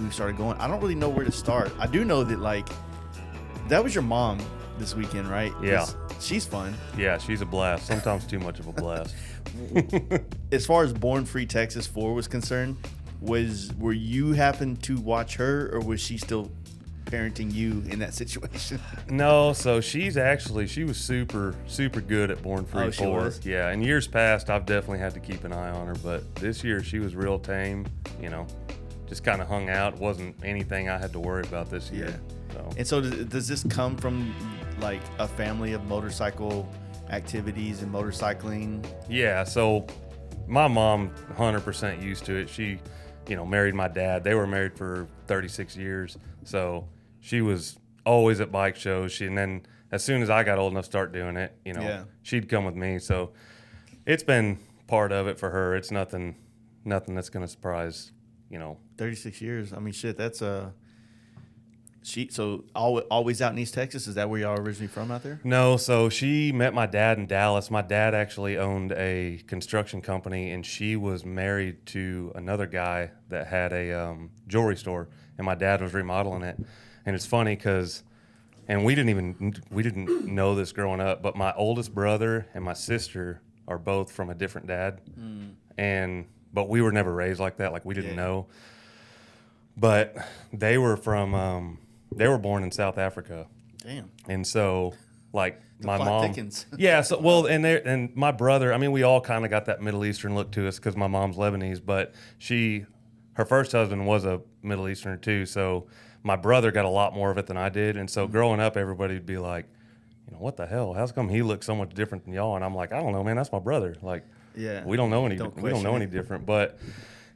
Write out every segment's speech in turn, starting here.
we started going. I don't really know where to start. I do know that like that was your mom this weekend, right? Yeah. She's fun. Yeah, she's a blast. Sometimes too much of a blast. As far as Born Free Texas 4 was concerned, were you happen to watch her, or was she still parenting you in that situation? No, so she was super good at Born Free 4. She was? Yeah, in years past, I've definitely had to keep an eye on her, but this year she was real tame, just kind of hung out. Wasn't anything I had to worry about this year. Yeah. So. And so does this come from like a family of motorcycle activities and motorcycling? Yeah, so my mom 100% used to it. She, married my dad. They were married for 36 years. So she was always at bike shows. And then as soon as I got old enough to start doing it, she'd come with me. So it's been part of it for her. It's nothing that's going to surprise, 36 years. I mean, shit, that's so always out in East Texas. Is that where y'all originally from out there? No, so she met my dad in Dallas. My dad actually owned a construction company, and she was married to another guy that had a jewelry store, and my dad was remodeling it. And it's funny because, and we didn't know this growing up, but my oldest brother and my sister are both from a different dad, but we were never raised like that. Like we didn't know. But they were they were born in South Africa. Damn. And so, like, my mom. Thickens. Yeah. So, well, and my brother, I mean, we all kind of got that Middle Eastern look to us because my mom's Lebanese, but her first husband was a Middle Easterner too. So my brother got a lot more of it than I did. And so growing up, everybody would be like, what the hell? How's come he looks so much different than y'all? And I'm like, I don't know, man. That's my brother. Like, we don't know any different. But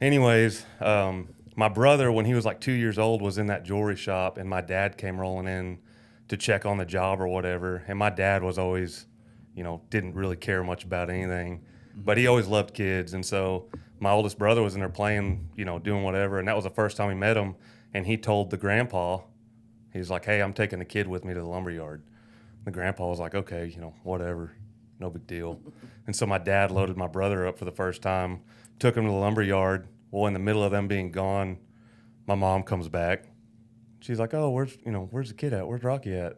anyways, my brother, when he was like 2 years old, was in that jewelry shop, and my dad came rolling in to check on the job or whatever. And my dad was always, didn't really care much about anything, but he always loved kids. And so my oldest brother was in there playing, doing whatever. And that was the first time we met him. And he told the grandpa, he's like, hey, I'm taking the kid with me to the lumber yard. The grandpa was like, okay, whatever, no big deal. And so my dad loaded my brother up for the first time, took him to the lumber yard. Well, in the middle of them being gone, my mom comes back. She's like, oh, where's the kid at? Where's Rocky at?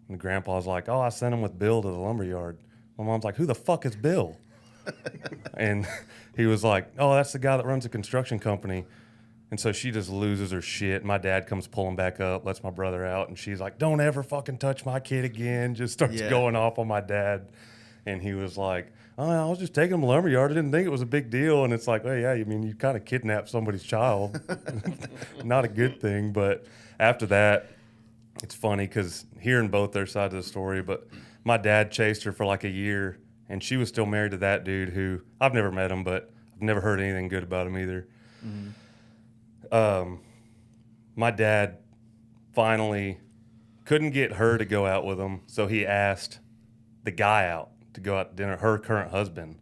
And the grandpa's like, oh, I sent him with Bill to the lumber yard. My mom's like, who the fuck is Bill? And he was like, oh, that's the guy that runs a construction company. And so she just loses her shit. My dad comes pulling back up, lets my brother out, and she's like, don't ever fucking touch my kid again. Just starts going off on my dad. And he was like, oh, I was just taking him to the lumberyard. I didn't think it was a big deal. And it's like, well, yeah, I mean, you kind of kidnapped somebody's child. Not a good thing. But after that, it's funny because hearing both their sides of the story, but my dad chased her for like a year, and she was still married to that dude who I've never met him, but I've never heard anything good about him either. My dad finally couldn't get her to go out with him, so he asked the guy out to go out to dinner, her current husband.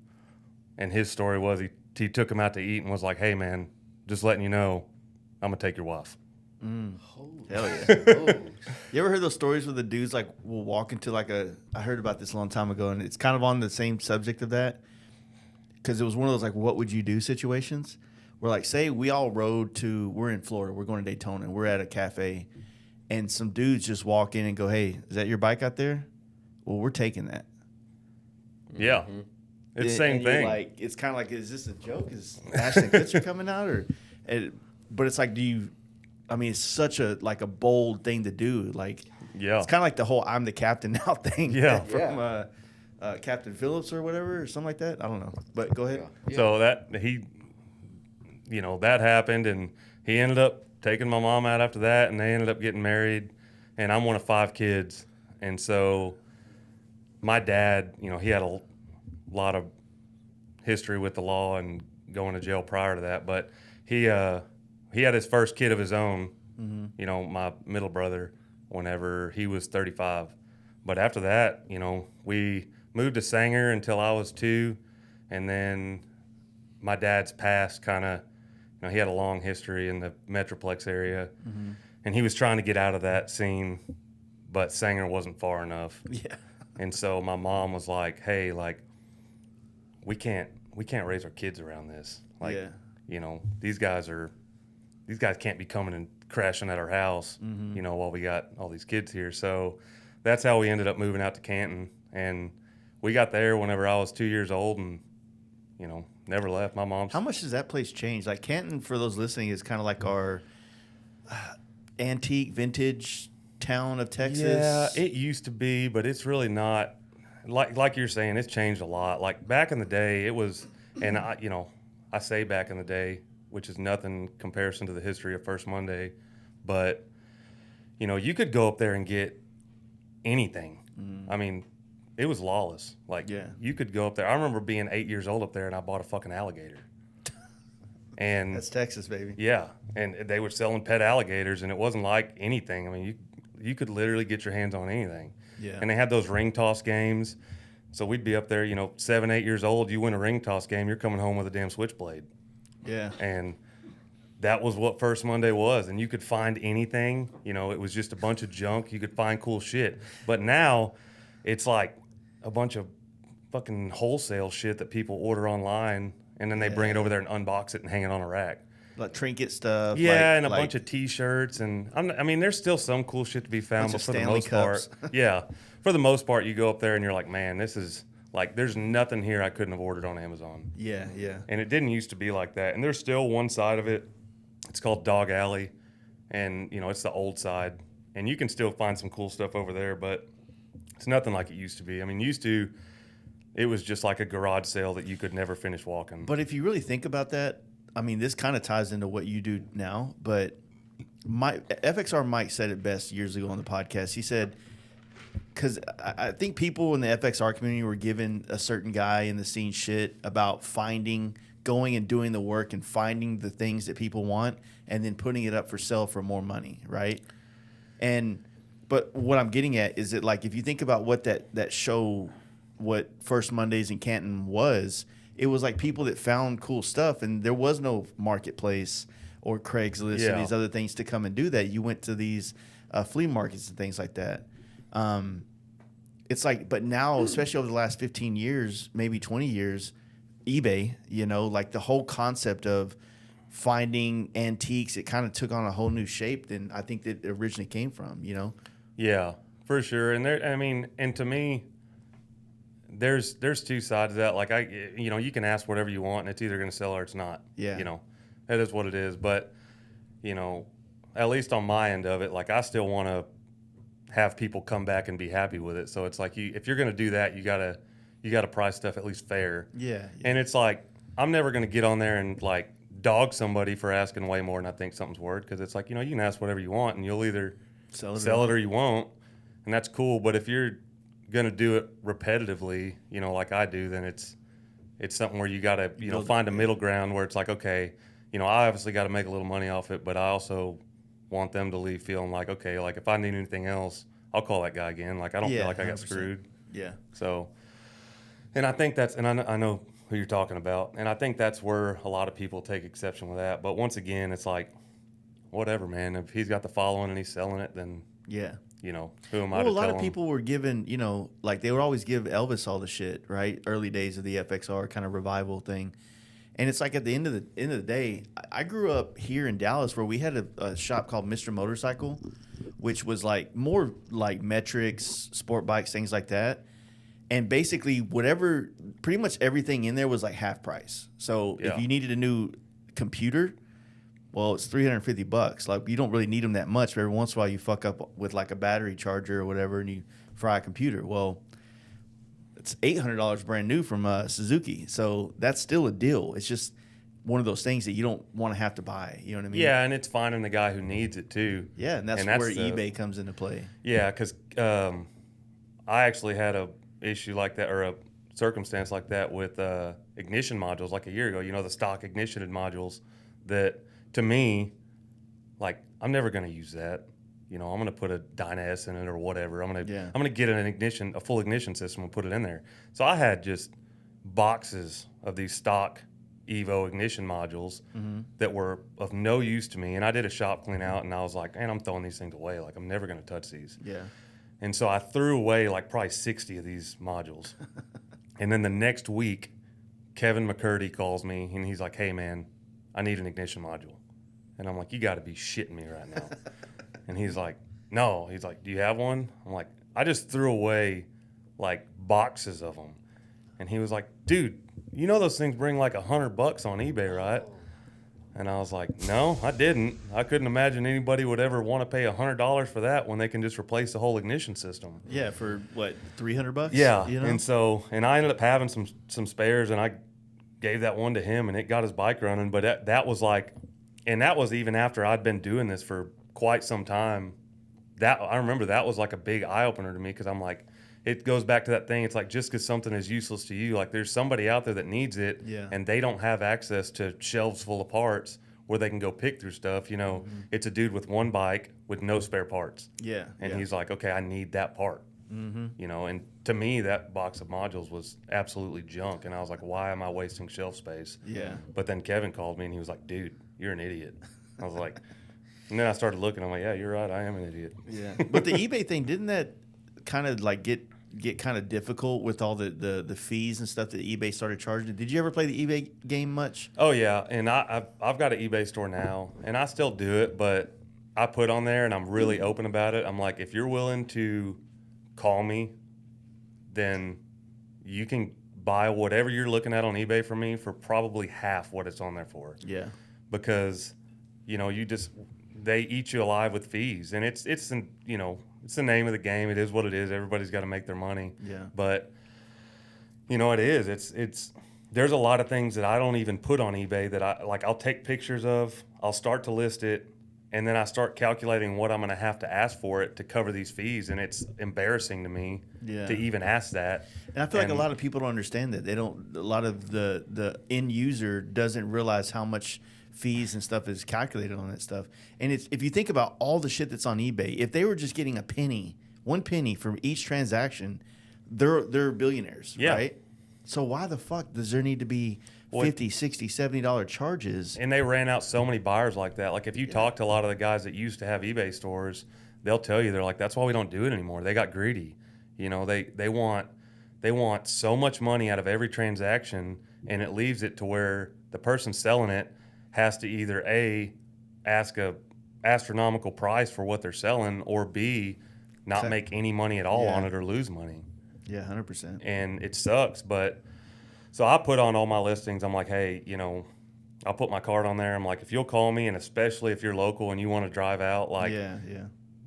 And his story was he took him out to eat and was like, hey, man, just letting you know, I'm going to take your wife. Hell yeah. You ever heard those stories where the dudes like will walk into like I heard about this a long time ago, and it's kind of on the same subject of that, because it was one of those like what would you do situations where like say we all we're in Florida, we're going to Daytona, and we're at a cafe, and some dudes just walk in and go, hey, is that your bike out there? Well, we're taking that. Yeah. It's the same thing. Like, it's kind of like, is this a joke? Is Ashton Kutcher coming out? But it's like, it's such a bold thing to do. Like, it's kind of like the whole I'm the captain now thing. Yeah. From Captain Phillips or whatever, or something like that. I don't know. But go ahead. Yeah. So that that happened, and he ended up taking my mom out after that, and they ended up getting married. And I'm one of 5 kids. And so my dad, he had a lot of history with the law and going to jail prior to that, but he had his first kid of his own, my middle brother, whenever he was 35. But after that, we moved to Sanger until I was 2, and then my dad's past kind of, he had a long history in the Metroplex area, and he was trying to get out of that scene, but Sanger wasn't far enough. Yeah. And so my mom was like, hey, like, we can't raise our kids around this. Like, these guys are these guys can't be coming and crashing at our house, you know, while we got all these kids here. So that's how we ended up moving out to Canton. And we got there whenever I was 2 years old and, you know, never left. My mom's. How much does that place change? Like Canton, for those listening, is kind of like our antique, vintage town of Texas. Yeah, it used to be, but it's really not. Like you're saying, it's changed a lot. Like back in the day, it was, and I say back in the day, which is nothing comparison to the history of First Monday, but you know, you could go up there and get anything. I mean, it was lawless. Like you could go up there. I remember being 8 years old up there, and I bought a fucking alligator. And that's Texas, baby. Yeah, and they were selling pet alligators, and it wasn't like anything. I mean, you could literally get your hands on anything. Yeah. And they had those ring toss games. So we'd be up there, you know, 7, 8 years old. You win a ring toss game, you're coming home with a damn switchblade. Yeah. And that was what First Monday was. And you could find anything. You know, it was just a bunch of junk. You could find cool shit. But now it's like a bunch of fucking wholesale shit that people order online, and then they bring it over there and unbox it and hang it on a rack. Like trinket stuff. Yeah, and a bunch of T-shirts. And I mean, there's still some cool shit to be found, but for the most part, for the most part, you go up there and you're like, man, this is like, there's nothing here I couldn't have ordered on Amazon. Yeah, yeah. And it didn't used to be like that. And there's still one side of it. It's called Dog Alley, and you know, it's the old side, and you can still find some cool stuff over there, but it's nothing like it used to be. I mean, it was just like a garage sale that you could never finish walking. But if you really think about that, I mean, this kind of ties into what you do now, but FXR Mike said it best years ago on the podcast. He said, because I think people in the FXR community were giving a certain guy in the scene shit about going and doing the work and finding the things that people want and then putting it up for sale for more money, right? But what I'm getting at is that, like, if you think about what that show, what First Mondays in Canton was, it was like people that found cool stuff, and there was no marketplace or Craigslist or these other things to come and do that. You went to these flea markets and things like that. It's like, but now, especially over the last 15 years, maybe 20 years, eBay, you know, like the whole concept of finding antiques, it kind of took on a whole new shape than I think that it originally came from, you know? Yeah, for sure. And to me, there's two sides of that. Like you can ask whatever you want and it's either going to sell or it's not. Yeah. You know, that is what it is. But, you know, at least on my end of it, like I still want to have people come back and be happy with it. So it's like if you're going to do that, you gotta price stuff at least fair. Yeah. And it's like, I'm never going to get on there and like dog somebody for asking way more than I think something's worth. Cause it's like, you know, you can ask whatever you want and you'll either sell it or you won't. And that's cool. But if you're going to do it repetitively, you know, like I do, then it's something where you got to, you know, find a middle ground where it's like, okay, you know, I obviously got to make a little money off it, but I also want them to leave feeling like, okay, like if I need anything else, I'll call that guy again. Like I don't feel like I got 100%. Screwed. Yeah. So, and I think that's, and I know who you're talking about, and I think that's where a lot of people take exception with that. But once again, it's like, whatever, man. If he's got the following and he's selling it, then you know, who am I to tell him? Well, a lot of people were given, you know, like they would always give Elvis all the shit, right? Early days of the FXR kind of revival thing. And it's like at the end of the day, I grew up here in Dallas where we had a shop called Mr. Motorcycle, which was like more like metrics, sport bikes, things like that. And basically pretty much everything in there was like half price. So if you needed a new computer, well, it's $350. Like you don't really need them that much, but every once in a while you fuck up with like a battery charger or whatever and you fry a computer. Well, it's $800 brand new from Suzuki. So that's still a deal. It's just one of those things that you don't want to have to buy. You know what I mean? Yeah, and it's finding the guy who needs it too. Yeah, and that's where eBay comes into play. Yeah, because I actually had a issue like that or a circumstance like that with ignition modules like a year ago. You know, the stock ignition modules that to me, like I'm never going to use that. You know, I'm going to put a Dyna-S in it or whatever. I'm going to get a full ignition system and put it in there. So I had just boxes of these stock Evo ignition modules that were of no use to me. And I did a shop clean out and I was like, man, I'm throwing these things away. Like I'm never going to touch these. Yeah. And so I threw away like probably 60 of these modules. And then the next week, Kevin McCurdy calls me and he's like, hey man, I need an ignition module. And I'm like, you got to be shitting me right now. And he's like, no. He's like, do you have one? I'm like, I just threw away like boxes of them. And he was like, dude, you know those things bring like $100 on eBay, right? And I was like, no, I didn't. I couldn't imagine anybody would ever want to pay $100 for that when they can just replace the whole ignition system. Yeah, for what, $300? Yeah, you know? and I ended up having some spares, and I gave that one to him, and it got his bike running. But that was like, and that was even after I'd been doing this for quite some time. That I remember that was like a big eye opener to me, because I'm like, it goes back to that thing. It's like, just because something is useless to you, like there's somebody out there that needs it, and they don't have access to shelves full of parts where they can go pick through stuff. You know, it's a dude with one bike with no spare parts. Yeah. And he's like, okay, I need that part. You know, and to me, that box of modules was absolutely junk. And I was like, why am I wasting shelf space? Yeah. But then Kevin called me and he was like, dude, you're an idiot. I was like, and then I started looking. I'm like, yeah, you're right. I am an idiot. Yeah. But the eBay thing, didn't that kind of like get kind of difficult with all the fees and stuff that eBay started charging? Did you ever play the eBay game much? Oh, yeah. And I've got an eBay store now, and I still do it, but I put on there and I'm really open about it. I'm like, if you're willing to call me, then you can buy whatever you're looking at on eBay for me for probably half what it's on there for. Yeah. Because, you know, they eat you alive with fees, and it's you know, it's the name of the game. It is what it is. Everybody's got to make their money. Yeah. But, you know, it is. It's there's a lot of things that I don't even put on eBay that I'll take pictures of. I'll start to list it, and then I start calculating what I'm going to have to ask for it to cover these fees, and it's embarrassing to me to even ask that. And I feel like a lot of people don't understand that. They don't. A lot of the end user doesn't realize how much fees and stuff is calculated on that stuff. And it's, if you think about all the shit that's on eBay, if they were just getting one penny from each transaction, they're billionaires, right? So why the fuck does there need to be $50, $60, $70 charges? And they ran out so many buyers like that. Like if you talk to a lot of the guys that used to have eBay stores, they'll tell you, they're like, that's why we don't do it anymore. They got greedy. You know, they want so much money out of every transaction, and it leaves it to where the person selling it has to either A, ask a astronomical price for what they're selling, or B, not make any money at all on it or lose money. Yeah, 100%. And it sucks, but so I put on all my listings. I'm like, hey, you know, I'll put my card on there. I'm like, if you'll call me, and especially if you're local and you want to drive out, like,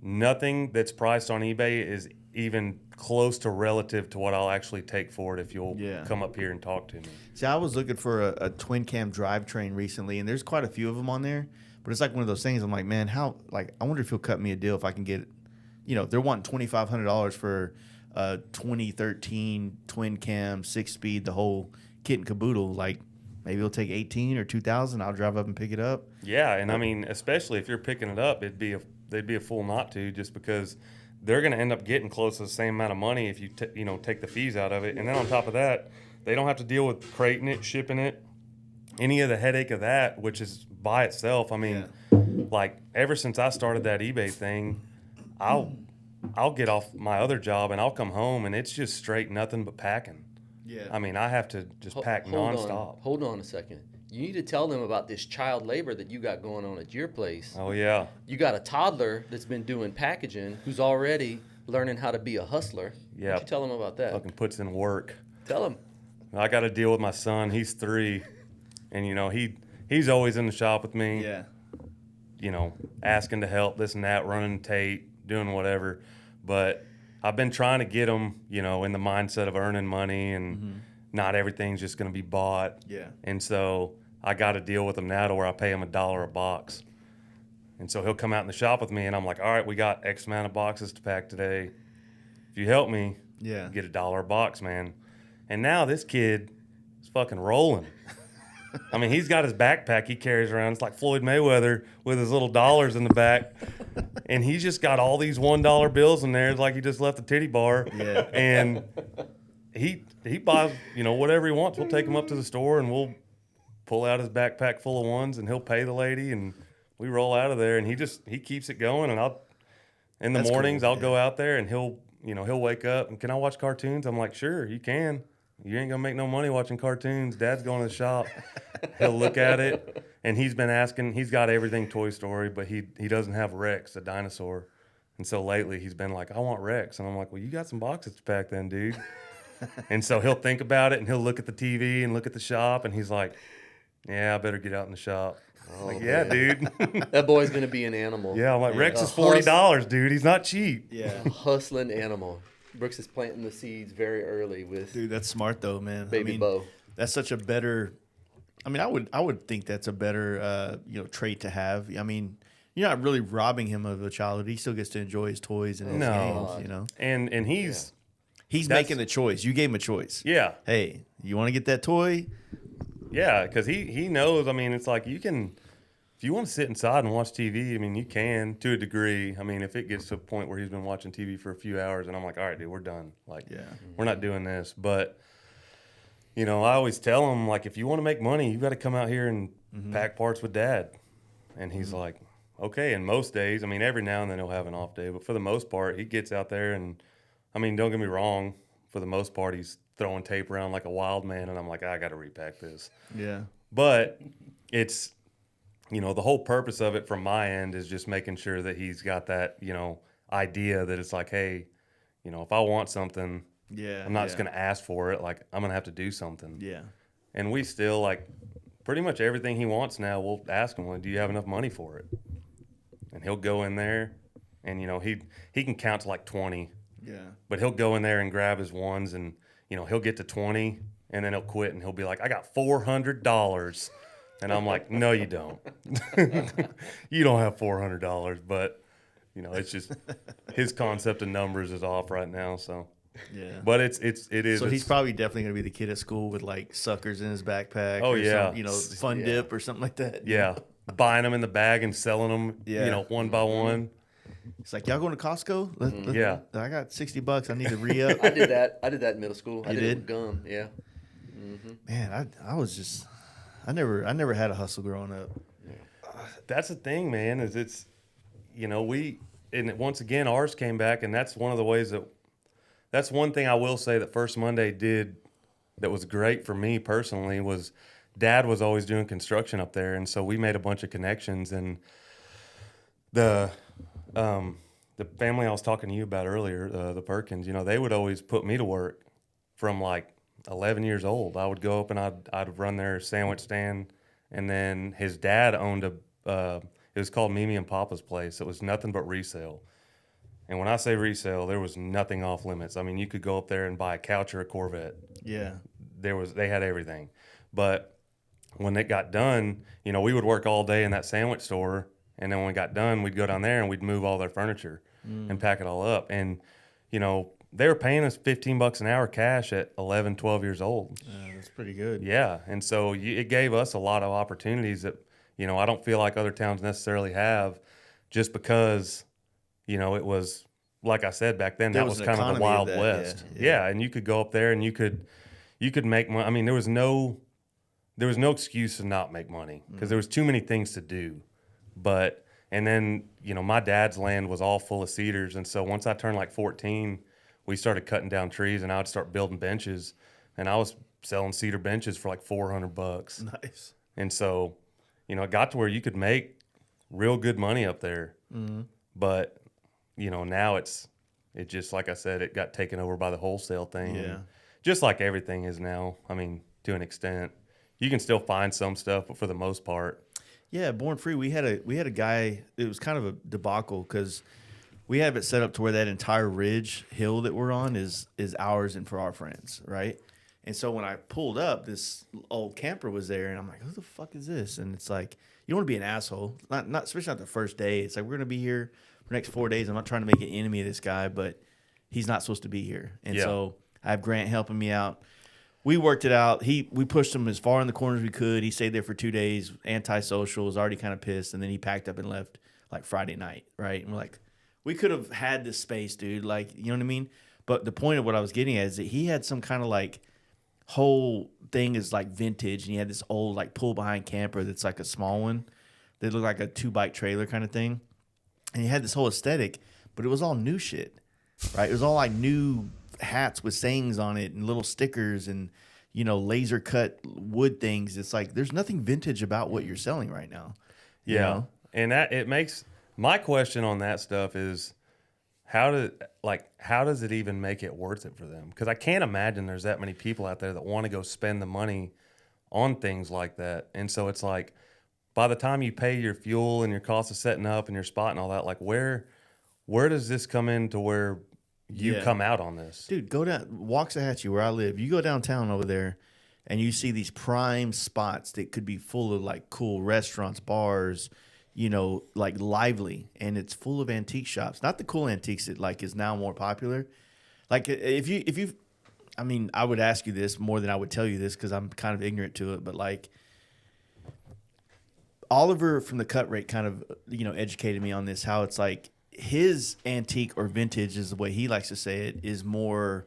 nothing that's priced on eBay is even close to relative to what I'll actually take for it if you'll come up here and talk to me. See, I was looking for a twin cam drivetrain recently, and there's quite a few of them on there. But it's like one of those things. I'm like, man, I wonder if he'll cut me a deal if I can get, you know, they're wanting $2,500 for a 2013 twin cam 6-speed, the whole kit and caboodle. Like, maybe he'll take 18 or 2,000. I'll drive up and pick it up. Yeah, and I mean, especially if you're picking it up, they'd be a fool not to, just because they're going to end up getting close to the same amount of money if you take the fees out of it. And then on top of that, they don't have to deal with crating it, shipping it, any of the headache of that, which is by itself. I mean, like, ever since I started that eBay thing, I'll get off my other job and I'll come home and it's just straight nothing but packing. Yeah. I mean, I have to just pack nonstop. Hold on a second. You need to tell them about this child labor that you got going on at your place. Oh, yeah. You got a toddler that's been doing packaging who's already learning how to be a hustler. Yeah. Why don't you tell them about that? Fucking puts in work. Tell him. I got to deal with my son. He's 3. And, you know, he's always in the shop with me. Yeah. You know, asking to help, this and that, running tape, doing whatever. But I've been trying to get him, you know, in the mindset of earning money, and not everything's just going to be bought. Yeah. And so I got to deal with him now to where I pay him $1 a box. And so he'll come out in the shop with me, and I'm like, all right, we got X amount of boxes to pack today. If you help me, get $1 a box, man. And now this kid is fucking rolling. I mean, he's got his backpack he carries around. It's like Floyd Mayweather with his little dollars in the back. And he's just got all these $1 bills in there. It's like he just left the titty bar. Yeah. And he buys, you know, whatever he wants. We'll take him up to the store and we'll pull out his backpack full of ones, and he'll pay the lady, and we roll out of there. And he keeps it going. And in the mornings, I'll go out there and he'll wake up and, can I watch cartoons? I'm like, sure, you can. You ain't gonna make no money watching cartoons. Dad's going to the shop. He'll look at it, And he's been asking, he's got everything Toy Story, but he doesn't have Rex, a dinosaur. And so lately he's been like, I want Rex. And I'm like, well, you got some boxes to pack then, dude. And so he'll think about it and he'll look at the TV and look at the shop and he's like, yeah, I better get out in the shop. Oh, like, yeah, dude. That boy's going to be an animal. Yeah, I'm like, Rex is $40, dude. He's not cheap. Yeah. A hustling animal. Brooks is planting the seeds very early with Dude, that's smart though, man. Baby Bo. That's such a better. I mean, I would think that's a better trait to have. I mean, you're not really robbing him of a childhood. He still gets to enjoy his toys and his games, you know. And he's making the choice. You gave him a choice. Yeah. Hey, you want to get that toy? Yeah, because he knows. I mean, it's like you can, if you want to sit inside and watch TV, I mean, you can to a degree. I mean, if it gets to a point where he's been watching TV for a few hours and I'm like, all right, dude, we're done. Like, we're not doing this. But, you know, I always tell him, like, if you want to make money, you got to come out here and pack parts with Dad. And he's like, okay. And most days, I mean, every now and then he'll have an off day, but for the most part, he gets out there and, I mean, don't get me wrong, for the most part, he's throwing tape around like a wild man, and I'm like, I got to repack this. Yeah. But it's, you know, the whole purpose of it from my end is just making sure that he's got that, you know, idea that it's like, hey, you know, if I want something, I'm not just going to ask for it. Like, I'm going to have to do something. Yeah. And we still, like, pretty much everything he wants now, we'll ask him, well, do you have enough money for it? And he'll go in there, and, you know, he can count to like 20. Yeah. But he'll go in there and grab his ones, and, you know, he'll get to 20, and then he'll quit, and he'll be like, I got $400. And I'm like, no, you don't. You don't have $400. But, you know, it's just his concept of numbers is off right now. So, yeah. But it is. So he's probably definitely going to be the kid at school with like suckers in his backpack. Oh, or yeah. Some, you know, fun dip or something like that. Yeah. Buying them in the bag and selling them, you know, one by one. It's like, y'all going to Costco? Yeah. I got $60. I need to re-up. I did that in middle school. I You did it did? with gum. Yeah. Man, I was just, I never had a hustle growing up. That's the thing, man, is it's, you know, and once again, ours came back, and that's one of the ways that's one thing I will say that First Monday did that was great for me personally was Dad was always doing construction up there, and so we made a bunch of connections, and the family I was talking to you about earlier, the Perkins, you know, they would always put me to work from like 11 years old. I would go up and I'd run their sandwich stand, and then his dad owned it was called Mimi and Papa's Place. It was nothing but resale. And when I say resale, there was nothing off limits. I mean, you could go up there and buy a couch or a Corvette. Yeah. They had everything. But when it got done, you know, we would work all day in that sandwich store, and then when we got done, we'd go down there and we'd move all their furniture and pack it all up. And, you know, they were paying us $15 an hour cash at 11, 12 years old. That's pretty good. Yeah. And so it gave us a lot of opportunities that, you know, I don't feel like other towns necessarily have, just because, you know, it was, like I said back then, There that was was an kind of the economy of Wild that, West. yeah. And you could go up there and you could make money. I mean, there was no excuse to not make money because there was too many things to do. But, and then, you know, my dad's land was all full of cedars. And so once I turned like 14, we started cutting down trees, and I would start building benches, and I was selling cedar benches for like $400. Nice. And so, you know, it got to where you could make real good money up there. But, you know, now it just, like I said, it got taken over by the wholesale thing. Yeah. Just like everything is now. I mean, to an extent, you can still find some stuff, but for the most part. Yeah, Born Free. We had a guy. It was kind of a debacle because we have it set up to where that entire ridge hill that we're on is ours and for our friends, right? And so when I pulled up, this old camper was there, and I'm like, "Who the fuck is this?" And it's like, you don't want to be an asshole, not especially not the first day. It's like, we're gonna be here for the next 4 days. I'm not trying to make an enemy of this guy, but he's not supposed to be here. And so I have Grant helping me out. We worked it out. We pushed him as far in the corner as we could. He stayed there for 2 days, antisocial, was already kind of pissed, and then he packed up and left like Friday night, right? And we're like, we could have had this space, dude. Like, you know what I mean? But the point of what I was getting at is that he had some kind of like whole thing is like vintage, and he had this old like pull behind camper that's like a small one that looked like a 2-bike trailer kind of thing. And he had this whole aesthetic, but it was all new shit, right? It was all like new hats with sayings on it and little stickers, and laser cut wood things. It's like there's nothing vintage about what you're selling right now. you Yeah. know? And that it makes my question on that stuff is how does it even make it worth it for them? Because I can't imagine there's that many people out there that want to go spend the money on things like that. And so it's like by the time you pay your fuel and your cost of setting up and your spot and all that, like where does this come in to where you Yeah. come out on this? Dude, go down Waxahachie, where I live. You go downtown over there, and you see these prime spots that could be full of like cool restaurants, bars, like lively, and it's full of antique shops. Not the cool antiques that like is now more popular. Like if you, I mean, I would ask you this more than I would tell you this because I'm kind of ignorant to it, but like Oliver from the Cut Rate kind of educated me on this. How it's like his antique or vintage is the way he likes to say it is more,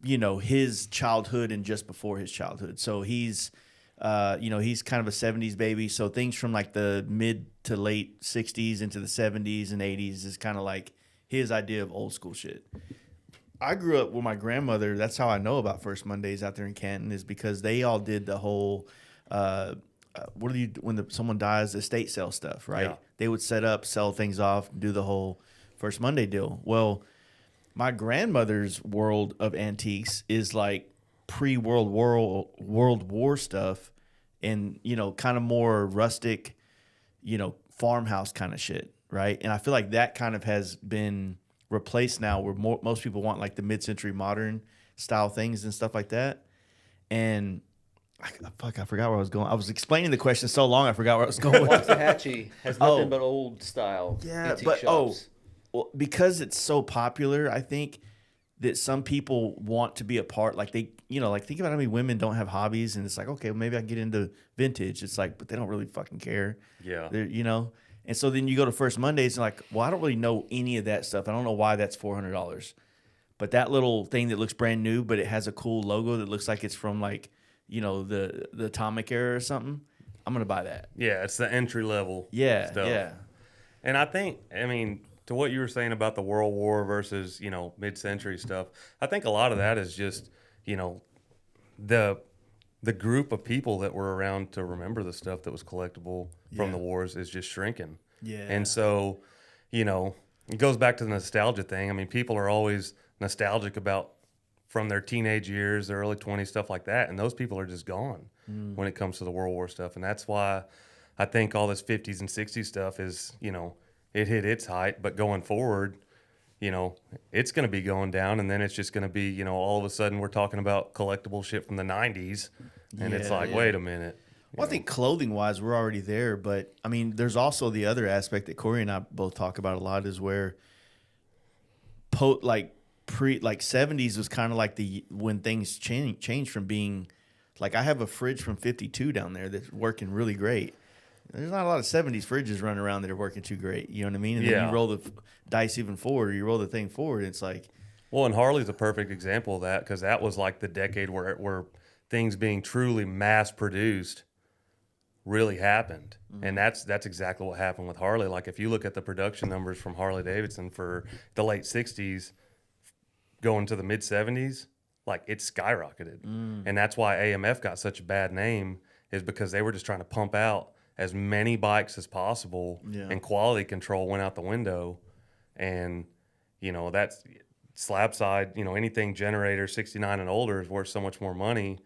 his childhood and just before his childhood. So he's, he's kind of a 70s baby. So things from like the mid to late 60s into the 70s and 80s is kind of like his idea of old school shit. I grew up with my grandmother. That's how I know about First Mondays out there in Canton is because they all did the whole, when someone dies, estate sale stuff, right? Yeah. They would set up, sell things off, do the whole First Monday deal. Well, my grandmother's world of antiques is like pre-World War stuff, and kind of more rustic, farmhouse kind of shit, right? And I feel like that kind of has been replaced now, where most people want like the mid-century modern style things and stuff like that. And I forgot where I was going. I was explaining the question so long, I forgot where I was going. Waxahachie has nothing but old style antique shops. Well, because it's so popular, I think that some people want to be a part. Like they, like think about how many women don't have hobbies, and it's like, okay, well, maybe I can get into vintage. It's like, but they don't really fucking care. Yeah. And so then you go to First Mondays and like, well, I don't really know any of that stuff. I don't know why that's $400, but that little thing that looks brand new, but it has a cool logo that looks like it's from like, the atomic era or something. I'm gonna buy that. Yeah, it's the entry level Yeah, stuff. yeah. And I mean, to what you were saying about the World War versus, mid-century stuff, I think a lot of that is just, the group of people that were around to remember the stuff that was collectible from the wars is just shrinking. Yeah. And so, it goes back to the nostalgia thing. I mean, people are always nostalgic about from their teenage years, their early 20s, stuff like that. And those people are just gone when it comes to the World War stuff. And that's why I think all this 50s and 60s stuff is, it hit its height. But going forward, it's going to be going down. And then it's just going to be, all of a sudden we're talking about collectible shit from the 90s. And it's like, wait a minute. Well, I think clothing-wise, we're already there. But, I mean, there's also the other aspect that Corey and I both talk about a lot is where, 70s was kind of like when things changed from being, like I have a fridge from 52 down there that's working really great. There's not a lot of 70s fridges running around that are working too great. You know what I mean? And then you roll the dice even forward, or you roll the thing forward, and it's like... Well, and Harley's a perfect example of that because that was like the decade where things being truly mass-produced really happened. And that's exactly what happened with Harley. Like if you look at the production numbers from Harley-Davidson for the late 60s going to the mid-70s, like it skyrocketed. And that's why AMF got such a bad name, is because they were just trying to pump out as many bikes as possible, and quality control went out the window. And, that's slab side, anything generator 69 and older is worth so much more money.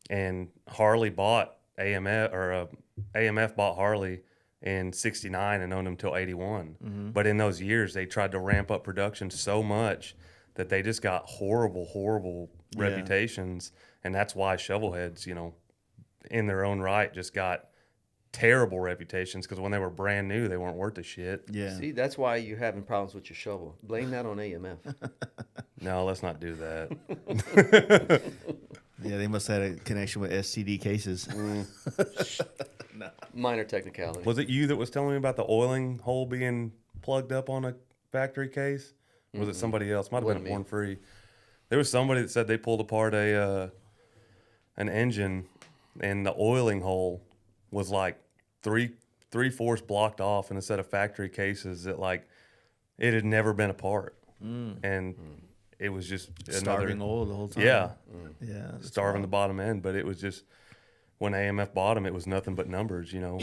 And Harley bought AMF, or AMF bought Harley in 69 and owned them till 81. But in those years, they tried to ramp up production so much that they just got horrible reputations. And that's why shovelheads, in their own right, just got terrible reputations, because when they were brand new, they weren't worth a shit. Yeah. See, that's why you're having problems with your shovel. Blame that on AMF. No, let's not do that. Yeah, they must have had a connection with STD cases. Minor technicality. Was it you that was telling me about the oiling hole being plugged up on a factory case? Or was it somebody else? Might have been a Born Free. There was somebody that said they pulled apart an engine, and the oiling hole was like three-fourths blocked off in a set of factory cases that like it had never been apart. And it was just starving oil the whole time. Yeah. Yeah. Starving the bottom end, but it was just when AMF bought them, it was nothing but numbers, you know.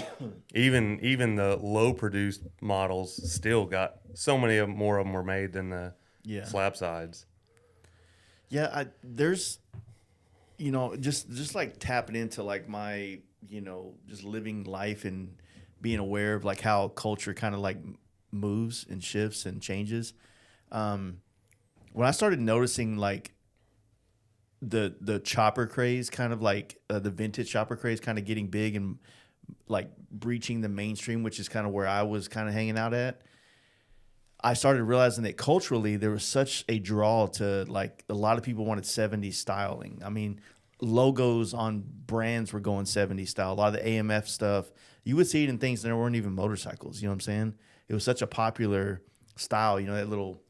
Even the low produced models still got so many more of them were made than the slab sides. Yeah, there's, you know, just like tapping into like my, you know, just living life and being aware of like how culture kind of like moves and shifts and changes. When I started noticing like the chopper craze, kind of like the vintage chopper craze kind of getting big and like breaching the mainstream, which is kind of where I was kind of hanging out at, I started realizing that culturally there was such a draw to like a lot of people wanted 70s styling. I mean, logos on brands were going 70s style. A lot of the AMF stuff, you would see it in things that weren't even motorcycles. You know what I'm saying? It was such a popular style. You know, that little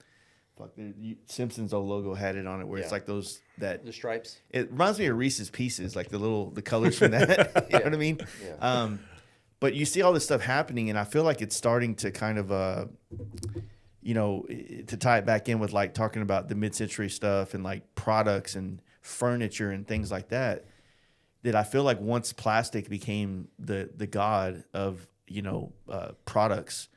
Simpsons old logo had it on it where it's like those the stripes. It reminds me of Reese's Pieces, like the colors from that. You know what I mean? Yeah. But you see all this stuff happening, and I feel like it's starting to kind of you know, to tie it back in with like talking about the mid-century stuff and like products and furniture and things like that, that I feel like once plastic became the god of, you know, products,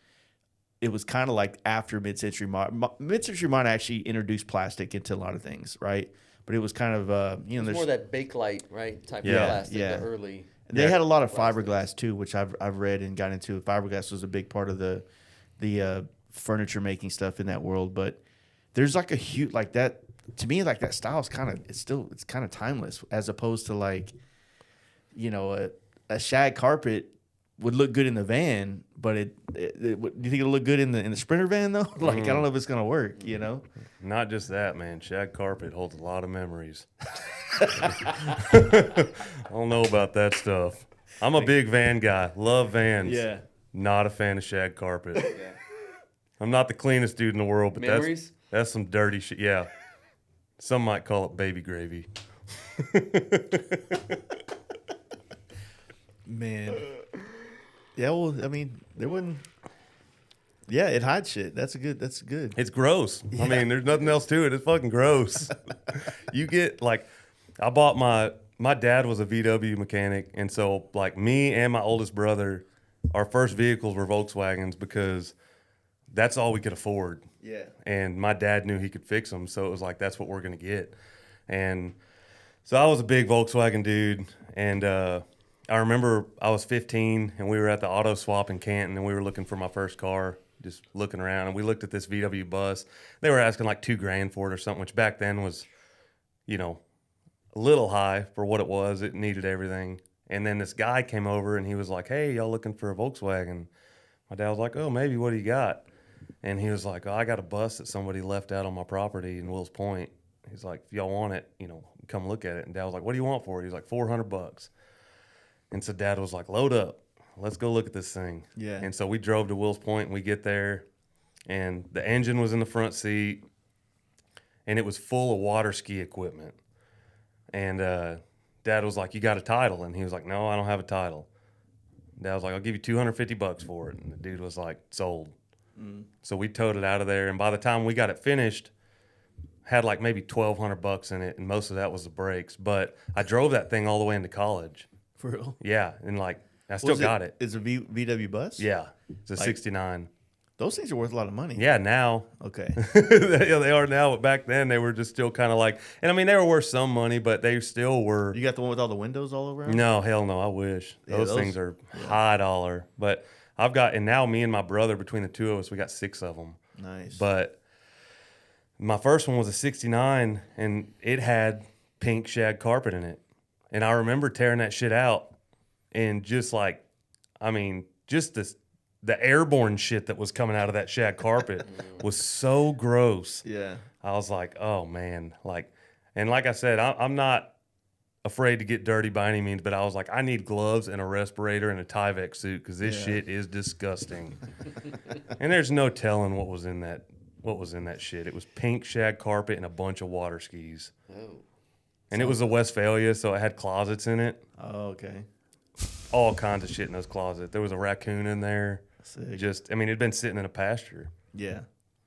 it was kind of like after mid-century modern. Mid-century modern actually introduced plastic into a lot of things, right? But it was kind of, you know, there's more that Bakelite, right, type of plastic, the early. They had a lot of fiberglass too, which I've read and got into. Fiberglass was a big part of the furniture making stuff in that world. But there's like a huge, like that, to me, like that style is kind of, it's kind of timeless, as opposed to like, you know, a shag carpet would look good in the van, but do you think it'll look good in the Sprinter van though? Like, I don't know if it's gonna work, you know? Not just that, man. Shag carpet holds a lot of memories. I don't know about that stuff. I'm a big van guy. Love vans. Yeah. Not a fan of shag carpet. Yeah. I'm not the cleanest dude in the world, but that's some dirty shit. Yeah. Some might call it baby gravy. Man. Yeah, well, I mean, there wouldn't. Yeah, it hides shit. That's good. It's gross. Yeah. I mean, there's nothing else to it. It's fucking gross. You get like, I bought my dad was a VW mechanic, and so like me and my oldest brother, our first vehicles were Volkswagens because that's all we could afford. Yeah. And my dad knew he could fix them, so it was like, that's what we're gonna get. And so I was a big Volkswagen dude, and I remember I was 15 and we were at the auto swap in Canton and we were looking for my first car, just looking around, and we looked at this VW bus. They were asking like $2,000 for it or something, which back then was, you know, a little high for what it was. It needed everything. And then this guy came over and he was like, "Hey, y'all looking for a Volkswagen?" My dad was like, "Oh, maybe. What do you got?" And he was like, "Oh, I got a bus that somebody left out on my property in Wills Point." He's like, "If y'all want it, you know, come look at it." And Dad was like, "What do you want for it?" He's like, $400. And so Dad was like, "Load up. Let's go look at this thing." Yeah. And so we drove to Wills Point and we get there and the engine was in the front seat and it was full of water ski equipment. And Dad was like, "You got a title?" And he was like, "No, I don't have a title." Dad was like, "I'll give you $250 for it." And the dude was like, "Sold." So we towed it out of there. And by the time we got it finished, had like maybe $1,200 in it. And most of that was the brakes. But I drove that thing all the way into college. For real? Yeah, and like I still got it. It's a VW bus? Yeah, it's a 69. Those things are worth a lot of money. Yeah, now. Okay. Yeah, they are now, but back then they were just still kind of like, and I mean they were worth some money, but they still were. You got the one with all the windows all over? No, hell no, I wish. Yeah, those things are high dollar. But I've got, and now me and my brother, between the two of us, we got 6 of them. Nice. But my first one was a 69, and it had pink shag carpet in it. And I remember tearing that shit out and just like, I mean, just the airborne shit that was coming out of that shag carpet was so gross. Yeah. I was like, oh man, like, and like I said, I'm not afraid to get dirty by any means, but I was like, I need gloves and a respirator and a Tyvek suit because this shit is disgusting. And there's no telling what was in that shit. It was pink shag carpet and a bunch of water skis. Oh. And it was a Westphalia, so it had closets in it. Oh, okay. All kinds of shit in those closets. There was a raccoon in there. Sick. Just, I mean, it'd been sitting in a pasture. Yeah.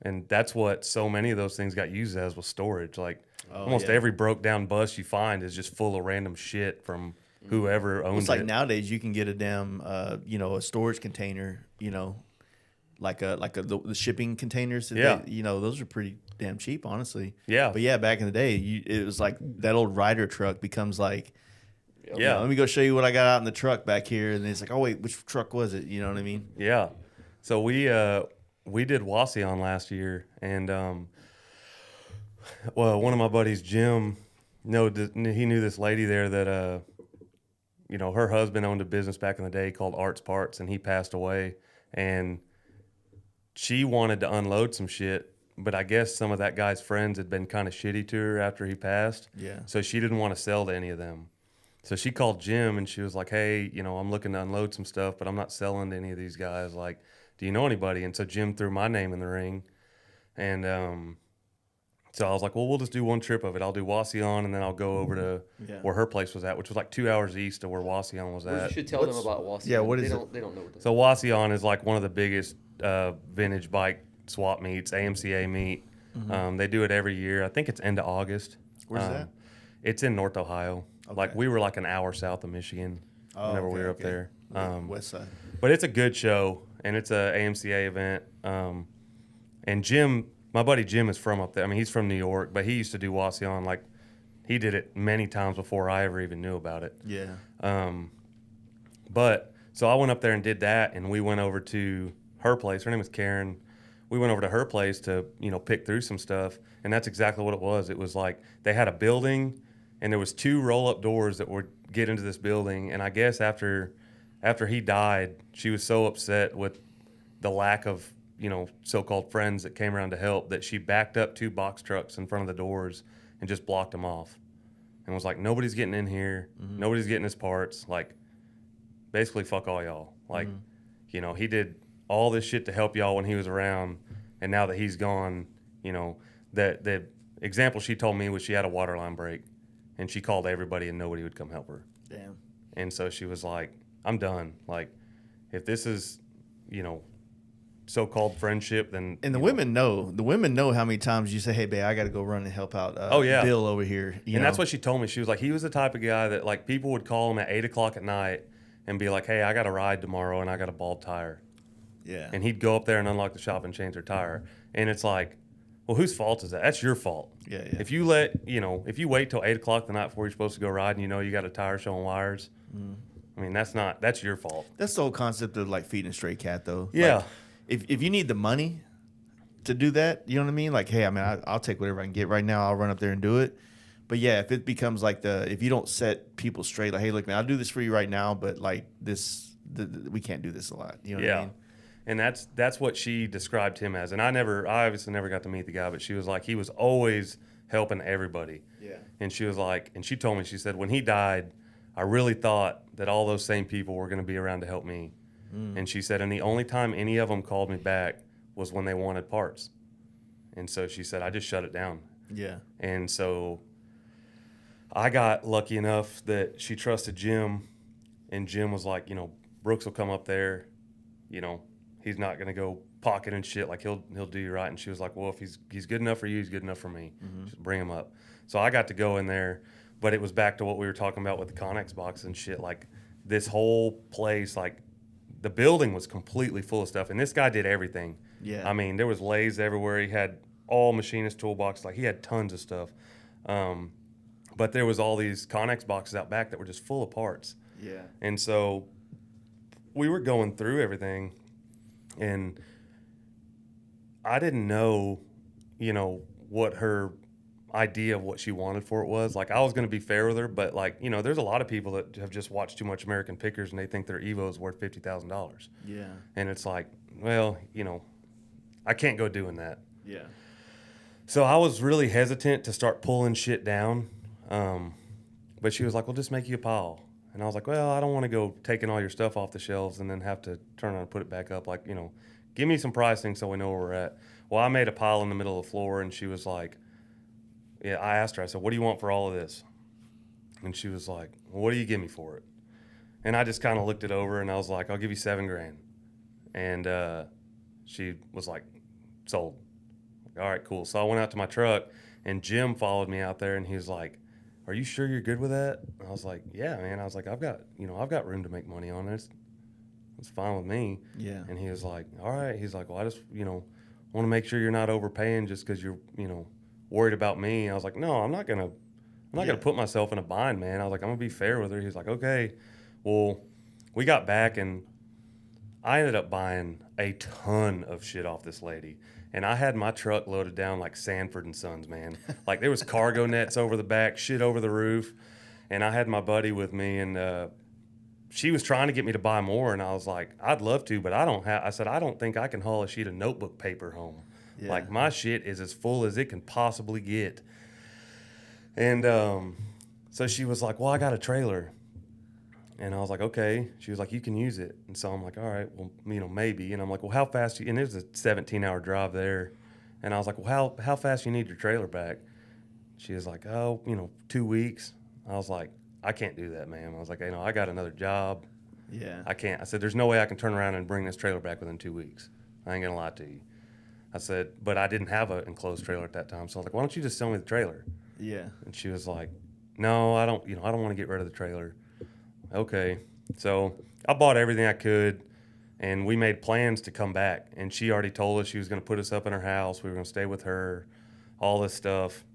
And that's what so many of those things got used as, was storage. Like almost yeah. every broke down bus you find is just full of random shit from whoever owns It's like it. nowadays you can get a damn, a storage container, the shipping containers. Those are pretty damn cheap, honestly. Yeah. But yeah, back in the day, it was like that old Ryder truck becomes like, Yeah. let me go show you what I got out in the truck back here. And it's like, oh wait, which truck was it? You know what I mean? Yeah. So we did Wasion last year, and one of my buddies, Jim, he knew this lady there that her husband owned a business back in the day called Arts Parts, and he passed away, and she wanted to unload some shit, but I guess some of that guy's friends had been kind of shitty to her after he passed. Yeah. So she didn't want to sell to any of them. So she called Jim and she was like, hey, I'm looking to unload some stuff, but I'm not selling to any of these guys. Like, do you know anybody? And so Jim threw my name in the ring. And so I was like, well, we'll just do one trip of it. I'll do Wasion, and then I'll go over to where her place was at, which was like 2 hours east of where Wasion was at. You should tell them about Wasion. Yeah, what is it? They don't know what this So Wasion is like one of the biggest vintage bike swap meets, AMCA meet. They do it every year. I think it's end of August. Where's that? It's in North Ohio. Okay. Like we were like an hour south of Michigan whenever we were up there. West side. But it's a good show, and it's a AMCA event. And Jim, my buddy Jim, is from up there. I mean, he's from New York, but he used to do Wasion. Like, he did it many times before I ever even knew about it. Yeah. But so I went up there and did that, and we went over to her place. Her name is Karen. We went over to her place to pick through some stuff, and that's exactly what it was. It was like they had a building, and there was 2 roll-up doors that would get into this building. And I guess after he died, she was so upset with the lack of so-called friends that came around to help that she backed up 2 box trucks in front of the doors and just blocked them off, and was like, nobody's getting in here, nobody's getting his parts. Like, basically, fuck all y'all. Like, he did all this shit to help y'all when he was around, and now that he's gone, the example she told me was she had a water line break, and she called everybody and nobody would come help her. Damn. And so she was like, I'm done. Like, if this is, so-called friendship, then... And the women know how many times you say, hey, babe, I got to go run and help out Bill over here. That's what she told me. She was like, he was the type of guy that, like, people would call him at 8 o'clock at night and be like, hey, I got a ride tomorrow and I got a bald tire. Yeah. And he'd go up there and unlock the shop and change their tire. And it's like, well, whose fault is that? That's your fault. Yeah. If you if you wait till 8 o'clock the night before you're supposed to go ride and you got a tire showing wires, I mean, that's your fault. That's the whole concept of, like, feeding a stray cat, though. Yeah. Like, if you need the money to do that, you know what I mean? Like, hey, I mean, I'll take whatever I can get right now. I'll run up there and do it. But yeah, if it becomes like if you don't set people straight, like, hey, look, man, I'll do this for you right now, but like we can't do this a lot. You know what I mean? And that's what she described him as. And I obviously never got to meet the guy, but she was like, he was always helping everybody. Yeah. And she was like, and she told me, she said, when he died, I really thought that all those same people were going to be around to help me. And she said, and the only time any of them called me back was when they wanted parts. And so she said, I just shut it down. Yeah. And so I got lucky enough that she trusted Jim, and Jim was like, Brooks will come up there, he's not going to go pocket and shit. Like, he'll do you right. And she was like, well, if he's good enough for you, he's good enough for me. Just bring him up. So I got to go in there, but it was back to what we were talking about with the Connex box and shit. Like, this whole place, like, the building was completely full of stuff, and this guy did everything. Yeah. I mean, there was lathes everywhere. He had all machinist toolbox. Like, he had tons of stuff. But there was all these Connex boxes out back that were just full of parts. Yeah. And so we were going through everything, and I didn't know, what her idea of what she wanted for it was. Like, I was going to be fair with her, but, like, there's a lot of people that have just watched too much American Pickers and they think their Evo is worth $50,000. Yeah. And it's like, well, I can't go doing that. Yeah. So I was really hesitant to start pulling shit down. But she was like, well, just make you a pile. And I was like, well, I don't want to go taking all your stuff off the shelves and then have to turn around and put it back up. Like, give me some pricing so we know where we're at. Well, I made a pile in the middle of the floor, and she was like, yeah, I asked her, I said, what do you want for all of this? And she was like, well, what do you give me for it? And I just kind of looked it over, and I was like, I'll give you $7,000. And she was like, sold. All right, cool. So I went out to my truck, and Jim followed me out there, and he was like, "Are you sure you're good with that?" And I was like, "Yeah, man." I was like, I've got room to make money on this. It's fine with me." Yeah. And he was like, "All right." He's like, "Well, I just, want to make sure you're not overpaying just because you're, worried about me." I was like, "No, I'm not gonna put myself in a bind, man." I was like, "I'm gonna be fair with her." He's like, "Okay." Well, we got back, and I ended up buying a ton of shit off this lady. And I had my truck loaded down like Sanford and Sons, man. Like there was cargo nets over the back, shit over the roof. And I had my buddy with me, and she was trying to get me to buy more. And I was like, "I'd love to, but I said, I don't think I can haul a sheet of notebook paper home. Yeah. Like my shit is as full as it can possibly get." And so she was like, "Well, I got a trailer." And I was like, "Okay." She was like, "You can use it." And so I'm like, "All right, well, maybe." And I'm like, "Well, how fast?" And it was a 17-hour drive there. And I was like, "Well, how fast you need your trailer back?" She was like, "Oh, 2 weeks." I was like, "I can't do that, ma'am." I was like, "I got another job. Yeah. I can't." I said, "There's no way I can turn around and bring this trailer back within 2 weeks. I ain't gonna lie to you." I said, but I didn't have an enclosed trailer at that time. So I was like, "Why don't you just sell me the trailer?" Yeah. And she was like, "No, I don't want to get rid of the trailer." Okay. So I bought everything I could, and we made plans to come back. And she already told us she was going to put us up in her house. We were going to stay with her, all this stuff.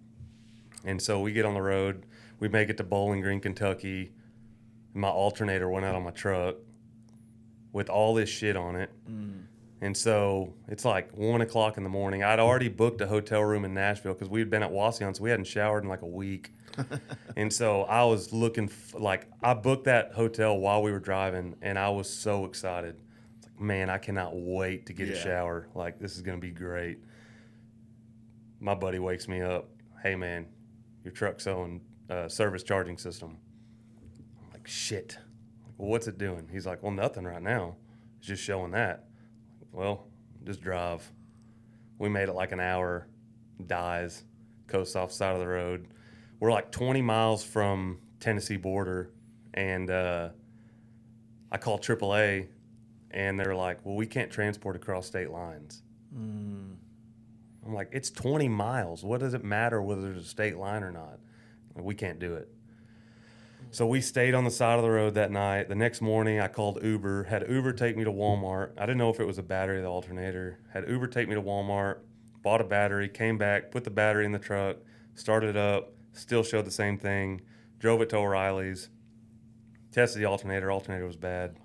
And so we get on the road. We make it to Bowling Green, Kentucky. My alternator went out on my truck with all this shit on it. And so it's like 1 o'clock in the morning. I'd already booked a hotel room in Nashville because we had been at Wasion, so we hadn't showered in like a week. And so I was looking, I booked that hotel while we were driving, and I was so excited. It's like, man, I cannot wait to get a shower. Like, this is going to be great. My buddy wakes me up. "Hey, man, your truck's on service charging system." I'm like, "Shit. Well, what's it doing?" He's like, "Well, nothing right now. It's just showing that." Well, just drive. We made it like an hour, dies, coasts off the side of the road. We're like 20 miles from Tennessee border, and I called AAA, and they're like, "Well, we can't transport across state lines." I'm like, "It's 20 miles. What does it matter whether there's a state line or not? Like, we can't do it." So we stayed on the side of the road that night. The next morning, I called Uber, had Uber take me to Walmart. I didn't know if it was a battery or the alternator. Had Uber take me to Walmart, bought a battery, came back, put the battery in the truck, started it up, still showed the same thing, drove it to O'Reilly's, tested the alternator. Alternator was bad.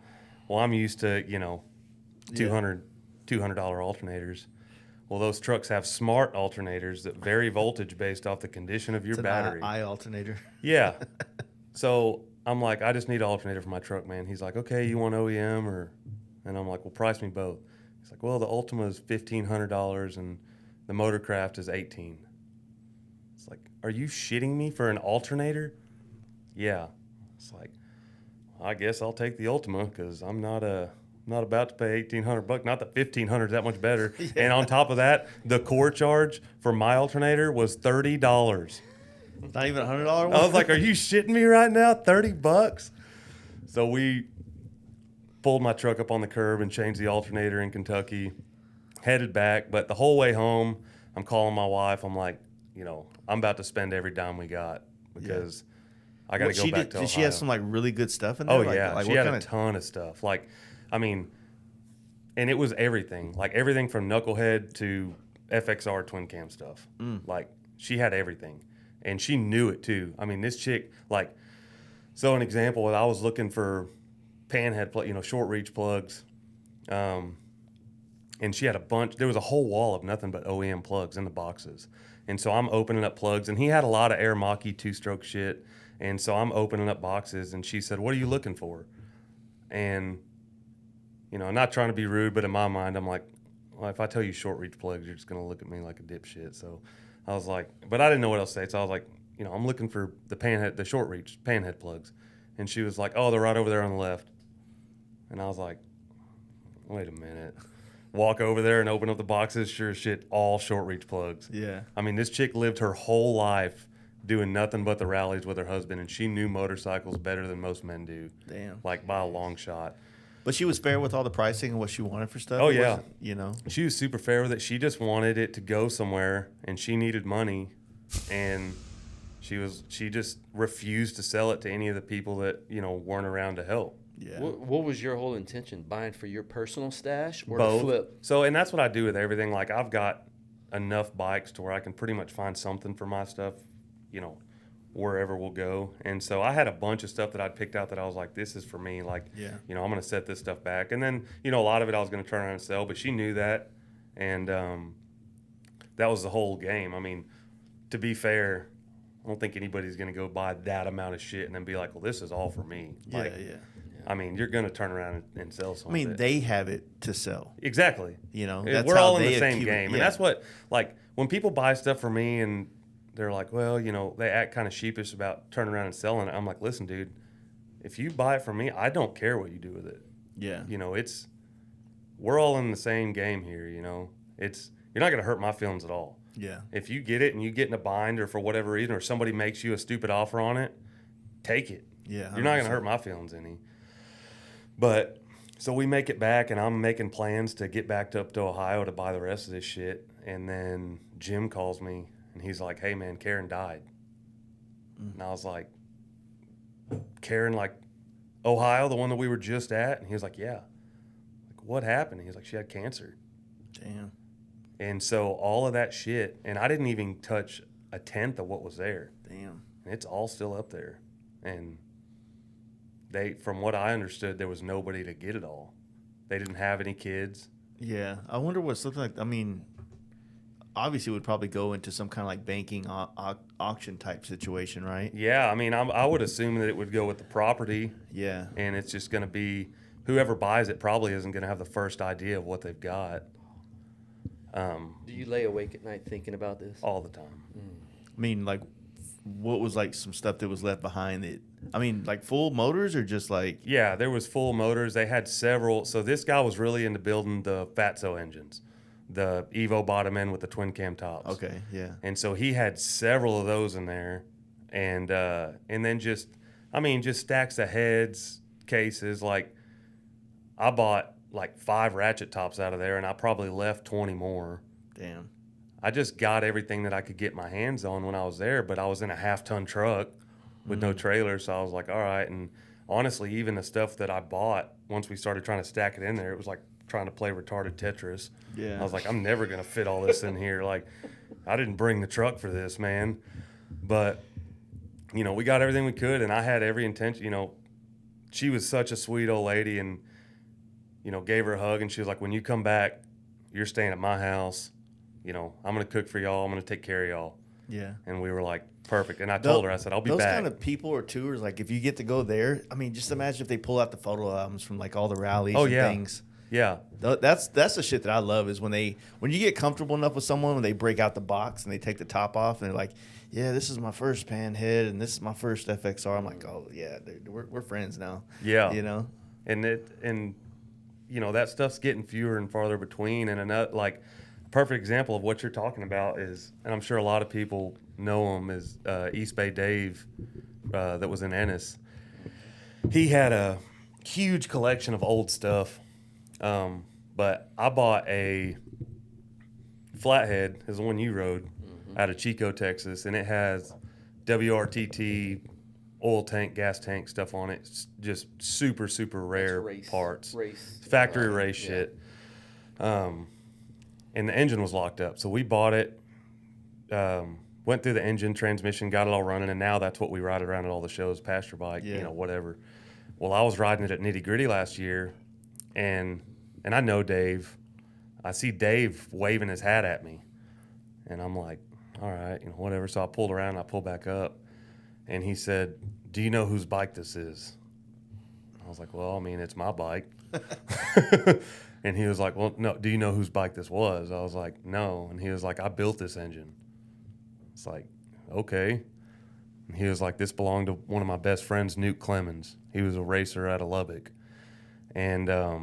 Well, I'm used to, $200 alternators. Well, those trucks have smart alternators that vary voltage based off the condition of your battery. It's an eye alternator. Yeah. So I'm like, "I just need an alternator for my truck, man." He's like, "Okay, you want OEM or?" And I'm like, "Well, price me both." He's like, "Well, the Ultima is $1,500 and the Motorcraft is $18." It's like, "Are you shitting me for an alternator?" "Yeah." It's like, "I guess I'll take the Ultima because I'm not about to pay $1,800. Not that $1,500 is that much better." Yeah. And on top of that, the core charge for my alternator was $30. Not even $100 one? I was like, "Are you shitting me right now? $30?" So we pulled my truck up on the curb and changed the alternator in Kentucky, headed back. But the whole way home, I'm calling my wife. I'm like, I'm about to spend every dime we got because I got to go back to Ohio. Did she have some really good stuff in there? Oh, yeah. She had a ton of stuff. And it was everything. Like everything from Knucklehead to FXR twin cam stuff. Like she had everything. And she knew it too. This chick, so an example, I was looking for panhead, short reach plugs. And she had a bunch, there was a whole wall of nothing but OEM plugs in the boxes. And so I'm opening up plugs, and he had a lot of Air Mach-E 2-stroke shit. And so I'm opening up boxes, and she said, "What are you looking for?" And, I'm not trying to be rude, but in my mind, I'm like, well, if I tell you short reach plugs, you're just going to look at me like a dipshit. So I was like, but I didn't know what else to say. So I was like, I'm looking for the short reach panhead plugs. And she was like, "Oh, they're right over there on the left." And I was like, wait a minute. Walk over there and open up the boxes. Sure as shit, all short reach plugs. Yeah. This chick lived her whole life doing nothing but the rallies with her husband, and she knew motorcycles better than most men do. Damn. By a long shot. But she was fair with all the pricing and what she wanted for stuff. Oh, It yeah. wasn't, you know. She was super fair with it. She just wanted it to go somewhere, and she needed money, and she just refused to sell it to any of the people that, you know, weren't around to help. Yeah. What was your whole intention? Buying for your personal stash or Both. to flip? So, and that's what I do with everything. Like, I've got enough bikes to where I can pretty much find something for my stuff, you know, wherever we'll go. And so I had a bunch of stuff that I'd picked out that I was like, this is for me. Like, Yeah. you know, I'm going to set this stuff back. And then, you know, a lot of it I was going to turn around and sell, but she knew that. And that was the whole game. I mean, to be fair, I don't think anybody's going to go buy that amount of shit and then be like, well, this is all for me. Like, yeah. I mean, you're going to turn around and sell some I mean, of it. they have it to sell. Exactly. You know, We're all in the same accumulate- game. yeah. And that's what, like, when people buy stuff for me and they're like, well, you know, they act kind of sheepish about turning around and selling it. I'm like, listen, dude, if you buy it from me, I don't care what you do with it. Yeah. You know, we're all in the same game here, you know. You're not going to hurt my feelings at all. Yeah. If you get it and you get in a bind or for whatever reason, or somebody makes you a stupid offer on it, take it. Yeah. You're not going to hurt my feelings any. But so we make it back, and I'm making plans to get back up to Ohio to buy the rest of this shit. And then Jim calls me, and he's like, hey, man, Karen died. And I was like, Karen, like, Ohio, the one that we were just at? And he was like, yeah. Like, what happened? And he was like, she had cancer. Damn. And so all of that shit, and I didn't even touch a tenth of what was there. Damn. And it's all still up there. And from what I understood, there was nobody to get it all. They didn't have any kids. Yeah. I wonder what something like, I mean, obviously it would probably go into some kind of like banking auction type situation, right? Yeah, I mean, I would assume that it would go with the property. Yeah. And it's just going to be, whoever buys it probably isn't going to have the first idea of what they've got. Do you lay awake at night thinking about this? All the time. I mean, like, what was like some stuff that was left behind that, I mean, like full motors or just like. Yeah, there was full motors. They had several. So this guy was really into building the Fatso engines, the Evo bottom end with the twin cam tops. Okay. Yeah. And so he had several of those in there, and then just stacks of heads, cases. Like, I bought like 5 ratchet tops out of there, and I probably left 20 more. Damn. I just got everything that I could get my hands on when I was there, but I was in a half-ton truck with no trailer, so I was like, all right. And honestly, even the stuff that I bought, once we started trying to stack it in there, it was like trying to play retarded Tetris. Yeah. I was like, I'm never going to fit all this in here. Like, I didn't bring the truck for this, man. But, you know, we got everything we could, and I had every intention. You know, she was such a sweet old lady, and, you know, gave her a hug, and she was like, when you come back, you're staying at my house. You know, I'm going to cook for y'all. I'm going to take care of y'all. Yeah. And we were like, perfect. And I told her, I said, I'll be those back. Those kind of people or tours, like if you get to go there, I mean, just imagine if they pull out the photo albums from like all the rallies and things. Yeah. That's the shit that I love is when you get comfortable enough with someone, when they break out the box and they take the top off and they're like, yeah, this is my first pan head and this is my first FXR. I'm like, oh yeah, dude, we're friends now. Yeah. You know? And you know, that stuff's getting fewer and farther between. And another, like, perfect example of what you're talking about is, and I'm sure a lot of people know him, is East Bay Dave that was in Ennis. He had a huge collection of old stuff, but I bought a flathead, is the one you rode, out of Chico, Texas, and it has WRTT, oil tank, gas tank stuff on it. It's just super, super rare parts. Factory race shit. And the engine was locked up. So we bought it, went through the engine, transmission, got it all running, and now that's what we ride around at all the shows, pasture bike, you know, whatever. Well, I was riding it at Nitty Gritty last year, and I know Dave. I see Dave waving his hat at me, and I'm like, all right, you know, whatever. So I pulled around, and I pulled back up, and he said, do you know whose bike this is? I was like, well, I mean, it's my bike. And he was like, well, no, do you know whose bike this was? I was like, no. And he was like, I built this engine. It's like, okay. And he was like, this belonged to one of my best friends, Newt Clemens. He was a racer out of Lubbock. And I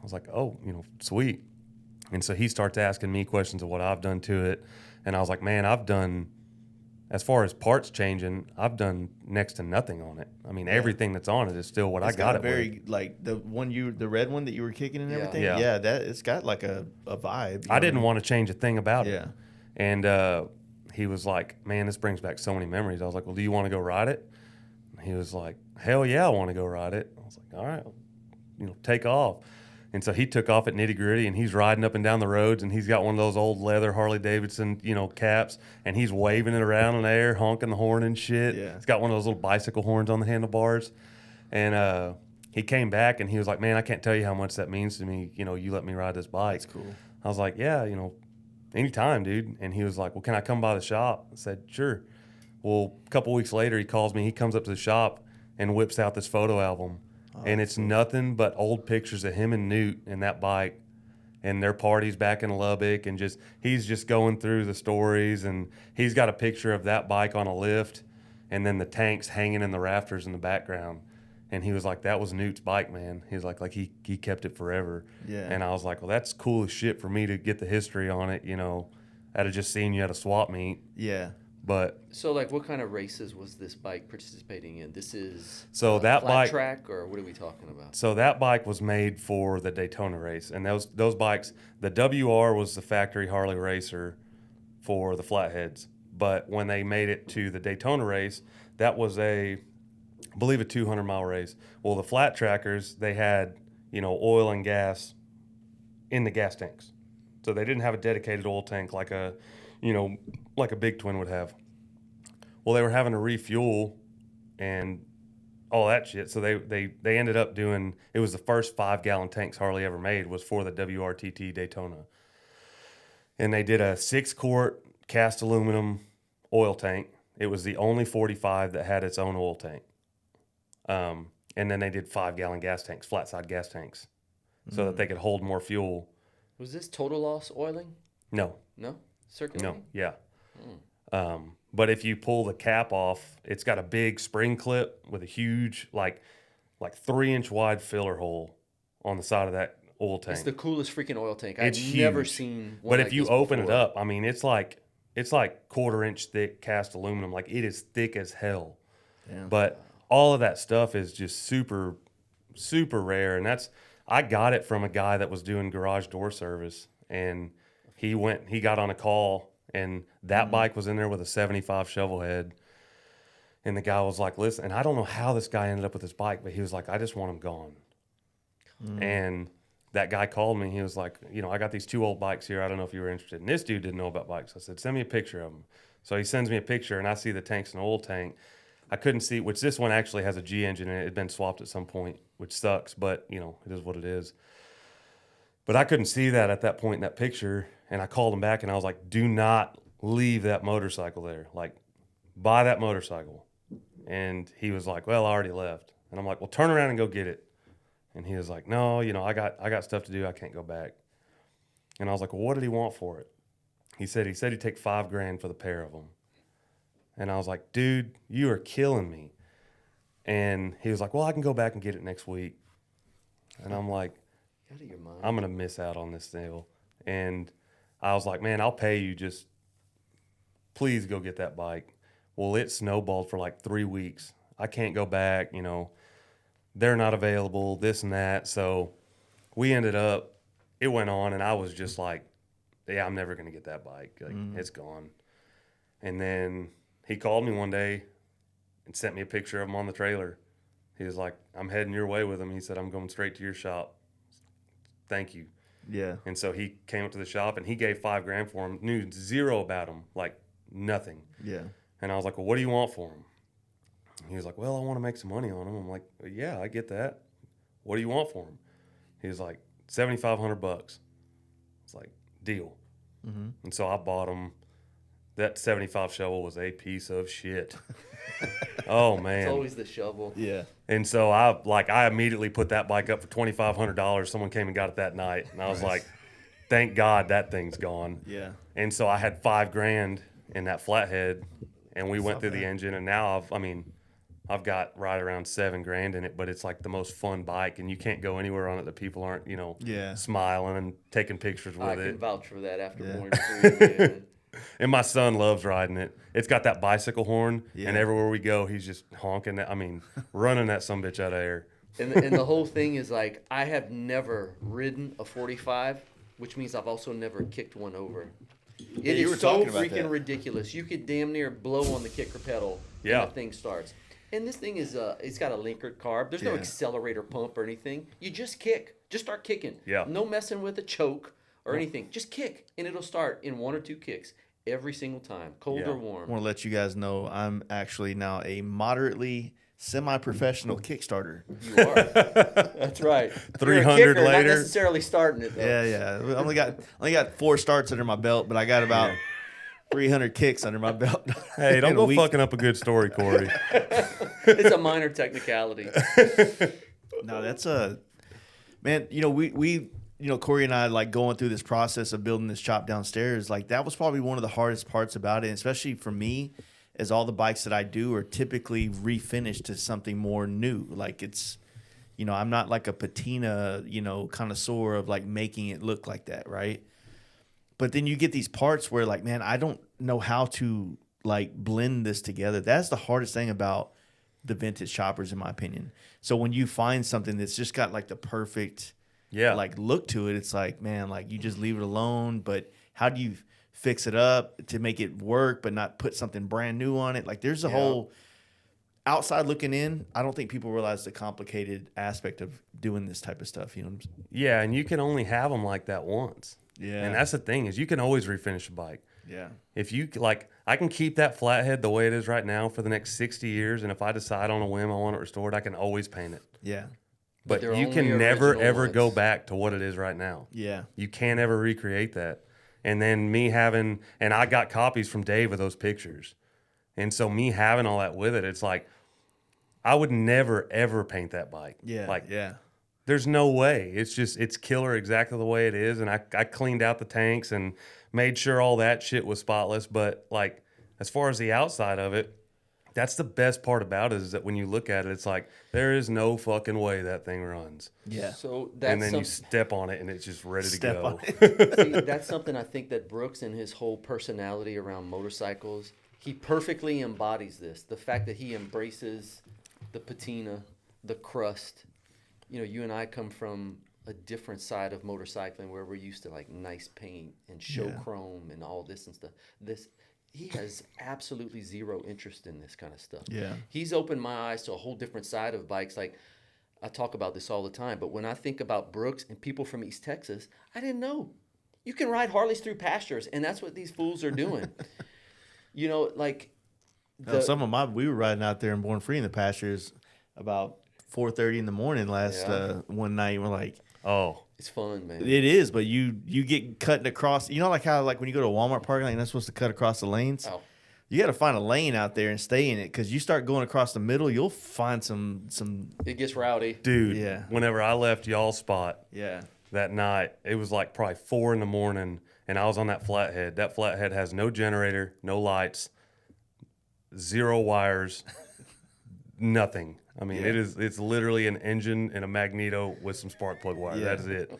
was like, oh, you know, sweet. And so he starts asking me questions of what I've done to it. And I was like, man, I've done as far as parts changing, I've done next to nothing on it. I mean, everything that's on it is still what I got it with. Like the red one that you were kicking and everything. Yeah. Yeah, that it's got like a vibe. I didn't want to change a thing about it. Yeah. And he was like, man, this brings back so many memories. I was like, well, do you want to go ride it? And he was like, hell yeah, I want to go ride it. I was like, all right, take off. And so he took off at Nitty Gritty, and he's riding up and down the roads, and he's got one of those old leather Harley-Davidson, caps, and he's waving it around in the air, honking the horn and shit. Yeah. He's got one of those little bicycle horns on the handlebars. And he came back, and he was like, man, I can't tell you how much that means to me. You let me ride this bike. That's cool. I was like, yeah, anytime, dude. And he was like, well, can I come by the shop? I said, sure. Well, a couple weeks later, he calls me. He comes up to the shop and whips out this photo album. And it's nothing but old pictures of him and Newt and that bike and their parties back in Lubbock. And he's just going through the stories. And he's got a picture of that bike on a lift and then the tanks hanging in the rafters in the background. And he was like, that was Newt's bike, man. He was like he kept it forever. Yeah. And I was like, well, that's cool as shit for me to get the history on it, out of just seeing you at a swap meet. Yeah. But so, like, what kind of races was this bike participating in? This is that flat bike track, or what are we talking about? So that bike was made for the Daytona race, and those bikes, the WR was the factory Harley racer for the flatheads. But when they made it to the Daytona race, that was I believe a 200-mile race. Well, the flat trackers, they had oil and gas in the gas tanks, so they didn't have a dedicated oil tank like a big twin would have. Well, they were having to refuel and all that shit. So they ended up doing, it was the first 5-gallon tanks Harley ever made was for the WRTT Daytona. And they did a 6-quart cast aluminum oil tank. It was the only 45 that had its own oil tank. And then they did 5-gallon gas tanks, flat side gas tanks, so that they could hold more fuel. Was this total loss oiling? No. Circulating? No, yeah. But if you pull the cap off, it's got a big spring clip with a huge, like 3-inch wide filler hole on the side of that oil tank. It's the coolest freaking oil tank. It's I've huge. never seen one But like if you this open before. it up, I mean, it's like 1/4-inch thick cast aluminum. Like, it is thick as hell. Damn. But all of that stuff is just super, super rare. And I got it from a guy that was doing garage door service, and he got on a call, and that bike was in there with a 75 shovel head. And the guy was like, listen, and I don't know how this guy ended up with this bike, but he was like, I just want him gone. And that guy called me. He was like, I got these 2 old bikes here. I don't know if you were interested. And this dude didn't know about bikes. I said, send me a picture of them. So he sends me a picture, and I see the tank's an oil tank. I couldn't see, which this one actually has a G engine in it. It had been swapped at some point, which sucks, but, it is what it is. But I couldn't see that at that point in that picture. And I called him back, and I was like, do not leave that motorcycle there. Like, buy that motorcycle. And he was like, well, I already left. And I'm like, well, turn around and go get it. And he was like, no, I got stuff to do. I can't go back. And I was like, well, what did he want for it? He said he'd take $5,000 for the pair of them. And I was like, dude, you are killing me. And he was like, well, I can go back and get it next week. And I'm like, out of your mind. I'm going to miss out on this deal. And I was like, man, I'll pay you. Just please go get that bike. Well, it snowballed for like 3 weeks. I can't go back, they're not available, this and that. So we ended up, it went on, and I was just like, yeah, I'm never going to get that bike. Like, it's gone. And then he called me one day and sent me a picture of him on the trailer. He was like, I'm heading your way with him. He said, I'm going straight to your shop. Thank you. Yeah. And so he came up to the shop, and he gave $5,000 for him. Knew zero about him, like nothing. Yeah. And I was like, well, what do you want for him? He was like, well, I want to make some money on him. I'm like, well, yeah, I get that. What do you want for him? He was like, $7,500. It's like, deal. And so I bought him. That 75 shovel was a piece of shit. Oh, man. It's always the shovel. Yeah. And so I immediately put that bike up for $2,500. Someone came and got it that night. And I was like, thank God that thing's gone. Yeah. And so I had $5,000 in that flathead, and we went through the engine, and now I've got right around $7,000 in it, but it's like the most fun bike, and you can't go anywhere on it that people aren't, Yeah. smiling and taking pictures with I it. can vouch for that after Yeah. going through. And my son loves riding it. It's got that bicycle horn, Yeah. and everywhere we go, he's just honking that. I mean, running that sumbitch out of air. And the whole thing is like, I have never ridden a 45, which means I've also never kicked one over. It you is were so talking about freaking that. ridiculous. You could damn near blow on the kicker pedal Yeah. and the thing starts. And this thing is, it's got a linkered carb. There's no Yeah. accelerator pump or anything. You just kick. Just start kicking. Yeah. No messing with a choke or anything. Just kick, and it'll start in 1 or 2 kicks every single time, cold Yeah. or I warm. want to let you guys know I'm actually now a moderately semi-professional Kickstarter. You are. That's right. You're a 300 kicker, later. Not necessarily starting it, though. Yeah. I only got 4 starts under my belt, but I got about 300 kicks under my belt. Hey, don't in a go week. fucking up a good story, Corey. It's a minor technicality. No, that's man. We Corey and I, like, going through this process of building this shop downstairs. Like, that was probably one of the hardest parts about it, and especially for me, as all the bikes that I do are typically refinished to something more new. Like, it's, I'm not like a patina, connoisseur of like making it look like that, right? But then you get these parts where, like, man, I don't know how to like blend this together. That's the hardest thing about the vintage shoppers, in my opinion. So when you find something that's just got like the perfect like look to it, it's like, man, like, you just leave it alone. But how do you fix it up to make it work but not put something brand new on it? Like, there's a whole outside looking in. I don't think people realize the complicated aspect of doing this type of stuff. You know what I'm saying? Yeah, and you can only have them like that once. Yeah. And that's the thing, is you can always refinish a bike. Yeah. If you, like, I can keep that flathead the way it is right now for the next 60 years, and if I decide on a whim I want it restored, I can always paint it. Yeah. But they're you only can never, original ever go ones. back to what it is right now. Yeah. You can't ever recreate that. And then me having, and I got copies from Dave of those pictures. And so me having all that with it, it's like, I would never, ever paint that bike. Yeah. Like, yeah. there's no way. It's killer exactly the way it is. And I cleaned out the tanks and made sure all that shit was spotless. But, like, as far as the outside of it, that's the best part about it, is that when you look at it, it's like, there is no fucking way that thing runs. Yeah. So And that's then you step on it and it's just ready to go. See, that's something I think that Brooks and his whole personality around motorcycles, he perfectly embodies this. The fact that he embraces the patina, the crust. You and I come from a different side of motorcycling where we're used to like nice paint and show chrome and all this and stuff. He has absolutely zero interest in this kind of stuff. Yeah. He's opened my eyes to a whole different side of bikes. Like, I talk about this all the time, but when I think about Brooks and people from East Texas, I didn't know. You can ride Harleys through pastures, and that's what these fools are doing. Like... we were riding out there in Born Free in the pastures about 4:30 in the morning last one night. And we're like, Oh, It's fun, man. it is, but you get cutting across. Like how, like, when you go to a Walmart parking lot, you're not supposed to cut across the lanes. Oh. You got to find a lane out there and stay in it, because you start going across the middle, you'll find some. It gets rowdy. dude. Yeah. Whenever I left y'all's spot Yeah. that night, it was like probably 4 a.m, and I was on that flathead. That flathead has no generator, no lights, 0 wires, nothing. I mean, it's literally an engine and a magneto with some spark plug wire. Yeah. That's it.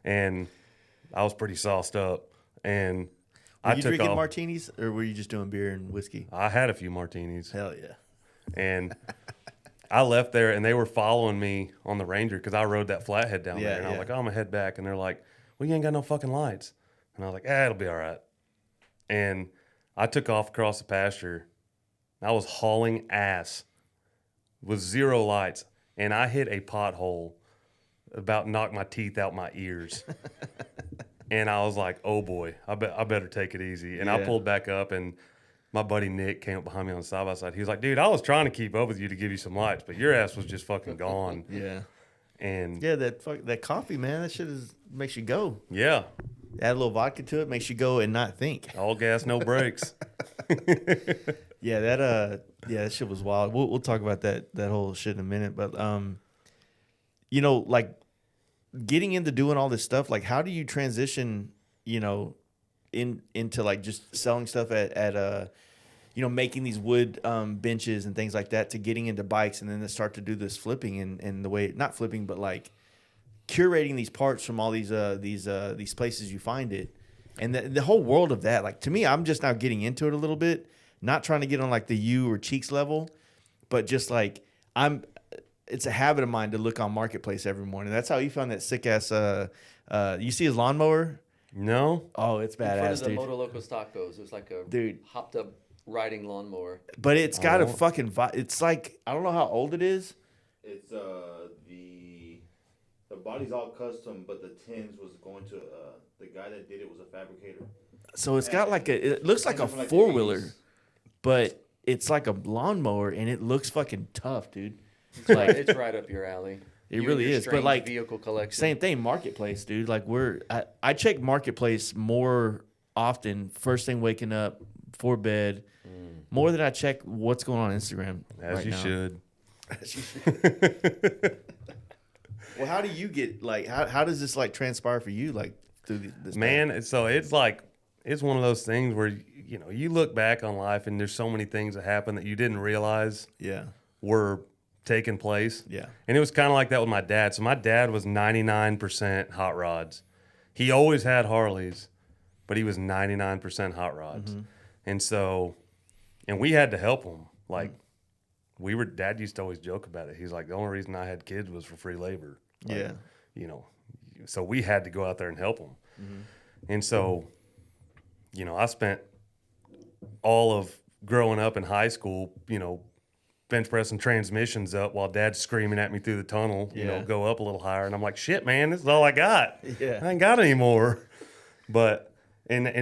And I was pretty sauced up, and Were I you took drinking off. martinis, or were you just doing beer and whiskey? I had a few martinis. Hell yeah. And I left there, and they were following me on the Ranger because I rode that flathead down there. And I was like, oh, I'm going to head back. And they're like, well, you ain't got no fucking lights. And I was like, it'll be all right. And I took off across the pasture. I was hauling ass with 0 lights. And I hit a pothole, about knocked my teeth out my ears. And I was like, oh, boy, I better take it easy. And I pulled back up, and my buddy Nick came up behind me on the side-by-side. He was like, dude, I was trying to keep up with you to give you some lights, but your ass was just fucking gone. Yeah. And Yeah, that coffee, man, that shit makes you go. yeah, Add a little vodka to it, makes you go and not think. all gas, no brakes. Yeah, that shit was wild. We'll talk about that whole shit in a minute. But like, getting into doing all this stuff, like, how do you transition, into like just selling stuff at making these wood benches and things like that, to getting into bikes, and then to start to do this flipping and the way, not flipping, but like curating these parts from all these places you find it, And the whole world of that, like to me, I'm just now getting into it a little bit, not trying to get on like the you or Cheeks level, but just like it's a habit of mine to look on Marketplace every morning. That's how you found that sick ass. You see his lawnmower? No. Oh, it's In front badass, of the dude. Moto Locos Tacos, there's like a Dude. hopped up riding lawnmower. But it's got a Oh. fucking it's like, I don't know how old it is. It's the body's all custom, but the tins was going to the guy that did it was a fabricator. So it's got like it looks like a From, like, the four-wheeler, 80s. but it's like a lawnmower and it looks fucking tough, dude. It's right up your alley. It You and really your is, but, strange like, vehicle collection. Same thing, Marketplace, dude. Like I check Marketplace more often first thing waking up before bed, more than I check what's going on Instagram. As right you now. should. Well, how do you get like how does this like transpire for you like through this Man, so it's like it's one of those things where you know you look back on life and there's so many things that happen that you didn't realize Yeah. were taking place. Yeah. And it was kind of like that with my dad. So my dad was 99% hot rods. He always had Harleys, but he was 99% hot rods. And so, and we had to help him. Like Dad used to always joke about it. He's like, the only reason I had kids was for free labor. Like, Yeah. You know, so we had to go out there and help him. And so, you know, I spent all of growing up in high school, you know, bench pressing transmissions up while Dad's screaming at me through the tunnel, you know, Yeah. go up a little higher. And I'm like, shit, man, this is all I got. Yeah. I ain't got any more. But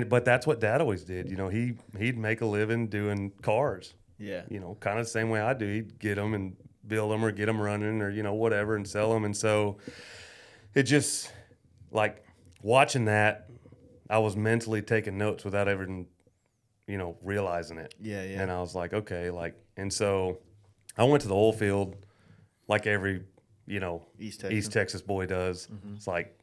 but that's what Dad always did. You know, he'd make a living doing cars. Yeah. You know, kind of the same way I do. He'd get them and build them or get them running or, you know, whatever and sell them. And so it just, like, watching that, I was mentally taking notes without ever, you know, realizing it. Yeah, yeah. And I was like, okay, like, and so I went to the oil field like every, you know, East East Texas boy does. It's like,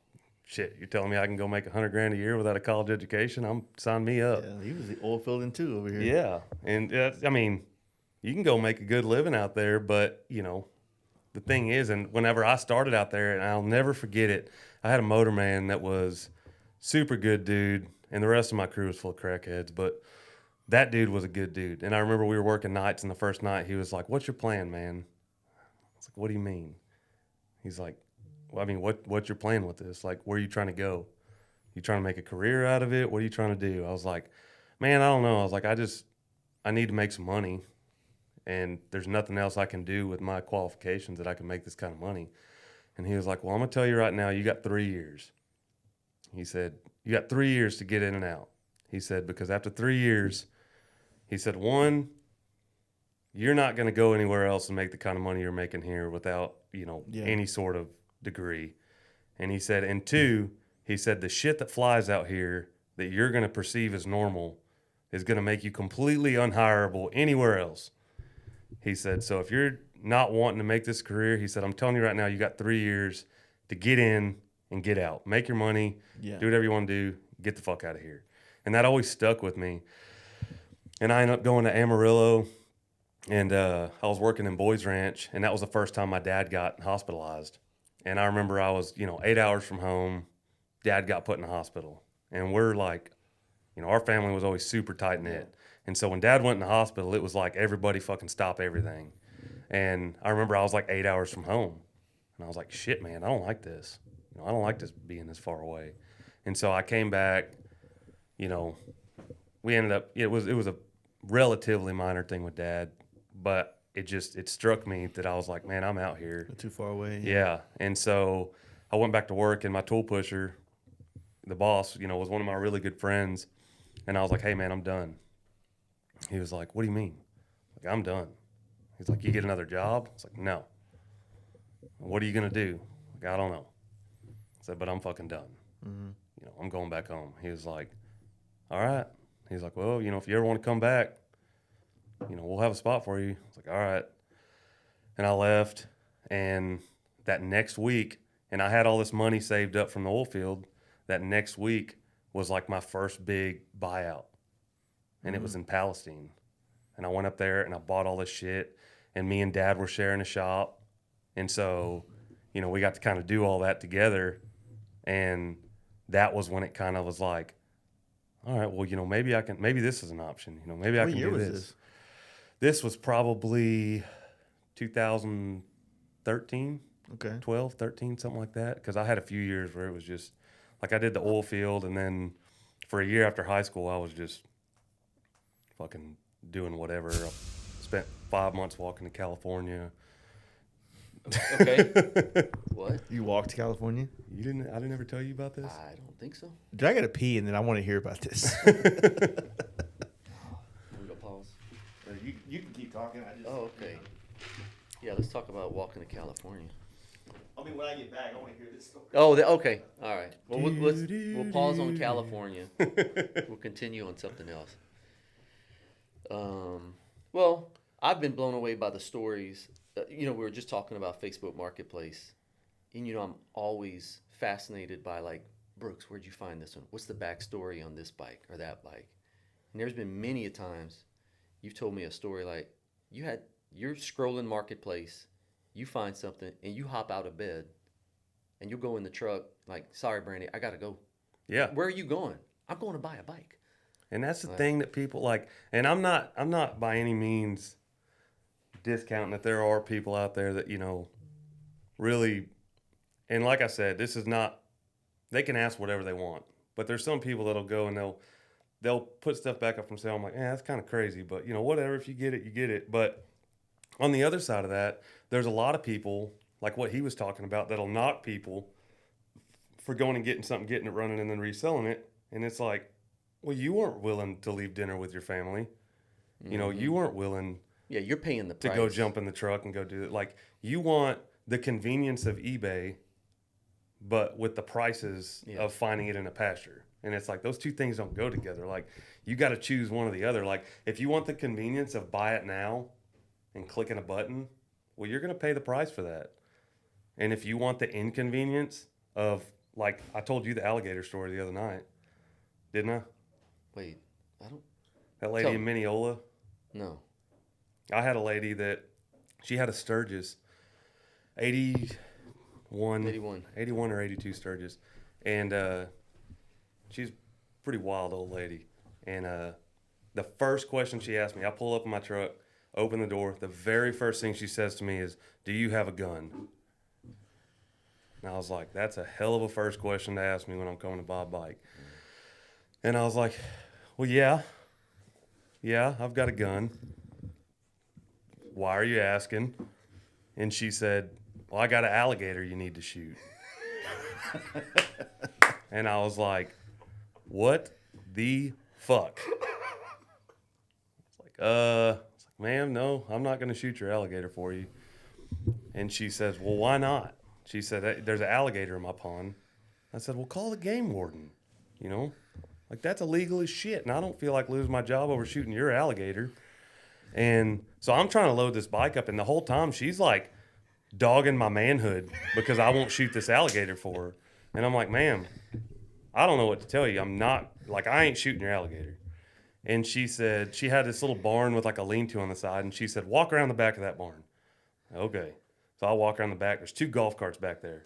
shit, you're telling me I can go make $100,000 a year without a college education? Sign me up. Yeah, he was the oil fielding too over here. Yeah. And I mean, you can go make a good living out there, but, you know, the thing is, and whenever I started out there, and I'll never forget it, I had a motorman that was super good dude, and the rest of my crew was full of crackheads, but that dude was a good dude. And I remember we were working nights, and the first night he was like, "What's your plan, man?" I was like, "What do you mean?" He's like, "Well, I mean, what's your plan with this? Like, where are you trying to go? You trying to make a career out of it? What are you trying to do?" I was like, "Man, I don't know." I was like, I need to make some money, and there's nothing else I can do with my qualifications that I can make this kind of money. And he was like, "Well, I'm going to tell you right now, you got 3 years." He said, "You got 3 years to get in and out." He said, "Because after 3 years," he said, "one, you're not going to go anywhere else and make the kind of money you're making here without, you know, Yeah. any sort of degree." And he said, "And two," he said, "the shit that flies out here that you're going to perceive as normal is going to make you completely unhireable anywhere else." He said, "So if you're not wanting to make this career," he said, "I'm telling you right now, you got 3 years to get in and get out. Make your money, Yeah. do whatever you want to do, get the fuck out of here." And that always stuck with me. And I ended up going to Amarillo, and I was working in Boys Ranch, and that was the first time my dad got hospitalized. And I remember I was, you know, 8 hours from home. Dad got put in the hospital. And we're like, you know, our family was always super tight-knit. And so when Dad went in the hospital, it was like everybody fucking stop everything. And I remember I was like 8 hours from home. And I was like, shit, man, I don't like this. You know, I don't like this being this far away. And so I came back, you know, we ended up, it was a relatively minor thing with Dad, but it struck me that I was like, man, I'm out here. Too far away. Yeah. And so I went back to work, and my tool pusher, the boss, you know, was one of my really good friends. And I was like, "Hey, man, I'm done." He was like, "What do you mean?" Like, "I'm done." He's like, "You get another job?" I was like, "No." "What are you going to do?" Like, "I don't know." I said, "But I'm fucking done. You know, I'm going back home." He was like, "All right." He's like, "Well, you know, if you ever want to come back, you know, we'll have a spot for you." I was like, "All right." And I left, and that next week, and I had all this money saved up from the oil field, that next week was like my first big buyout. And it was in Palestine. And I went up there and I bought all this shit, and me and Dad were sharing a shop. And so, you know, we got to kind of do all that together. And that was when it kind of was like, all right, well, maybe this is an option. Maybe I What can year do was this. this? This was probably 2013, Okay. 12, 13, something like that. Because I had a few years where it was just like I did the oil field, and then for a year after high school, I was just fucking doing whatever. I spent 5 months walking to California. Okay. What? You walked to California? I didn't ever tell you about this. I don't think so. Dude, I gotta pee, and then I want to hear about this. I'm gonna pause. you can keep talking. Oh, okay. Yeah, let's talk about walking to California. I mean, when I get back, I want to hear this story. Oh, okay. All right. Well, we'll pause on California. We'll continue on something else. Well, I've been blown away by the stories. We were just talking about Facebook Marketplace, and I'm always fascinated by like, Brooks, where'd you find this one? What's the backstory on this bike or that bike? And there's been many a times you've told me a story like you're scrolling Marketplace, you find something, and you hop out of bed, and you'll go in the truck like, sorry, Brandy, I gotta go. Yeah. Where are you going? I'm going to buy a bike. And that's the thing that people like, and I'm not by any means discounting that there are people out there that, really, and like I said, this is not, they can ask whatever they want, but there's some people that'll go and they'll put stuff back up from sale. I'm like, that's kind of crazy, but whatever, if you get it, you get it. But on the other side of that, there's a lot of people, like what he was talking about, that'll knock people for going and getting something, getting it running, and then reselling it. And it's like, well, you weren't willing to leave dinner with your family. Mm-hmm. You weren't willing Yeah, you're paying the to price. go jump in the truck and go do it. Like, you want the convenience of eBay, but with the prices of finding it in a pasture. And it's like, those two things don't go together. Like, you got to choose one or the other. Like, if you want the convenience of buy it now and clicking a button, well, you're going to pay the price for that. And if you want the inconvenience of, like, I told you the alligator story the other night, didn't I? Wait, I don't. That lady in Mineola. No. I had a lady that she had a Sturgis, 81 or 82 Sturgis, and she's a pretty wild old lady. And the first question she asked me, I pull up in my truck, open the door. The very first thing she says to me is, "Do you have a gun?" And I was like, that's a hell of a first question to ask me when I'm coming to buy a bike. And I was like, well, yeah, I've got a gun. Why are you asking? And she said, well, I got an alligator you need to shoot. And I was like, what the fuck? It's like, ma'am, no, I'm not going to shoot your alligator for you. And she says, well, why not? She said, there's an alligator in my pond. I said, well, call the game warden, Like, that's illegal as shit, and I don't feel like losing my job over shooting your alligator. And so I'm trying to load this bike up, and the whole time she's like dogging my manhood because I won't shoot this alligator for her. And I'm like, ma'am, I don't know what to tell you. I ain't shooting your alligator. And she said, she had this little barn with like a lean-to on the side, and she said, walk around the back of that barn. Okay. So I walk around the back. There's 2 golf carts back there.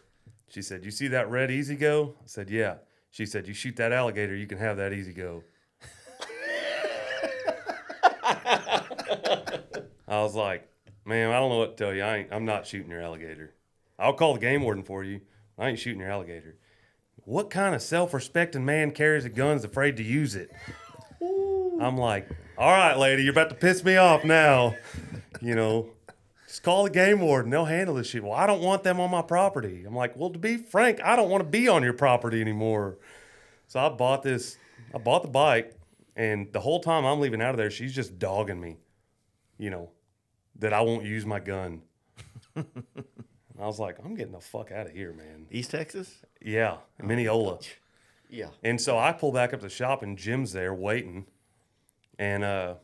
She said, you see that red Easy Go? I said, yeah. She said, you shoot that alligator, you can have that Easy Go. I was like, man, I don't know what to tell you. I'm not shooting your alligator. I'll call the game warden for you. I ain't shooting your alligator. What kind of self-respecting man carries a gun is afraid to use it? I'm like, all right, lady, you're about to piss me off now. Just call the game warden. They'll handle this shit. Well, I don't want them on my property. I'm like, well, to be frank, I don't want to be on your property anymore. So I bought the bike, and the whole time I'm leaving out of there, she's just dogging me, that I won't use my gun. And I was like, I'm getting the fuck out of here, man. East Texas? Yeah, Mineola. Yeah. And so I pull back up to the shop, and Jim's there waiting. And I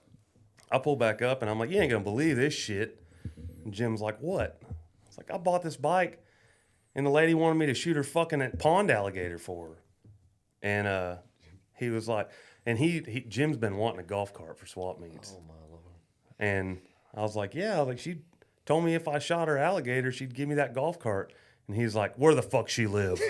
pull back up, and I'm like, you ain't going to believe this shit. And Jim's like, what? I was like, I bought this bike, and the lady wanted me to shoot her fucking pond alligator for her. And he was like, and Jim's been wanting a golf cart for swap meets. Oh, my Lord. And I was like, yeah, like she told me if I shot her alligator, she'd give me that golf cart. And he's like, where the fuck she live?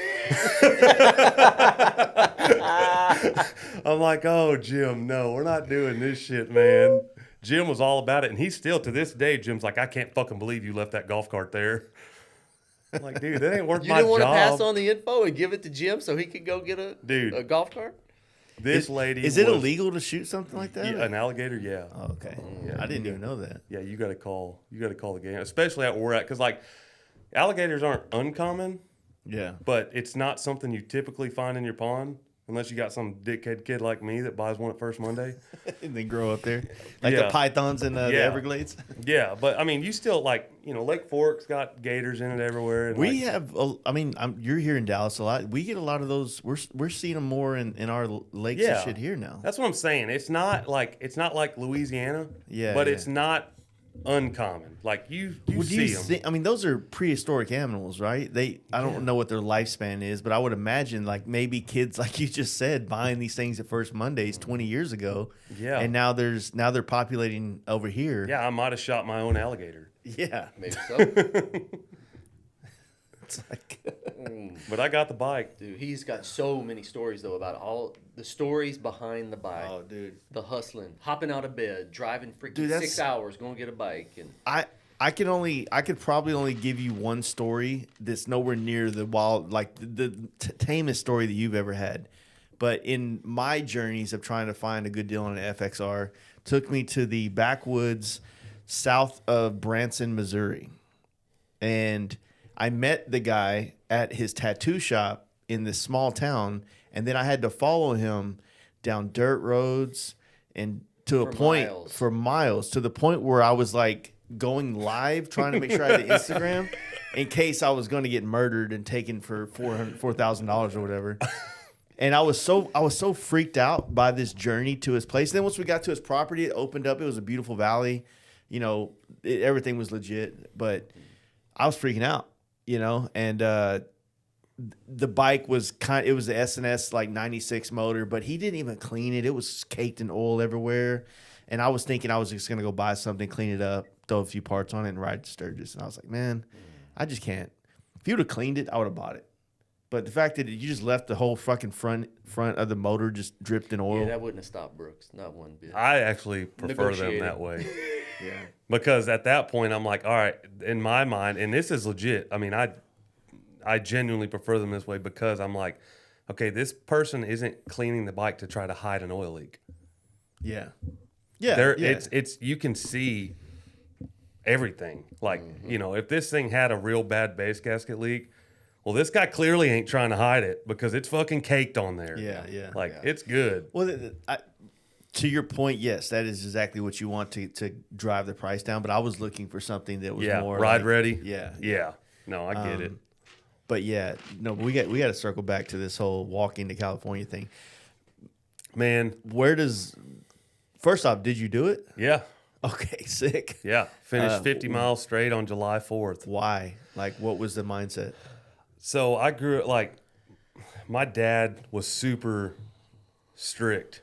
I'm like, oh, Jim, no, we're not doing this shit, man. Jim was all about it. And he's still, to this day, Jim's like, I can't fucking believe you left that golf cart there. I'm like, dude, that ain't worth You my didn't want to job. pass on the info and give it to Jim so he could go get a golf cart? This lady Is it illegal to shoot something like that? Yeah, an alligator, yeah. Oh, okay. Yeah, I didn't even know that. Yeah, you got to call the game, especially at where we're at, because like alligators aren't uncommon, Yeah. but it's not something you typically find in your pond unless you got some dickhead kid like me that buys one at First Monday. And they grow up there. Like Yeah. the pythons in the Yeah. Everglades. Yeah, but I mean, you still like, Lake Fork's got gators in it everywhere. And We like, have, you're here in Dallas a lot. We get a lot of those. We're seeing them more in our lakes and Yeah. shit here now. that's what I'm saying. It's not like Louisiana, Yeah, but yeah. it's not uncommon. Like you Well, do see you them. think, those are prehistoric animals, right? I don't know what their lifespan is, but I would imagine like maybe kids, like you just said, buying these things at First Mondays 20 years ago. Yeah. And now they're populating over here. Yeah, I might have shot my own alligator, Yeah. Maybe so. It's like, but I got the bike. Dude, he's got so many stories, though, about all the stories behind the bike. oh, dude. The hustling, hopping out of bed, driving freaking Dude, that's- 6 hours, going to get a bike. And I could probably only give you one story that's nowhere near the wild, like the tamest story that you've ever had. But in my journeys of trying to find a good deal on an FXR, took me to the backwoods south of Branson, Missouri. And I met the guy at his tattoo shop in this small town, and then I had to follow him down dirt roads and to For a point miles. for miles, to the point where I was like going live trying to make sure I had the Instagram in case I was going to get murdered and taken for $4,000 or whatever. And I was so freaked out by this journey to his place. Then once we got to his property, it opened up. It was a beautiful valley. Everything was legit, but I was freaking out, and the bike was it was the S&S like 96 motor, but he didn't even clean it. It was caked in oil everywhere. And I was thinking I was just going to go buy something, clean it up, throw a few parts on it, and ride to Sturgis. And I was like, man, I just can't. If you would have cleaned it, I would have bought it. But the fact that you just left the whole fucking front of the motor just dripped in oil. yeah, that wouldn't have stopped Brooks, not one bit. I actually prefer them Negotiated. that way. Yeah. Because at that point, I'm like, all right, in my mind, and this is legit. I mean, I genuinely prefer them this way because I'm like, okay, this person isn't cleaning the bike to try to hide an oil leak. Yeah. Yeah. It's you can see everything. Like, if this thing had a real bad base gasket leak, well, this guy clearly ain't trying to hide it because it's fucking caked on there. Yeah, yeah. Like, it's good. Well, to your point, yes, that is exactly what you want to drive the price down. But I was looking for something that was more ride like, ready. Yeah. Yeah. No, I get it. But yeah, no, we got to circle back to this whole walking to California thing. Man, First off, did you do it? yeah. Okay, sick. Yeah. Finished 50 miles straight on July 4th. Why? Like, what was the mindset? So I grew up, like, my dad was super strict.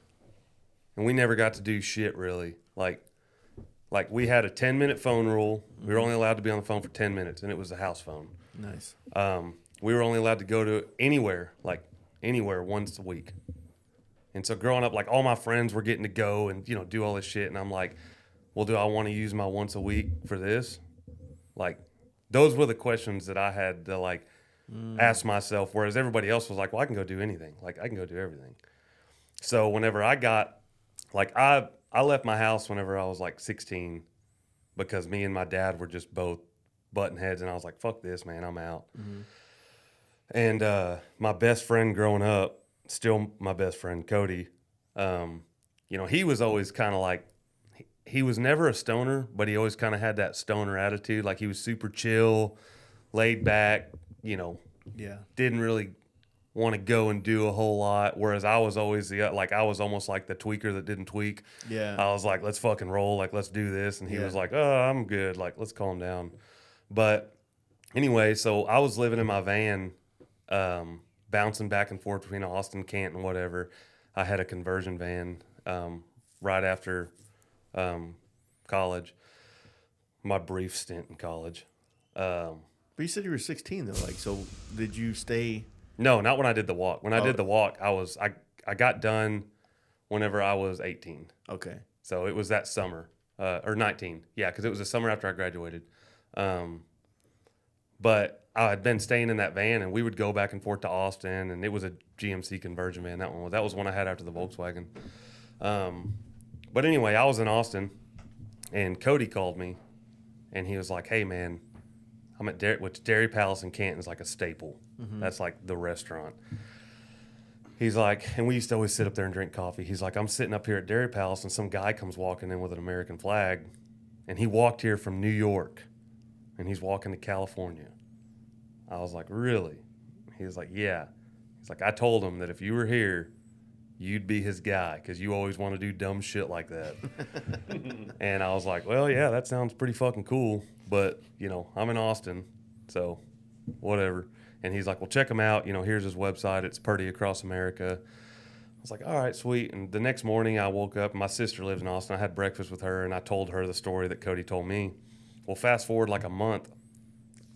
And we never got to do shit, really. Like we had a 10-minute phone rule. We were only allowed to be on the phone for 10 minutes, and it was a house phone. Nice. We were only allowed to go to anywhere once a week. And so growing up, like, all my friends were getting to go and, do all this shit. And I'm like, well, do I want to use my once a week for this? Like, those were the questions that I had to, like, ask myself, whereas everybody else was like, well, I can go do anything. Like, I can go do everything. So whenever I got, like, I left my house whenever I was, like, 16 because me and my dad were just both button heads, and I was like, fuck this, man, I'm out. Mm-hmm. And my best friend growing up, still my best friend, Cody, he was always kind of like, he was never a stoner, but he always kind of had that stoner attitude. Like, he was super chill, laid back, Yeah. didn't really want to go and do a whole lot. Whereas I was always I was almost like the tweaker that didn't tweak. Yeah. I was like, let's fucking roll. Like, let's do this. And he Yeah. was like, oh, I'm good. Like, let's calm down. But anyway, so I was living in my van, bouncing back and forth between Austin, Canton, whatever. I had a conversion van right after college, my brief stint in college. But you said you were 16 though. Like, so did you stay? No, not when I did the walk. When I Oh. did the walk, I got done whenever I was 18. Okay. So it was that summer, or 19. Yeah, because it was the summer after I graduated. But I had been staying in that van, and we would go back and forth to Austin, and it was a GMC conversion van. That was one I had after the Volkswagen. But anyway, I was in Austin, and Cody called me, and he was like, "Hey, man, I'm at Dairy Palace in Canton is like a staple. That's like the restaurant." He's like, and we used to always sit up there and drink coffee. He's like, "I'm sitting up here at Dairy Palace, and some guy comes walking in with an American flag, and he walked here from New York, and he's walking to California." I was like, "Really?" He was like, "Yeah." He's like, "I told him that if you were here, you'd be his guy because you always want to do dumb shit like that." And I was like, "Well, yeah, that sounds pretty fucking cool, but, I'm in Austin, so whatever." And he's like, "Well, check him out. Here's his website. It's Purdy Across America." I was like, "All right, sweet." And the next morning I woke up, and my sister lives in Austin. I had breakfast with her, and I told her the story that Cody told me. Well, fast forward like a month,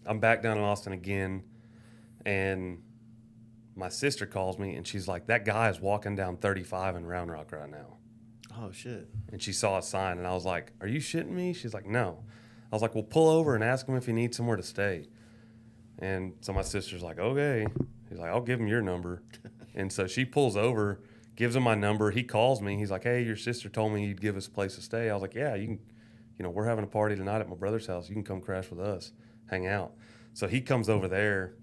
I'm back down in Austin again, and my sister calls me, and she's like, "That guy is walking down 35 in Round Rock right now." Oh shit. And she saw a sign, and I was like, "Are you shitting me?" She's like, "No." I was like, "Well, pull over and ask him if he needs somewhere to stay." And so my sister's like, "Okay." He's like, "I'll give him your number." And so she pulls over, gives him my number. He calls me. He's like, "Hey, your sister told me you'd give us a place to stay." I was like, "Yeah, you can, we're having a party tonight at my brother's house. You can come crash with us, hang out." So he comes over there,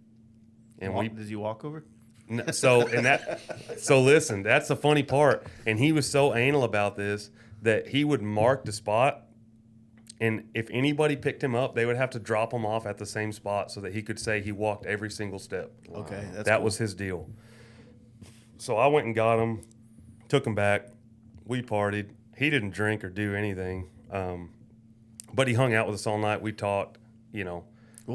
and Did you walk over? So listen, that's the funny part. And he was so anal about this that he would mark the spot, and if anybody picked him up, they would have to drop him off at the same spot so that he could say he walked every single step. Okay, that's that cool. was his deal. So I went and got him, took him back. We partied. He didn't drink or do anything, but he hung out with us all night. We talked, What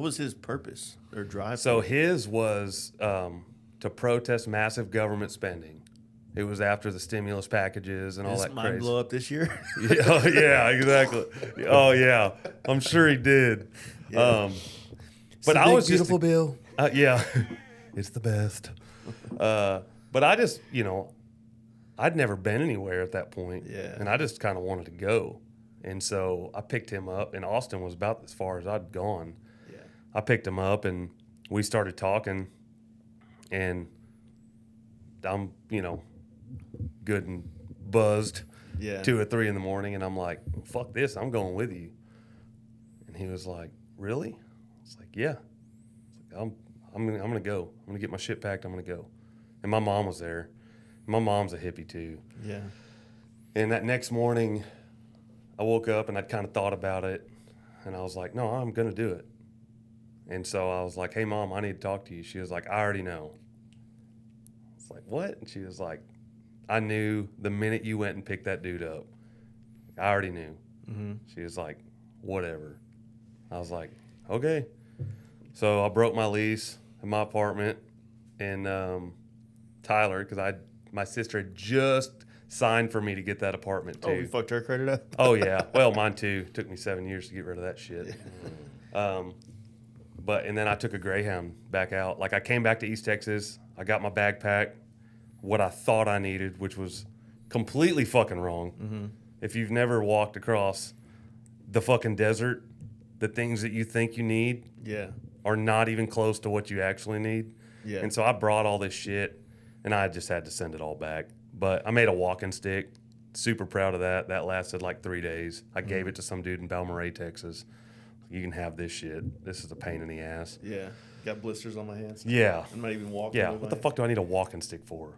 was his purpose or drive? So his was to protest massive government spending. It was after the stimulus packages and all Did that his mind crazy. blow up this year? Yeah, exactly. Oh yeah, I'm sure he did. Yeah. But I was beautiful bill. yeah, it's the best. But I just, I'd never been anywhere at that point. Yeah. And I just kind of wanted to go. And so I picked him up, and Austin was about as far as I'd gone. Yeah. I picked him up, and we started talking, and I'm, good and buzzed. Yeah. 2 or 3 in the morning, and I'm like, "Fuck this, I'm going with you." And he was like, "Really?" I was like, "Yeah." I was like, I'm gonna go. I'm gonna get my shit packed. I'm gonna go. And my mom was there. My mom's a hippie too. Yeah. And that next morning, I woke up and I'd kind of thought about it, and I was like, "No, I'm gonna do it." And so I was like, "Hey, Mom, I need to talk to you." She was like, "I already know." I was like, "What?" And she was like, "I knew the minute you went and picked that dude up. I already knew." Mm-hmm. She was like, "Whatever." I was like, "Okay." So I broke my lease in my apartment in Tyler because my sister had just signed for me to get that apartment too. Oh, you fucked her credit up? Oh yeah, well mine too. Took me 7 years to get rid of that shit. And then I took a Greyhound back out. Like I came back to East Texas. I got my backpack, what I thought I needed, which was completely fucking wrong. Mm-hmm. If you've never walked across the fucking desert, the things that you think you need Yeah. are not even close to what you actually need. Yeah. And so I brought all this shit, and I just had to send it all back. But I made a walking stick. Super proud of that. That lasted like 3 days. I gave it to some dude in Balmaray, Texas. "You can have this shit. This is a pain in the ass." Yeah. Got blisters on my hands. Yeah. I'm not even walking. Yeah. with What my the fuck do I need a walking stick for?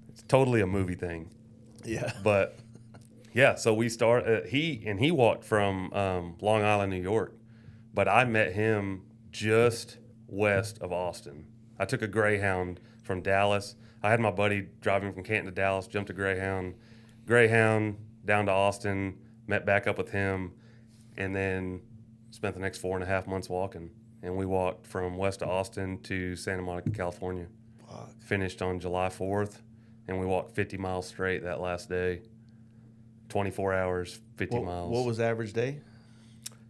It's totally a movie thing. Yeah. But yeah, so we he walked from Long Island, New York, but I met him just west of Austin. I took a Greyhound from Dallas. I had my buddy driving from Canton to Dallas, jumped a Greyhound down to Austin, met back up with him, and then spent the next 4.5 months walking. And we walked from west of Austin to Santa Monica, California. Fuck. Finished on July 4th, and we walked 50 miles straight that last day. 24 hours, 50 miles. What was the average day?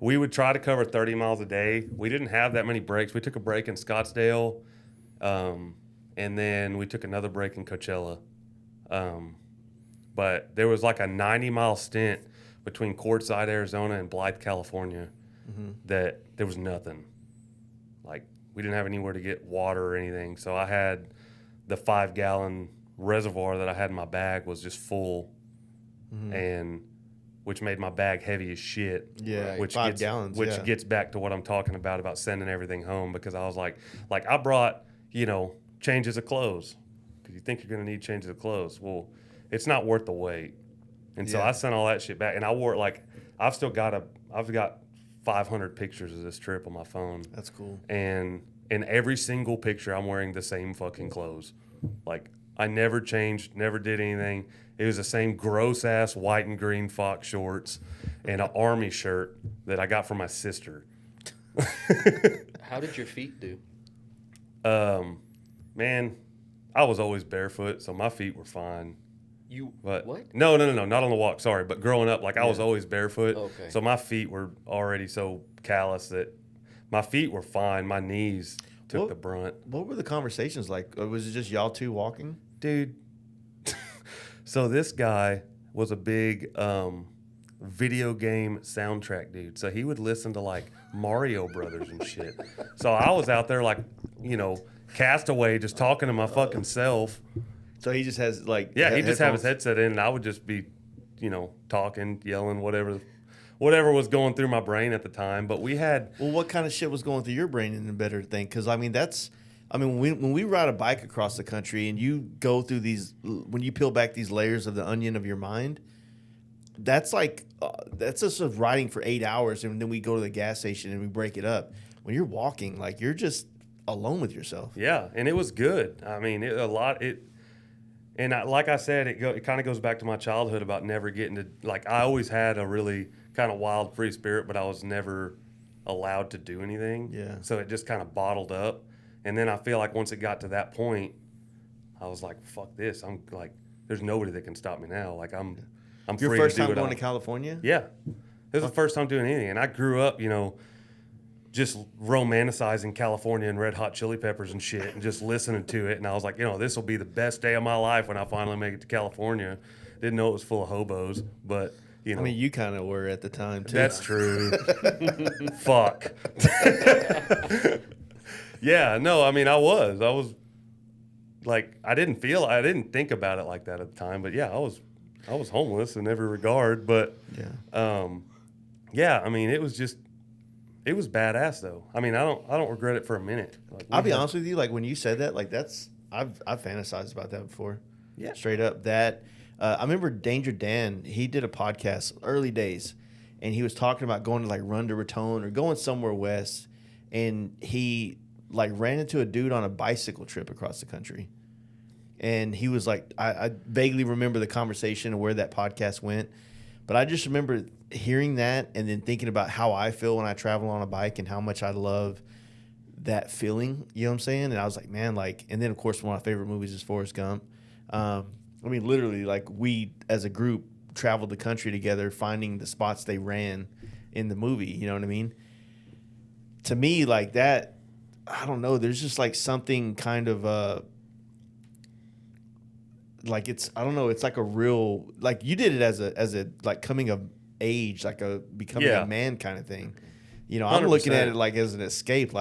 we would try to cover 30 miles a day. We didn't have that many breaks. We took a break in Scottsdale, and then we took another break in Coachella. But there was like a 90-mile stint between Quartzsite, Arizona, and Blythe, California, that there was nothing. Like, we didn't have anywhere to get water or anything. So I had the 5-gallon reservoir that I had in my bag was just full, and which made my bag heavy as shit. Yeah, which 5 gets, gallons. Which yeah. gets back to what I'm talking about sending everything home, because I was like I brought, changes of clothes, because you think you're going to need changes of clothes. Well, it's not worth the wait. And so Yeah. I sent all that shit back, and I wore it I've got 500 pictures of this trip on my phone. That's cool. And in every single picture, I'm wearing the same fucking clothes. Like, I never changed, never did anything. It was the same gross ass white and green Fox shorts and an army shirt that I got from my sister. How did your feet do? Man, I was always barefoot, so my feet were fine. But What? No, not on the walk. Sorry, but growing up, I was always barefoot. Okay. So my feet were already so callous that my feet were fine. My knees took the brunt. What were the conversations like? Or was it just y'all two walking? Dude. So this guy was a big video game soundtrack dude. So he would listen to Mario Brothers and shit. So I was out there Castaway, just talking to my fucking self. So he just has He just had his headset in, and I would just be, talking, yelling, whatever was going through my brain at the time. But we had. Well, what kind of shit was going through your brain in a better thing? Because when we ride a bike across the country and you go through when you peel back these layers of the onion of your mind, that's just riding for 8 hours, and then we go to the gas station and we break it up. When you're walking, you're just alone with yourself. Yeah, and it was good. I mean, like I said, it kind of goes back to my childhood about never getting to, I always had a really kind of wild, free spirit, but I was never allowed to do anything. Yeah. So it just kind of bottled up. And then I feel like once it got to that point, I was like, fuck this. I'm there's nobody that can stop me now. I'm Your free first to do time it going all. to California? Yeah. This was the first time doing anything. And I grew up, just romanticizing California and Red Hot Chili Peppers and shit, and just listening to it. And I was like, this will be the best day of my life when I finally make it to California. Didn't know it was full of hobos, but you kind of were at the time too. that's true. Fuck. Yeah, no, I was I didn't think about it like that at the time, but yeah, I was homeless in every regard, but it was badass though. I don't regret it for a minute. I'll be honest with you, when you said that, I've fantasized about that before. Yeah. Straight up. That I remember Danger Dan, he did a podcast early days, and he was talking about going to Run to Raton or going somewhere west, and he ran into a dude on a bicycle trip across the country. And he was I vaguely remember the conversation and where that podcast went, but I just remember hearing that and then thinking about how I feel when I travel on a bike and how much I love that feeling. You know what I'm saying? And I was like, man, and then of course one of my favorite movies is Forrest Gump. Literally, we as a group traveled the country together, finding the spots they ran in the movie. You know what I mean? To me, that, I don't know. There's just something kind of it's, I don't know. It's a real, you did it as a coming of age, becoming a man kind of thing. I'm looking at it as an escape,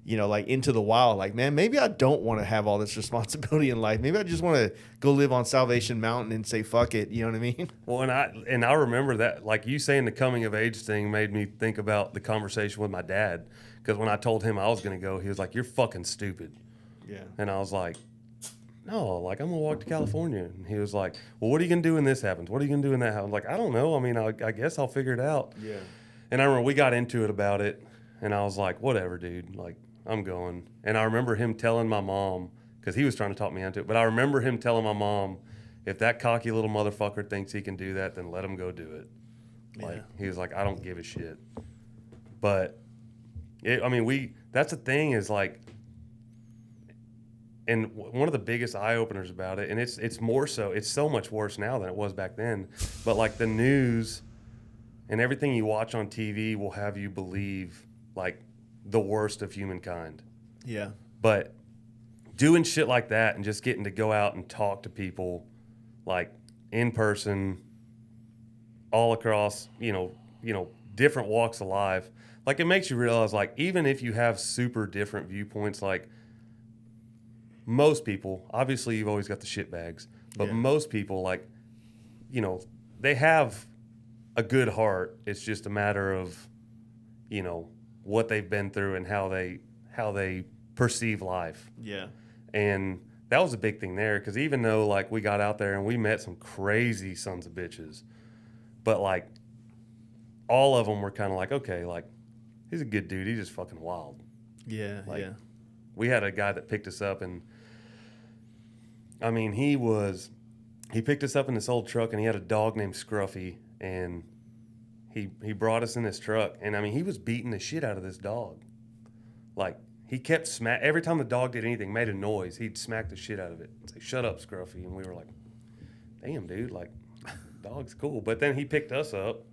into the wild. Man, maybe I don't want to have all this responsibility in life. Maybe I just want to go live on Salvation Mountain and say fuck it. You know what I mean? Well, and I remember that, you saying the coming of age thing made me think about the conversation with my dad, because when I told him I was going to go, he was like, "You're fucking stupid." Yeah. And I was like, "No, I'm going to walk to California." And he was like, "Well, what are you going to do when this happens? What are you going to do when that happens?" I don't know. I guess I'll figure it out. Yeah. And I remember we got into it about it, and I was like, "Whatever, dude. I'm going." And I remember him telling my mom, because he was trying to talk me into it, but I remember him telling my mom, "If that cocky little motherfucker thinks he can do that, then let him go do it." He was like, "I don't give a shit." But that's the thing is and one of the biggest eye openers about it, and it's more so, it's so much worse now than it was back then. But the news and everything you watch on TV will have you believe like the worst of humankind. Yeah. But doing shit like that and just getting to go out and talk to people like in person all across, different walks of life, like it makes you realize like even if you have super different viewpoints, like most people, obviously you've always got the shit bags, but most people like, they have a good heart. It's just a matter of, what they've been through and how they perceive life. Yeah. And that was a big thing there, because even though like we got out there and we met some crazy sons of bitches, but like all of them were kind of like, okay, like he's a good dude. He's just fucking wild. Yeah. Like, yeah. We had a guy that picked us up, and I mean, he picked us up in this old truck, and he had a dog named Scruffy, and he brought us in this truck, and I mean, he was beating the shit out of this dog. Like, he kept every time the dog did anything, made a noise, he'd smack the shit out of it. Say, "Shut up, Scruffy." And we were like, damn, dude, like, dog's cool. But then he picked us up,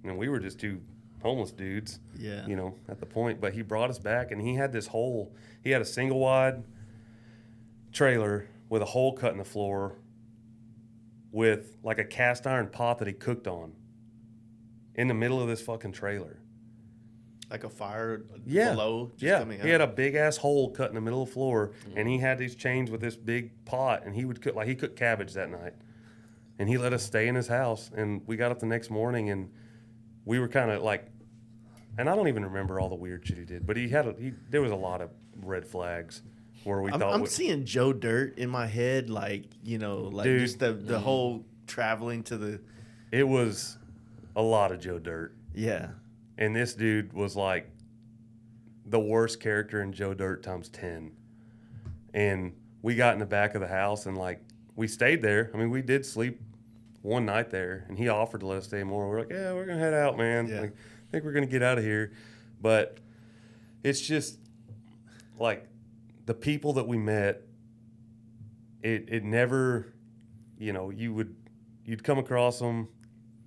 and we were just two homeless dudes, at the point. But he brought us back, and he had a single wide trailer with a hole cut in the floor with like a cast iron pot that he cooked on in the middle of this fucking trailer. Like a fire Yeah. below just Yeah. coming out. He had a big ass hole cut in the middle of the floor, and he had these chains with this big pot, and he would cook, like he cooked cabbage that night. And he let us stay in his house, and we got up the next morning, and we were kind of like, and I don't even remember all the weird shit he did, but there was a lot of red flags where we thought. I'm seeing Joe Dirt in my head, Dude. just the whole traveling to the. It was a lot of Joe Dirt. Yeah. And this dude was like the worst character in Joe Dirt times 10. And we got in the back of the house, and like we stayed there. I mean, we did sleep one night there, and he offered to let us stay more. We're like, yeah, we're going to head out, man. Yeah. Like, I think we're going to get out of here. But it's just like the people that we met, it never, you'd come across them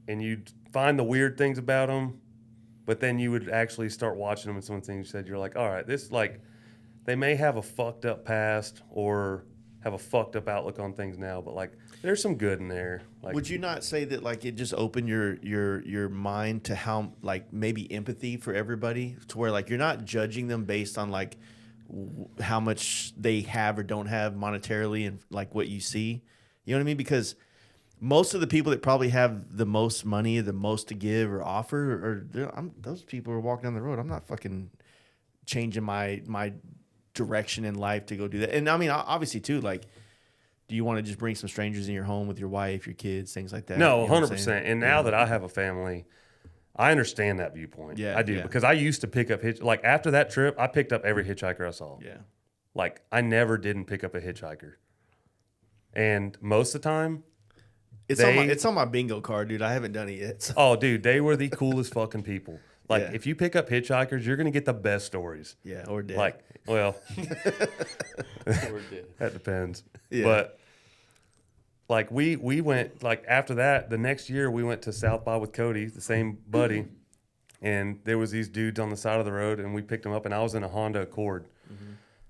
and you'd find the weird things about them, but then you would actually start watching them, and some of the things you said, you're like, all right, this, like, they may have a fucked up past or have a fucked up outlook on things now, but like there's some good in there. Like, would you not say that like it just opened your mind to how like maybe empathy for everybody, to where like you're not judging them based on like how much they have or don't have monetarily and like what you see, you know what I mean? Because most of the people that probably have the most money, the most to give or offer, those people are walking down the road. I'm not fucking changing my direction in life to go do that. And I mean, obviously too, like, do you want to just bring some strangers in your home with your wife, your kids, things like that? no, You know what I'm 100%. saying? And now that I have a family, I understand that viewpoint. Yeah, I do. yeah. Because I used to pick up like after that trip, I picked up every hitchhiker I saw. Yeah. Like I never didn't pick up a hitchhiker. And most of the time, It's on my bingo card, dude. I haven't done it yet. So. oh, dude, they were the coolest fucking people. Like, Yeah. if you pick up hitchhikers, you're going to get the best stories. Yeah, or dead. Like, well, Or did. that depends. Yeah. But, like, we went, like, after that, the next year, we went to South by with Cody, the same buddy, and there was these dudes on the side of the road, and we picked them up, and I was in a Honda Accord,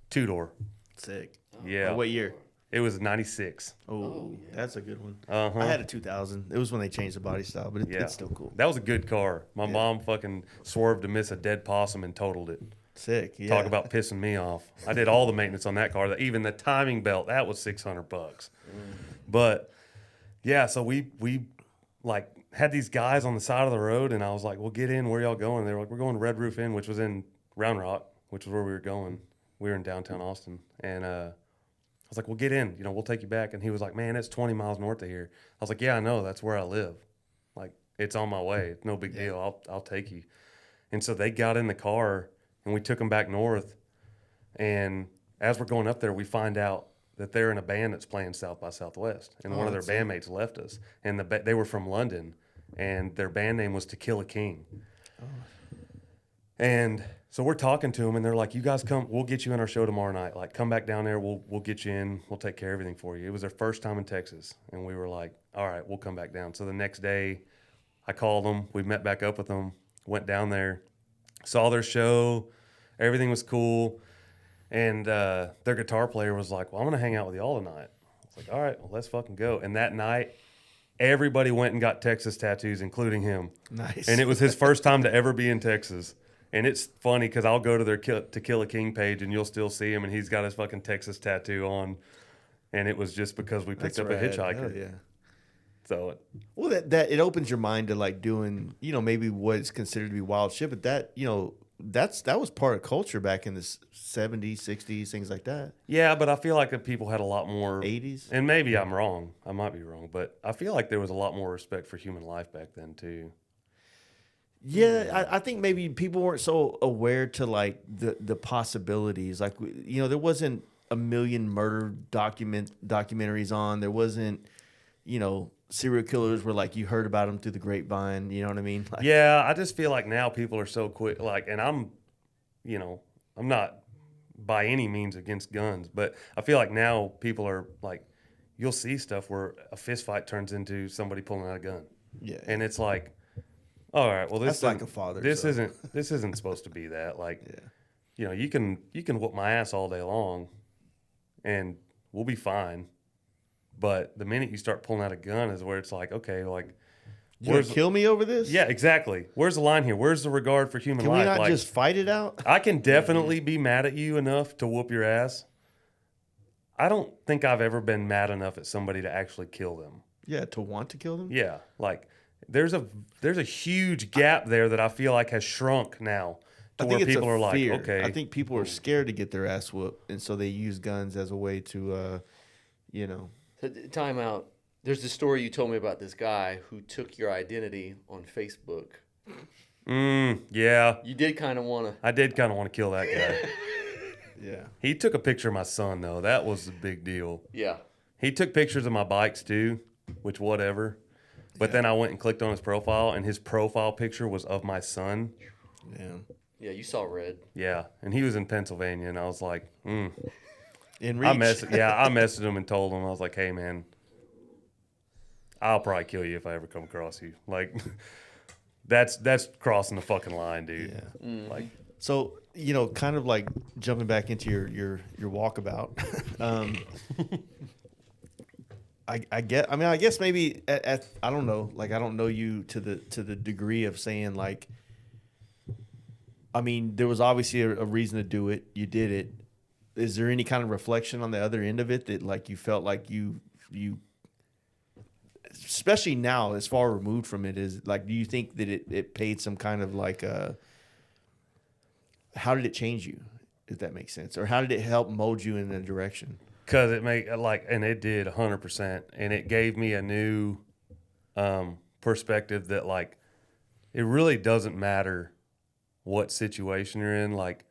two-door. Sick. Yeah. What year? It was 96. Oh, that's a good one. Uh-huh. I had a 2000. It was when they changed the body style, but Yeah. it's still cool. That was a good car. My mom fucking swerved to miss a dead possum and totaled it. Sick. Yeah. Talk about pissing me off. I did all the maintenance on that car. Even the timing belt, that was $600. But yeah, so we like had these guys on the side of the road, and I was like, "Well, get in. Where y'all going?" They were like, "We're going to Red Roof Inn," which was in Round Rock, which was where we were going. We were in downtown Austin, and I was like, "Well, get in. We'll take you back." And he was like, "Man, it's 20 miles north of here." I was like, "Yeah, I know. That's where I live. Like, it's on my way. It's no big deal. I'll take you." And so they got in the car, and we took them back north. And as we're going up there, we find out that they're in a band that's playing South by Southwest, and one of their bandmates left us. And they were from London, and their band name was To Kill a King. And so we're talking to them, and they're like, "You guys come. We'll get you in our show tomorrow night. Like, come back down there. We'll get you in. We'll take care of everything for you." It was their first time in Texas, and we were like, "All right, we'll come back down." So the next day, I called them. We met back up with them. Went down there, saw their show. Everything was cool. And their guitar player was like, well, I'm going to hang out with y'all tonight. I was like, all right, well, let's fucking go. And that night, everybody went and got Texas tattoos, including him. Nice. And it was his first time to ever be in Texas. And it's funny because I'll go to their To Kill a King page and you'll still see him, and he's got his fucking Texas tattoo on. And it was just because we picked That's up rad. a hitchhiker. Hell yeah. So, Well, that it opens your mind to like doing, you know, maybe what's considered to be wild shit, but that, you know, that was part of culture back in the 70s, 60s, things like that. yeah, but I feel like that people had a lot more 80s. And maybe I'm wrong. I might be wrong, but I feel like there was a lot more respect for human life back then too. Yeah, I think maybe people weren't so aware to like the possibilities. Like, you know, there wasn't a million murder documentaries on. There wasn't, you know, serial killers where like you heard about them through the grapevine. You know what I mean? Like, Yeah, I just feel like now people are so quick. Like, and I'm, you know, I'm not by any means against guns, but I feel like now people are like, you'll see stuff where a fist fight turns into somebody pulling out a gun, yeah. and it's like, all right, well, this That's like isn't- a father, This so. isn't supposed to be that. Like, Yeah. you know, you can whoop my ass all day long, and we'll be fine. But the minute you start pulling out a gun is where it's like, okay, like, You gonna kill me over this? yeah, exactly. Where's the line here? Where's the regard for human Can life? we not Like, just fight it out? I can definitely be mad at you enough to whoop your ass. I don't think I've ever been mad enough at somebody to actually kill them. Yeah, to want to kill them? Yeah, like there's a huge gap there that I feel like has shrunk now to where people are like, fear. okay, I think people are scared to get their ass whooped, and so they use guns as a way to, you know. Time out. There's this story you told me about this guy who took your identity on Facebook. yeah, You did kind of want to. I did kind of want to kill that guy. Yeah. He took a picture of my son though. That was a big deal. Yeah. He took pictures of my bikes too, which whatever. But then I went and clicked on his profile, and his profile picture was of my son. Yeah. Yeah, you saw red. Yeah, and he was in Pennsylvania, and I was like, In I reach. messaged him and told him, I was like, hey man, I'll probably kill you if I ever come across you. Like, that's crossing the fucking line, dude. Yeah. Like, So, you know, kind of like jumping back into your walkabout. I guess maybe I don't know. Like, I don't know you to the degree of saying like, I mean, there was obviously a reason to do it. You did it. Is there any kind of reflection on the other end of it that like you felt like you, especially now as far removed from it, is like, do you think that it paid some kind of like how did it change you, if that makes sense, or how did it help mold you in a direction? because it made and it did 100%, and it gave me a new perspective that like it really doesn't matter what situation you're in, like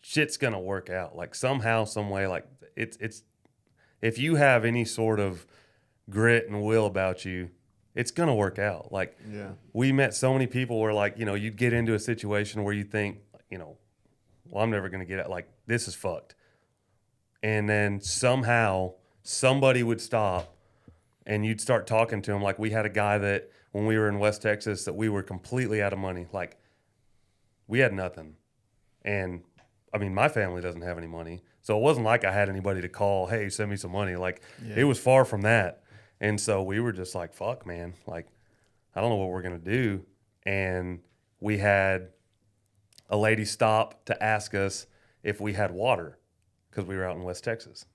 shit's gonna work out, like somehow, some way, like it's if you have any sort of grit and will about you, it's gonna work out. Like, Yeah. we met so many people where like, you know, you'd get into a situation where you think, you know, well, I'm never gonna get out, like this is fucked. And then somehow somebody would stop and you'd start talking to him. Like, we had a guy that when we were in West Texas that we were completely out of money. Like, we had nothing. And I mean, my family doesn't have any money. So it wasn't like I had anybody to call, hey, send me some money. Like, it was far from that. And so we were just like, fuck, man. Like, I don't know what we're going to do. And we had a lady stop to ask us if we had water because we were out in West Texas.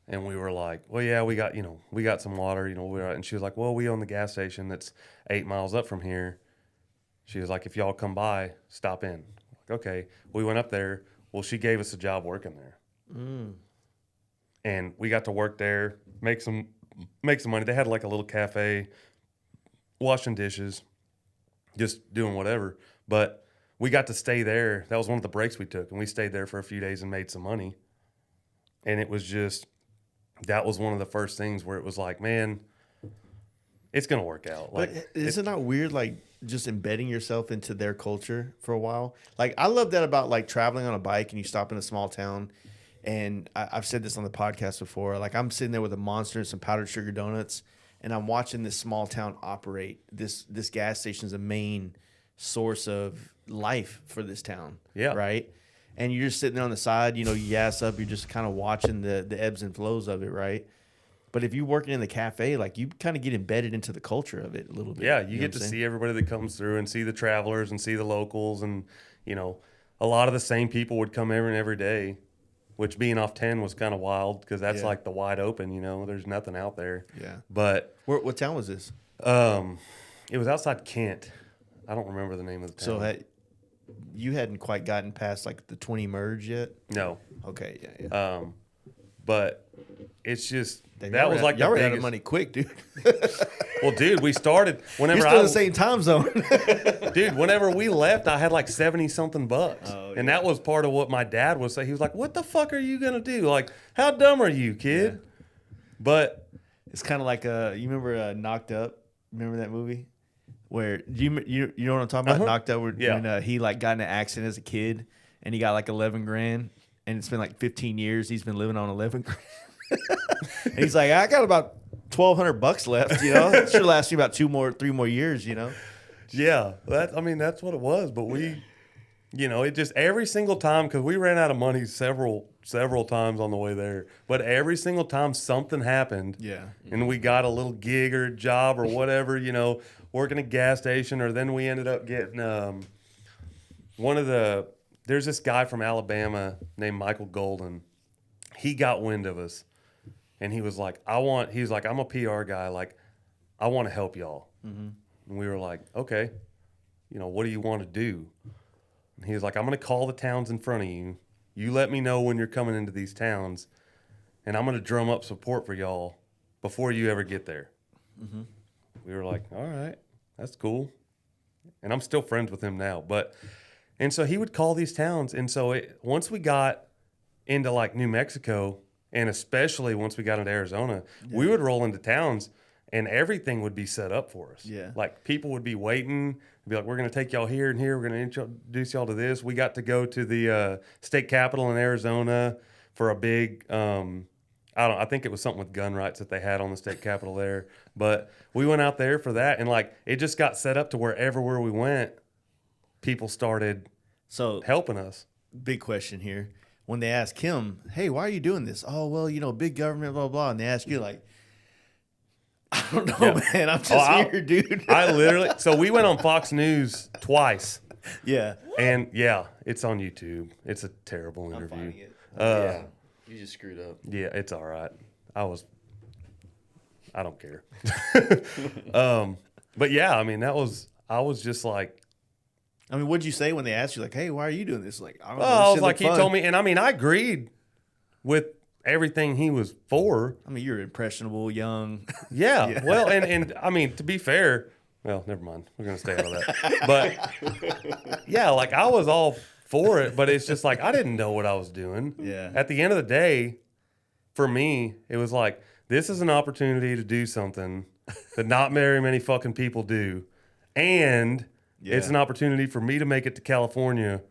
And we were like, well, yeah, we got some water, you know, and she was like, well, we own the gas station that's 8 miles up from here. She was like, if y'all come by, stop in. Like, okay. We went up there. Well, she gave us a job working there. And we got to work there, make some money. They had like a little cafe, washing dishes, just doing whatever. But we got to stay there. That was one of the breaks we took. And we stayed there for a few days and made some money. And it was just, that was one of the first things where it was like, man, it's going to work out. Like, But isn't that weird, like, just embedding yourself into their culture for a while? Like, I love that about, like, traveling on a bike and you stop in a small town. And I've said this on the podcast before. Like, I'm sitting there with a Monster and some powdered sugar donuts. and I'm watching this small town operate. This gas station is a main source of life for this town. Yeah. Right. And you're just sitting there on the side, you gas up. You're just kind of watching the ebbs and flows of it, right? But if you're working in the cafe, like you kind of get embedded into the culture of it a little bit. Yeah, you get to see everybody that comes through and see the travelers and see the locals, and a lot of the same people would come every day, which being off 10 was kind of wild because that's like the wide open. There's nothing out there. Yeah. But what town was this? It was outside Kent. I don't remember the name of the town. So you hadn't quite gotten past like the 20 merge yet? No. Okay. Yeah. But it's just Damn, that was like y'all the were out of biggest money quick, dude. Well, dude, we started whenever You're still in the same time zone. Dude, whenever we left, I had like 70 something bucks. Oh, and that was part of what my dad would say. He was like, "What the fuck are you gonna do? Like, how dumb are you, kid?" Yeah. But It's kind of like you remember Knocked Up? Remember that movie? Where you know what I'm talking about? Knocked Up, when he like got in an accident as a kid and he got like 11 grand, and it's been like 15 years he's been living on 11 grand. And he's like, I got about $1,200 left. It should last me about 3 more years. yeah, that's what it was. But we, it just every single time, because we ran out of money several times on the way there. But every single time something happened, and we got a little gig or job or whatever, working a gas station, or then we ended up getting there's this guy from Alabama named Michael Golden. He got wind of us, and he was like, I'm a PR guy, like I want to help y'all. Mm-hmm. And we were like, okay, what do you want to do? And he was like, I'm going to call the towns in front of you. You let me know when you're coming into these towns, and I'm going to drum up support for y'all before you ever get there. Mm-hmm. We were like, all right, that's cool. And I'm still friends with him now. And so he would call these towns. And so once we got into like New Mexico, and especially once we got into Arizona, we would roll into towns and everything would be set up for us. Yeah. Like people would be waiting, be like, we're going to take y'all here and here. We're going to introduce y'all to this. We got to go to the state capitol in Arizona for a big, I think it was something with gun rights that they had on the state capitol there. But we went out there for that, and like it just got set up to where we went, people started helping us. Big question here. When they ask him, hey, why are you doing this? Oh, well, big government, blah, blah. And they ask you, like, I don't know, man. I'm just here, dude. I literally, so we went on Fox News twice. Yeah. And it's on YouTube. It's a terrible interview. I'm finding it. Yeah. You just screwed up. Yeah, it's all right. I don't care. But yeah, I was just like, what'd you say when they asked you, like, hey, why are you doing this? Like, I don't know. I was like, he told me, and I agreed with everything he was for. You're impressionable, young. Yeah. Well, and to be fair, well, never mind. We're going to stay out of that. But yeah, like I was all for it, but it's just like, I didn't know what I was doing. Yeah. At the end of the day, for me, it was like, this is an opportunity to do something that not very many fucking people do. And it's an opportunity for me to make it to California,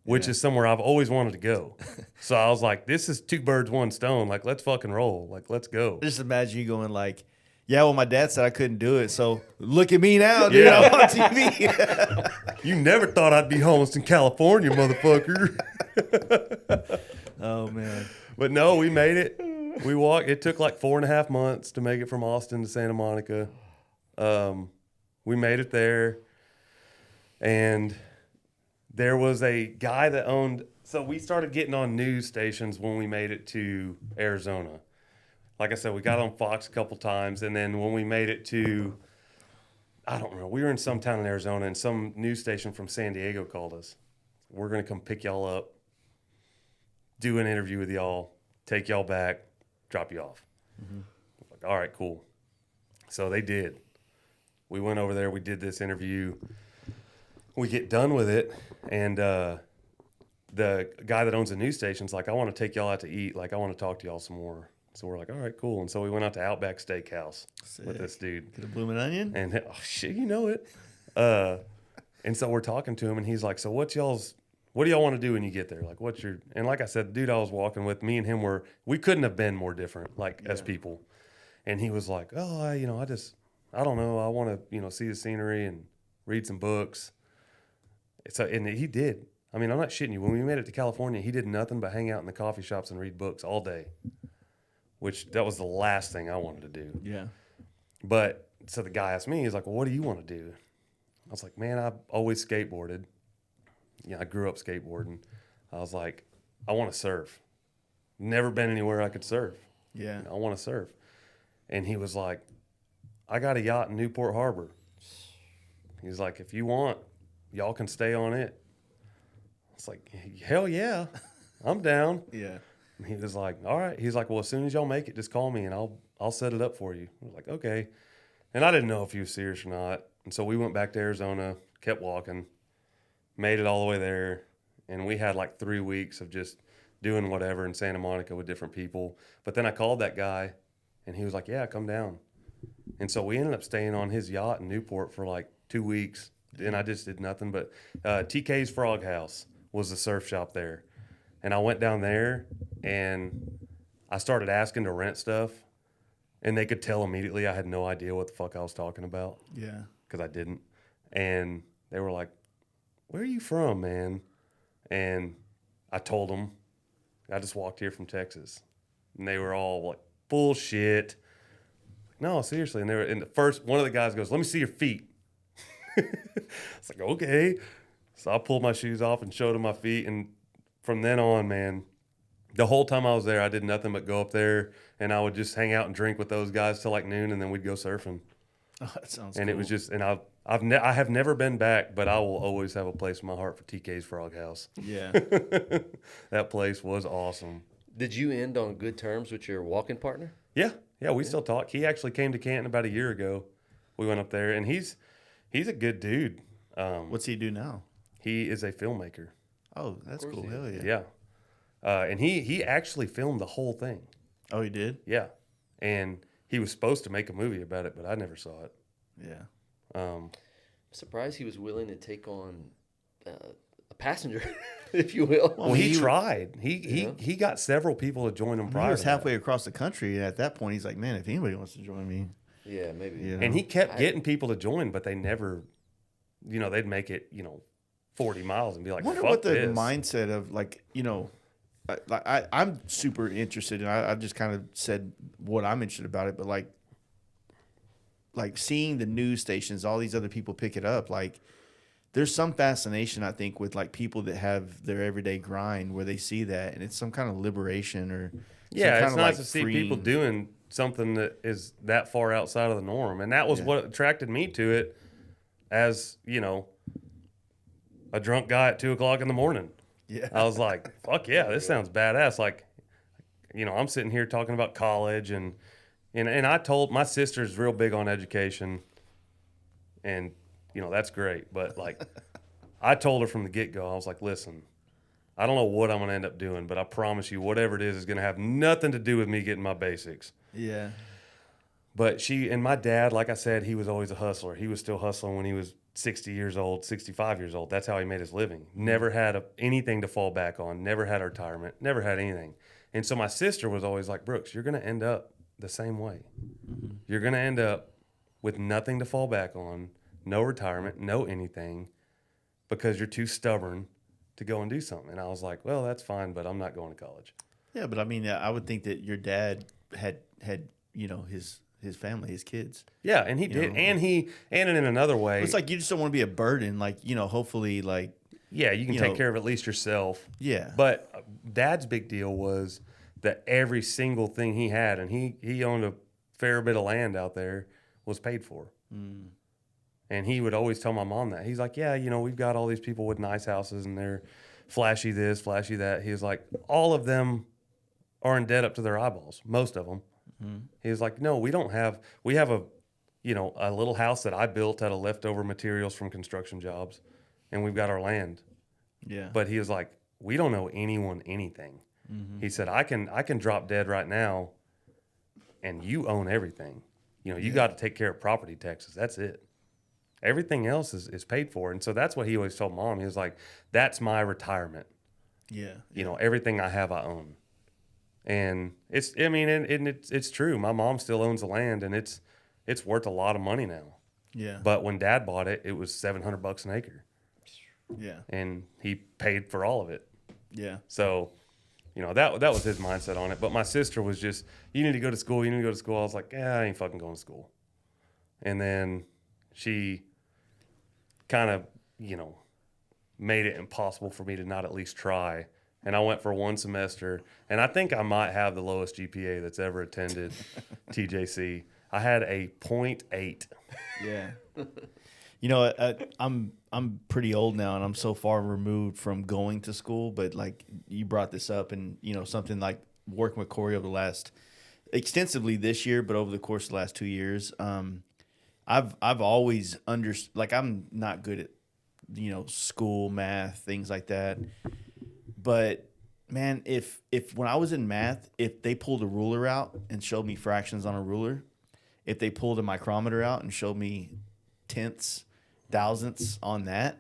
which is somewhere I've always wanted to go. So I was like, this is 2 birds, 1 stone. Like, let's fucking roll. Like, let's go. Just imagine you going like, yeah, well, my dad said I couldn't do it, so look at me now, dude. I'm on TV. You never thought I'd be homeless in California, motherfucker. Oh, man. But no, we made it. We walked. It took like 4.5 months to make it from Austin to Santa Monica. We made it there. And there was a guy that owned, so we started getting on news stations when we made it to Arizona. Like I said, we got on Fox a couple times, and then when we made it to, I don't remember, we were in some town in Arizona, and some news station from San Diego called us. We're going to come pick y'all up, do an interview with y'all, take y'all back, drop you off. Mm-hmm. Like, all right, cool. So they did. We went over there, we did this interview. We get done with it, and the guy that owns the news station's like, I want to take y'all out to eat. Like, I want to talk to y'all some more. So we're like, all right, cool. And so we went out to Outback Steakhouse with this dude. Get a blooming onion? And, oh, shit, you know it. And so we're talking to him, and he's like, so what do y'all want to do when you get there? Like, and like I said, the dude I was walking with, me and him we couldn't have been more different, like, as people. And he was like, oh, I don't know. I want to, see the scenery and read some books. And he did. I mean, I'm not shitting you. When we made it to California, he did nothing but hang out in the coffee shops and read books all day, which that was the last thing I wanted to do. Yeah. But so the guy asked me, he's like, well, what do you want to do? I was like, man, I've always skateboarded. I grew up skateboarding. I was like, I want to surf. Never been anywhere I could surf. Yeah. I want to surf. And he was like, I got a yacht in Newport Harbor. He's like, if you want, y'all can stay on it. I was like, hell yeah, I'm down. Yeah. And he was like, all right. He's like, well, as soon as y'all make it, just call me and I'll set it up for you. I was like, okay. And I didn't know if he was serious or not. And so we went back to Arizona, kept walking, made it all the way there. And we had like 3 weeks of just doing whatever in Santa Monica with different people. But then I called that guy and he was like, yeah, come down. And so we ended up staying on his yacht in Newport for like 2 weeks. And I just did nothing but TK's Frog House was the surf shop there. And I went down there and I started asking to rent stuff. And they could tell immediately I had no idea what the fuck I was talking about. Yeah. Because I didn't. And they were like, where are you from, man? And I told them, I just walked here from Texas. And they were all like, bullshit. No, seriously. And the first, one of the guys goes, let me see your feet. It's like, okay. So I pulled my shoes off and showed him my feet. And from then on, man, the whole time I was there, I did nothing but go up there and I would just hang out and drink with those guys till like noon and then we'd go surfing. Oh, that sounds And cool. it was just, and I have never been back, but I will always have a place in my heart for TK's Frog House. Yeah. That place was awesome. Did you end on good terms with your walking partner? Yeah, we still talk. He actually came to Canton about a year ago. We went up there, and he's a good dude. What's he do now? He is a filmmaker. Oh, that's cool. he Hell is. yeah. Yeah, and he actually filmed the whole thing. Oh, he did? Yeah, and he was supposed to make a movie about it, but I never saw it. Yeah. I'm surprised he was willing to take on a passenger, if you will. Well, he tried. He got several people to join him prior. He was to that. halfway across the country. And at that point, he's like, man, if anybody wants to join me. Yeah, maybe. Yeah. And he kept getting people to join, but they never, they'd make it, 40 miles and be like, I wonder fuck what the this. mindset of I'm super interested, and I just kind of said what I'm interested about it, but like seeing the news stations, all these other people pick it up, like there's some fascination, I think, with like people that have their everyday grind where they see that, and it's some kind of liberation or Yeah, it's some kind of nice like to see people doing something that is that far outside of the norm. And that was what attracted me to it as, a drunk guy at 2:00 in the morning. Yeah. I was like, fuck yeah, this sounds badass. Like, I'm sitting here talking about college and I told my sister's real big on education and, that's great. But like, I told her from the get go, I was like, listen, I don't know what I'm going to end up doing, but I promise you, whatever it is going to have nothing to do with me getting my basics. Yeah. But my dad, like I said, he was always a hustler. He was still hustling when he was 60 years old, 65 years old. That's how he made his living. Never had anything to fall back on. Never had a retirement. Never had anything. And so my sister was always like, Brooks, you're going to end up the same way. Mm-hmm. You're going to end up with nothing to fall back on, no retirement, no anything, because you're too stubborn to go and do something. And I was like, well, that's fine, but I'm not going to college. Yeah, but I mean, I would think that your dad had his family, his kids. Yeah, and he did. And in another way. It's like you just don't want to be a burden. Like, hopefully, like. Yeah, you can take care of at least yourself. Yeah. But Dad's big deal was that every single thing he had, and he owned a fair bit of land out there, was paid for. Mm. And he would always tell my mom that. He's like, yeah, we've got all these people with nice houses, and they're flashy this, flashy that. He was like, all of them are in debt up to their eyeballs, most of them. Mm-hmm. He was like, no, we have a little house that I built out of leftover materials from construction jobs, and we've got our land. Yeah. But he was like, we don't owe anyone anything. Mm-hmm. He said, I can drop dead right now, and you own everything. You got to take care of property taxes. That's it. Everything else is paid for. And so that's what he always told Mom. He was like, that's my retirement. Yeah. Everything I have, I own. And it's true. My mom still owns the land, and it's worth a lot of money now. Yeah. But when Dad bought it, it was $700 an acre, Yeah. and he paid for all of it. Yeah. So, that was his mindset on it. But my sister was just, you need to go to school. You need to go to school. I was like, I ain't fucking going to school. And then she kind of, made it impossible for me to not at least try. And I went for one semester, and I think I might have the lowest GPA that's ever attended TJC. I had a 0.8. Yeah. I'm pretty old now, and I'm so far removed from going to school. But like you brought this up, and something like working with Corey over the last extensively this year, but over the course of the last 2 years, I've always like I'm not good at school, math, things like that. But man, if when I was in math, if they pulled a ruler out and showed me fractions on a ruler, if they pulled a micrometer out and showed me tenths, thousandths on that,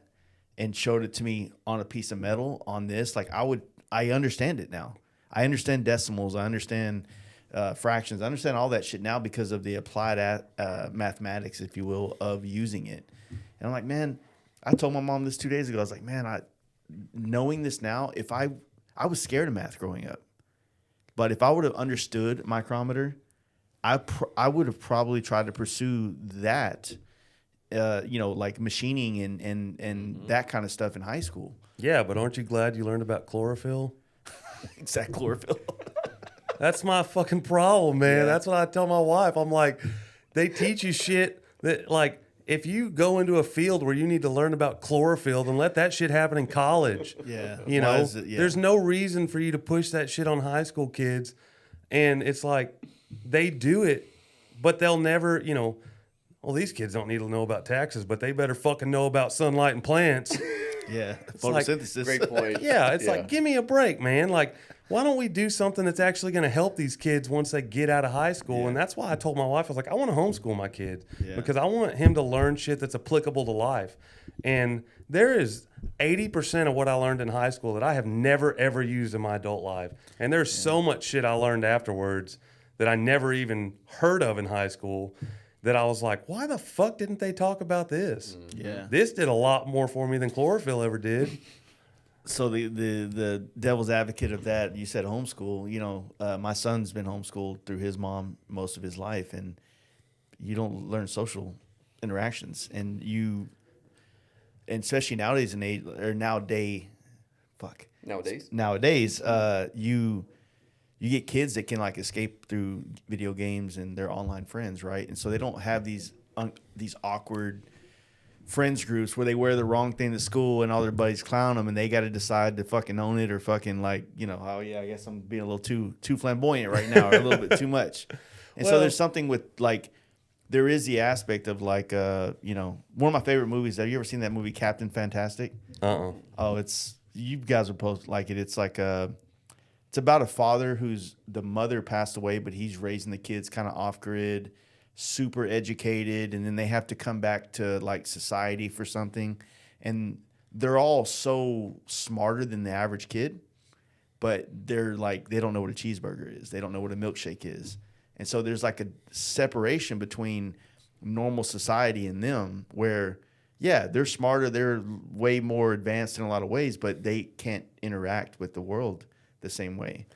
and showed it to me on a piece of metal on this, like I understand it now. I understand decimals. I understand fractions. I understand all that shit now because of the applied mathematics, if you will, of using it. And I'm like, man, I told my mom this 2 days ago. I was like, man, knowing this now, if I was scared of math growing up, but if I would have understood micrometer, I would have probably tried to pursue that, like machining and that kind of stuff in high school. Yeah, but aren't you glad you learned about chlorophyll? Exact chlorophyll. That's my fucking problem, man. Yeah. That's what I tell my wife. I'm like, they teach you shit that, like, if you go into a field where you need to learn about chlorophyll, then let that shit happen in college. Yeah. There's no reason for you to push that shit on high school kids. And it's like, they do it, but they'll never, well, these kids don't need to know about taxes, but they better fucking know about sunlight and plants. Yeah. Like, Photosynthesis. Great point. Yeah, it's like, give me a break, man. Like, why don't we do something that's actually going to help these kids once they get out of high school? Yeah. And that's why I told my wife, I was like, I want to homeschool my kid Yeah. because I want him to learn shit that's applicable to life. And there is 80% of what I learned in high school that I have never, ever used in my adult life. And there's so much shit I learned afterwards that I never even heard of in high school that I was like, why the fuck didn't they talk about this? Yeah. This did a lot more for me than chlorophyll ever did. So the devil's advocate of that, you said homeschool. My son's been homeschooled through his mom most of his life, and you don't learn social interactions, and especially nowadays you get kids that can like escape through video games and their online friends, right? And so they don't have these awkward friends groups where they wear the wrong thing to school and all their buddies clown them, and they got to decide to fucking own it or fucking like, oh yeah, I guess I'm being a little too flamboyant right now or a little bit too much. And so there's something with like, there is the aspect of like, one of my favorite movies. Have you ever seen that movie Captain Fantastic? Uh-uh. Oh, you guys would both like it. It's like it's about a father the mother passed away, but he's raising the kids kind of off grid, super educated, and then they have to come back to like society for something, and they're all so smarter than the average kid, but they're like, they don't know what a cheeseburger is, they don't know what a milkshake is, and so there's like a separation between normal society and them, where yeah, they're smarter, they're way more advanced in a lot of ways, but they can't interact with the world the same way.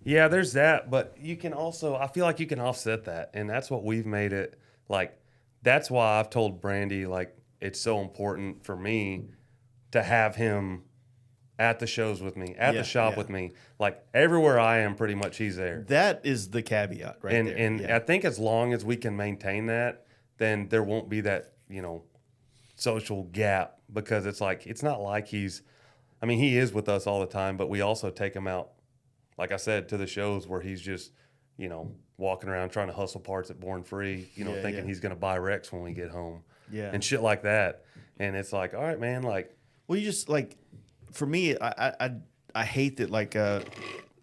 Yeah, there's that, but you can also, I feel like you can offset that, and that's what we've made it, like, that's why I've told Brandy, like, it's so important for me to have him at the shows with me, at the shop with me, like, everywhere I am, pretty much he's there. That is the caveat right there. And I think as long as we can maintain that, then there won't be that, social gap, because it's like, it's not like he is with us all the time, but we also take him out, like I said, to the shows where he's just, walking around trying to hustle parts at Born Free, thinking he's going to buy Rex when we get home. Yeah. And shit like that. And it's like, all right, man, like. Well, you just like, for me, I hate that, like,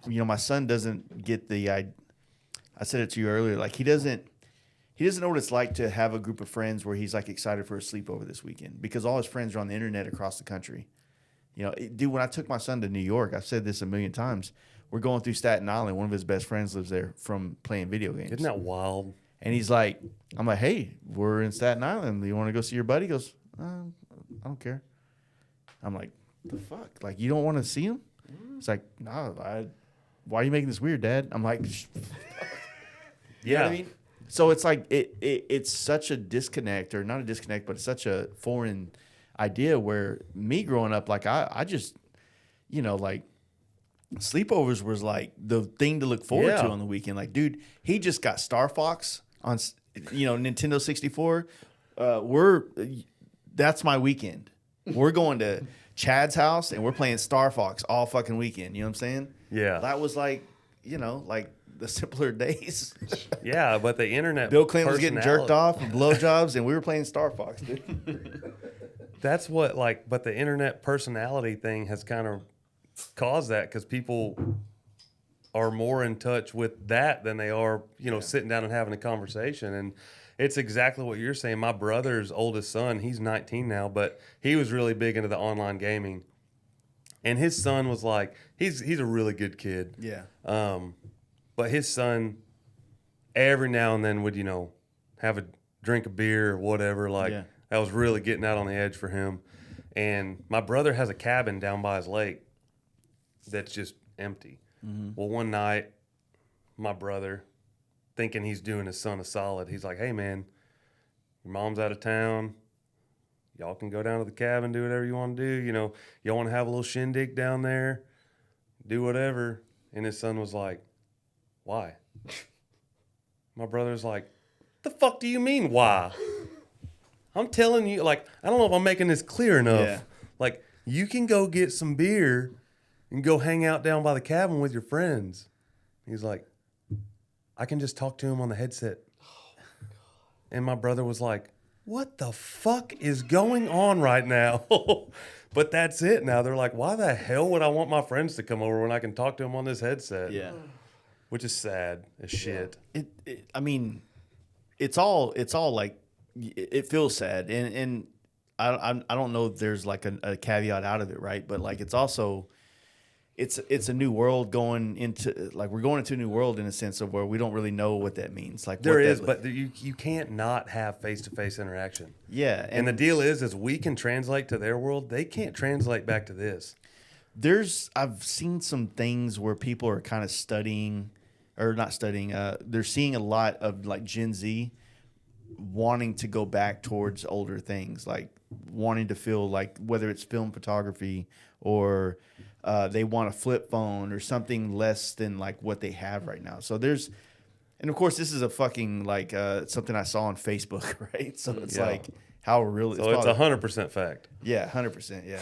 my son doesn't get I said it to you earlier, like, he doesn't know what it's like to have a group of friends where he's like excited for a sleepover this weekend, because all his friends are on the internet across the country. Dude, when I took my son to New York, I've said this a million times, we're going through Staten Island. One of his best friends lives there from playing video games. Isn't that wild? And he's like, I'm like, hey, we're in Staten Island. Do you want to go see your buddy? He goes, I don't care. I'm like, the fuck? Like, you don't want to see him? It's like, no, why are you making this weird, Dad? I'm like, you know what I mean? So it's like, it's such a disconnect, or not a disconnect, but it's such a foreign idea where me growing up, like, I just, you know, like, sleepovers was like the thing to look forward to on the weekend. Like, dude, he just got Star Fox on, you know, Nintendo 64. That's my weekend. We're going to Chad's house and we're playing Star Fox all fucking weekend. You know what I'm saying? Yeah. That was like, you know, like the simpler days. Yeah, but the internet. Bill Clinton was getting jerked off and blowjobs, and we were playing Star Fox, dude. That's what, like, but the internet personality thing has kind of caused that, because people are more in touch with that than they are, you know, sitting down and having a conversation. And it's exactly what you're saying. My brother's oldest son, he's 19 now, but he was really big into the online gaming. And his son was like, he's a really good kid. Yeah. But his son, every now and then would, you know, have a drink of beer or whatever. Like, that was really getting out on the edge for him. And my brother has a cabin down by his lake that's just empty. Mm-hmm. Well, one night, my brother, thinking he's doing his son a solid, he's like, hey, man, your mom's out of town. Y'all can go down to the cabin, do whatever you want to do. You know, y'all want to have a little shindig down there, do whatever. And his son was like, why? My brother's like, the fuck do you mean, why? I'm telling you, like, I don't know if I'm making this clear enough. Yeah. Like, you can go get some beer and go hang out down by the cabin with your friends. He's like, I can just talk to him on the headset. And my brother was like, what the fuck is going on right now? But that's it now. They're like, why the hell would I want my friends to come over when I can talk to them on this headset? Yeah. Which is sad as shit. I mean, it's all like, it feels sad, and I don't know if there's like a caveat out of it, right? But like, it's also, it's a new world going into, like, we're going into a new world in a sense of where we don't really know what that means. Like, there is, but you can't not have face-to-face interaction. Yeah, and the deal is we can translate to their world. They can't translate back to this. I've seen some things where people are kind of studying, or not studying. They're seeing a lot of like Gen Z wanting to go back towards older things, like wanting to feel like, whether it's film photography or they want a flip phone or something less than like what they have right now. So and of course this is a fucking like something I saw on Facebook, right? So it's like, how real so it's 100% fact. Yeah, 100%. Yeah,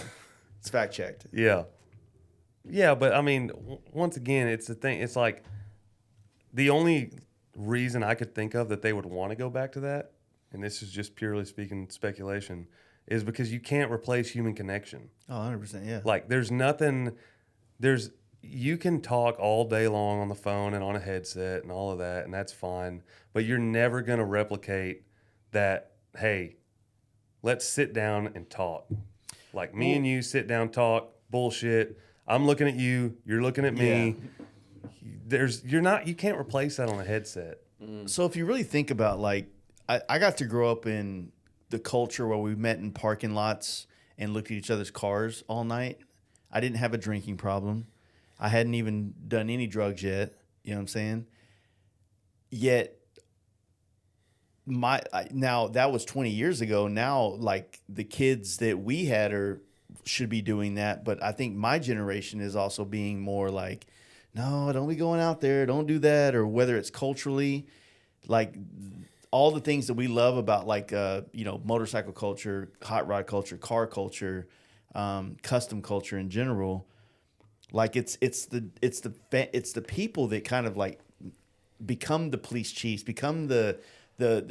it's fact checked. Yeah, but I mean, once again, it's the thing. It's like the only reason I could think of that they would want to go back to that, and this is just purely speaking speculation, is because you can't replace human connection. Oh, 100%, yeah. Like, you can talk all day long on the phone and on a headset and all of that, and that's fine, but you're never going to replicate that, hey, let's sit down and talk. Like, me and you sit down, talk, bullshit. I'm looking at you, you're looking at me. You can't replace that on a headset. So if you really think about, like, I got to grow up in the culture where we met in parking lots and looked at each other's cars all night. I didn't have a drinking problem. I hadn't even done any drugs yet. You know what I'm saying? Yet, now that was 20 years ago. Now, like, the kids that we had should be doing that. But I think my generation is also being more like, no, don't be going out there. Don't do that. Or whether it's culturally, like, all the things that we love about, like, motorcycle culture, hot rod culture, car culture, custom culture in general. Like, it's the people that kind of like become the police chiefs, become the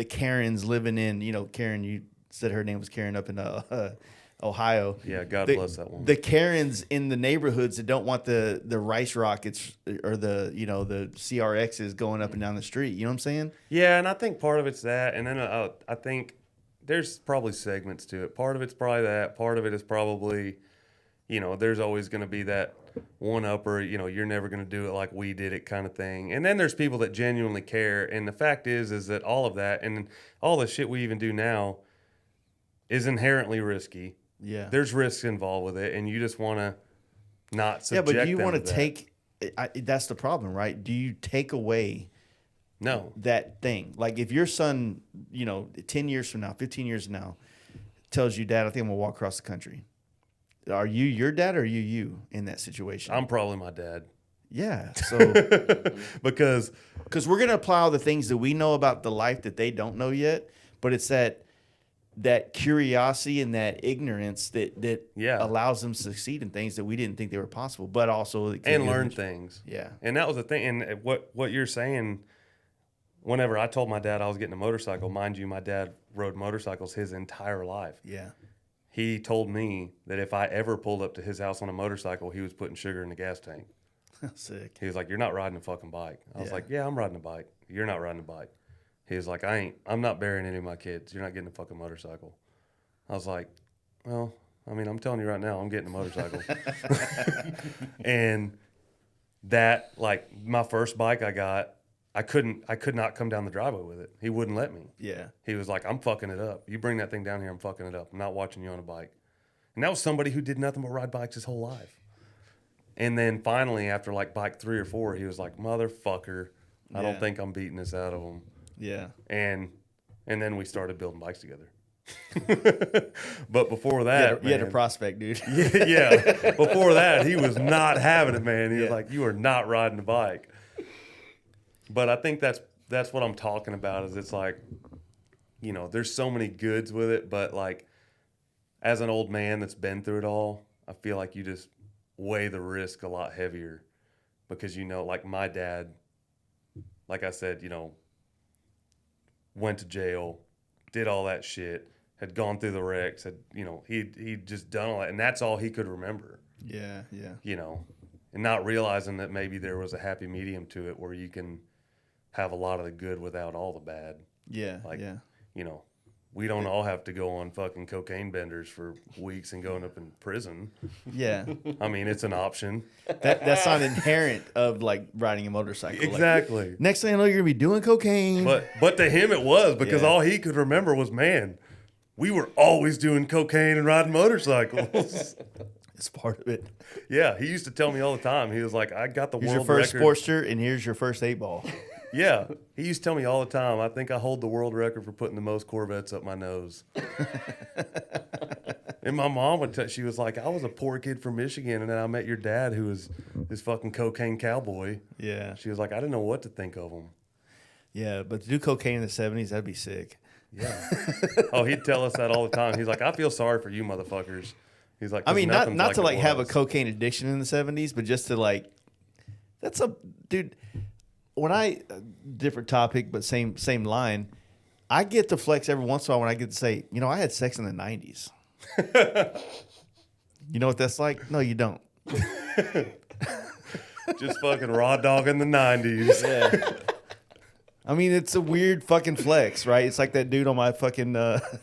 Karens living in, Karen, you said her name was Karen up in Ohio. Yeah, God bless that one. The Karens in the neighborhoods that don't want the rice rockets or the CRXs going up and down the street. You know what I'm saying? Yeah, and I think part of it's that, and then I think there's probably segments to it. Part of it's probably that. Part of it is probably, you know, there's always going to be that one upper, you know, you're never going to do it like we did it kind of thing. And then there's people that genuinely care. And the fact is that all of that and all the shit we even do now is inherently risky. Yeah. There's risks involved with it, and you just want to not subject Yeah, but do you them want to to that. take? That's the problem, right? Do you take away No. that thing? Like if your son, you know, 10 years from now, 15 years from now, tells you, Dad, I think I'm gonna walk across the country. Are you your dad or are you in that situation? I'm probably my dad. Yeah. So Because we're gonna apply all the things that we know about the life that they don't know yet, but it's that curiosity and that ignorance that Yeah. allows them to succeed in things that we didn't think they were possible, but also it can and be learn a- things. Yeah. And that was the thing. And what you're saying, whenever I told my dad I was getting a motorcycle, mind you, my dad rode motorcycles his entire life. Yeah. He told me that if I ever pulled up to his house on a motorcycle, he was putting sugar in the gas tank. Sick. He was like, "You're not riding a fucking bike." I was Yeah. like, "Yeah, I'm riding a bike. You're not riding a bike." He was like, I'm not burying any of my kids. You're not getting a fucking motorcycle." I was like, "Well, I mean, I'm telling you right now, I'm getting a motorcycle." And that, like, my first bike I got, I could not come down the driveway with it. He wouldn't let me. Yeah. He was like, "I'm fucking it up. You bring that thing down here, I'm fucking it up. I'm not watching you on a bike." And that was somebody who did nothing but ride bikes his whole life. And then finally, after like bike 3 or 4, he was like, "Motherfucker, I don't Yeah. think I'm beating this out of him." Yeah. And then we started building bikes together. But before that, You had a man- prospect, dude. yeah. Before that, he was not having it, man. He was Yeah. like, "You are not riding a bike." But I think that's what I'm talking about. Is it's like, you know, there's so many goods with it, but like, as an old man that's been through it all, I feel like you just weigh the risk a lot heavier, because you know, like my dad, like I said, you know, went to jail, did all that shit, had gone through the wrecks, had, you know, he'd just done all that, and that's all he could remember, Yeah. Yeah. you know, and not realizing that maybe there was a happy medium to it where you can have a lot of the good without all the bad. Yeah. Like, yeah. you know, we don't all have to go on fucking cocaine benders for weeks and going up in prison. Yeah. I mean, it's an option. That's not inherent of like riding a motorcycle. Like, Exactly. next thing I know, you're gonna be doing cocaine. But to him it was, because Yeah. all he could remember was, man, we were always doing cocaine and riding motorcycles. It's part of it. Yeah, he used to tell me all the time. He was like, "I got the Here's your world first record." Sportster, and here's your first 8-ball. Yeah, he used to tell me all the time, "I think I hold the world record for putting the most Corvettes up my nose." And my mom would she was like, "I was a poor kid from Michigan, and then I met your dad, who was this fucking cocaine cowboy." Yeah. She was like, "I didn't know what to think of him." Yeah, but to do cocaine in the 70s, that'd be sick. Yeah. Oh, he'd tell us that all the time. He's like, "I feel sorry for you motherfuckers." He's like, I 'cause mean, not nothing's to like like it have a was. cocaine addiction in the 70s, but just to like, that's a dude. When I different topic, but same line. I get to flex every once in a while when I get to say, you know, I had sex in the 90s. You know what that's like? No, you don't. Just fucking raw dog in the 90s. Yeah. I mean, it's a weird fucking flex, right? It's like that dude on my fucking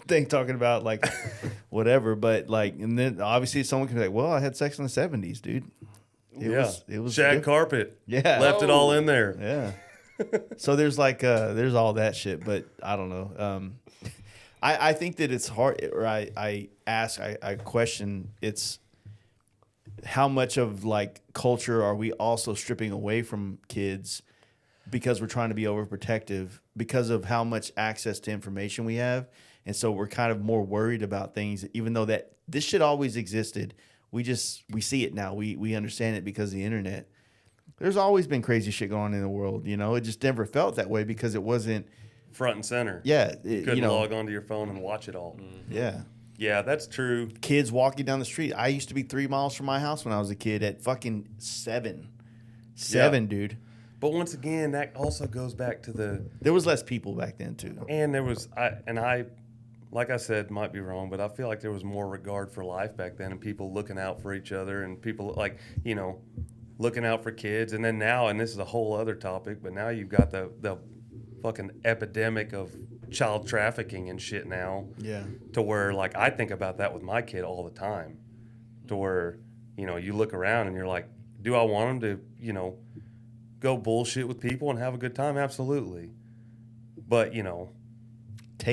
thing talking about like whatever, but like, and then obviously someone can be like, "Well, I had sex in the 70s, dude." It was shag good. carpet. Yeah. Left it all in there. Yeah. So there's like there's all that shit, but I don't know. I think that it's hard, or I question it's how much of like culture are we also stripping away from kids because we're trying to be overprotective because of how much access to information we have. And so we're kind of more worried about things, even though that this shit always existed. We see it now. We understand it because of the internet. There's always been crazy shit going on in the world, you know. It just never felt that way because it wasn't. Front and center. Yeah, You couldn't log onto your phone and watch it all. Yeah. Yeah, that's true. Kids walking down the street. I used to be 3 miles from my house when I was a kid at fucking 7. Seven, dude. But once again, that also goes back to the, There was less people back then too. and there was, I, like I said, might be wrong, but I feel like there was more regard for life back then, and people looking out for each other, and people like, you know, looking out for kids. And then now, and this is a whole other topic, but now you've got the fucking epidemic of child trafficking and shit now. Yeah. To where, like, I think about that with my kid all the time. To where you know, you look around and you're like, do I want them to, you know, go bullshit with people and have a good time? Absolutely. But, you know,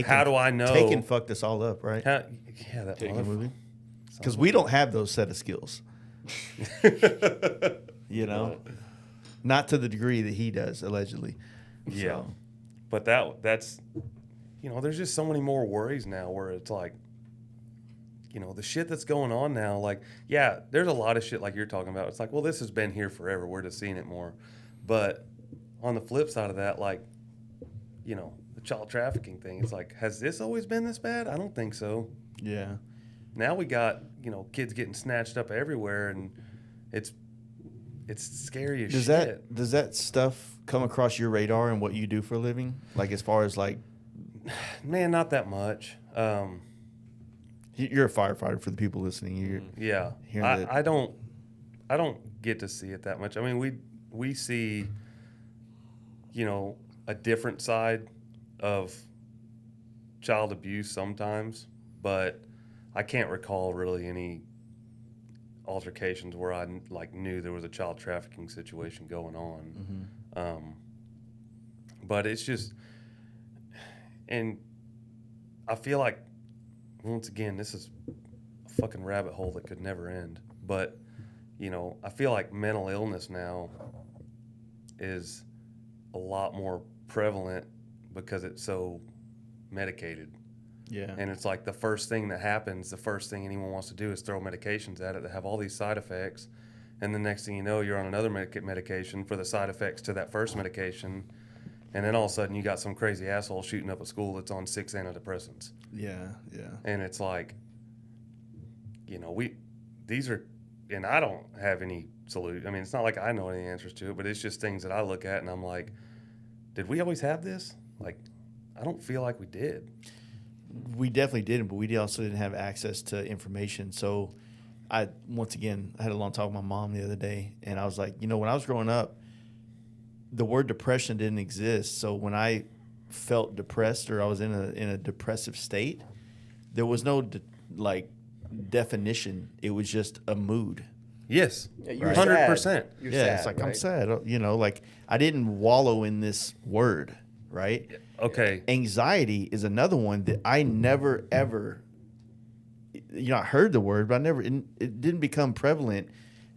how do I know? Taken fucked us all up, right? Yeah, that Taken motherfucker. movie. Because we don't have those set of skills. You know? Not to the degree that he does, allegedly. Yeah. So, But that's, you know, there's just so many more worries now where it's like, you know, the shit that's going on now, like, yeah, there's a lot of shit like you're talking about. It's like, well, this has been here forever. We're just seeing it more. But on the flip side of that, like, you know, the child trafficking thing, it's like, has this always been this bad? I don't think so. yeah. Now we got, you know, kids getting snatched up everywhere, and it's scary as shit. Does that stuff come across your radar and what you do for a living? Like, as far as, like... Man, not that much. You're a firefighter for the people listening. You're Yeah, hearing that. I don't get to see it that much. I mean, we see, you know, a different side of child abuse sometimes, but I can't recall really any altercations where I like knew there was a child trafficking situation going on. But it's just, and I feel like, once again, this is a fucking rabbit hole that could never end. But, you know, I feel like mental illness now is a lot more prevalent because it's so medicated. Yeah. And it's like the first thing that happens, the first thing anyone wants to do is throw medications at it that have all these side effects. And the next thing you know, you're on another medication for the side effects to that first medication. And then all of a sudden you got some crazy asshole shooting up a school that's on 6 antidepressants. Yeah, yeah. And it's like, you know, these are, and I don't have any solution. I mean, it's not like I know any answers to it, but it's just things that I look at and I'm like, did we always have this? Like, I don't feel like we did. We definitely didn't, but we also didn't have access to information. So once again, I had a long talk with my mom the other day, and I was like, you know, when I was growing up, the word depression didn't exist. So when I felt depressed or I was in a depressive state, there was no definition. It was just a mood. Yes, Yeah, you're 100%. sad. You're Yeah, sad, it's like, right? I'm sad. You know, like, I didn't wallow in this word, right? Okay. Anxiety is another one that I never, ever, you know, I heard the word, but it didn't become prevalent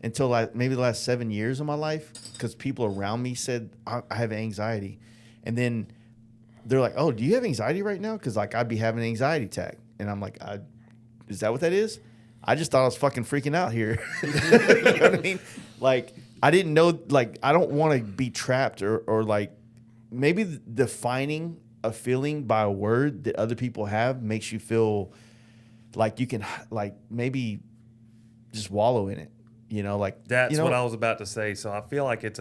until maybe the last 7 years of my life, because people around me said, I have anxiety. And then they're like, oh, do you have anxiety right now? Because, like, I'd be having an anxiety attack. And I'm like, is that what that is? I just thought I was fucking freaking out here. You know what I mean? Like, I didn't know, like, I don't want to be trapped or like, maybe defining a feeling by a word that other people have makes you feel like you can, like, maybe just wallow in it. You know, like, That's you know, what I was about to say. So I feel like it's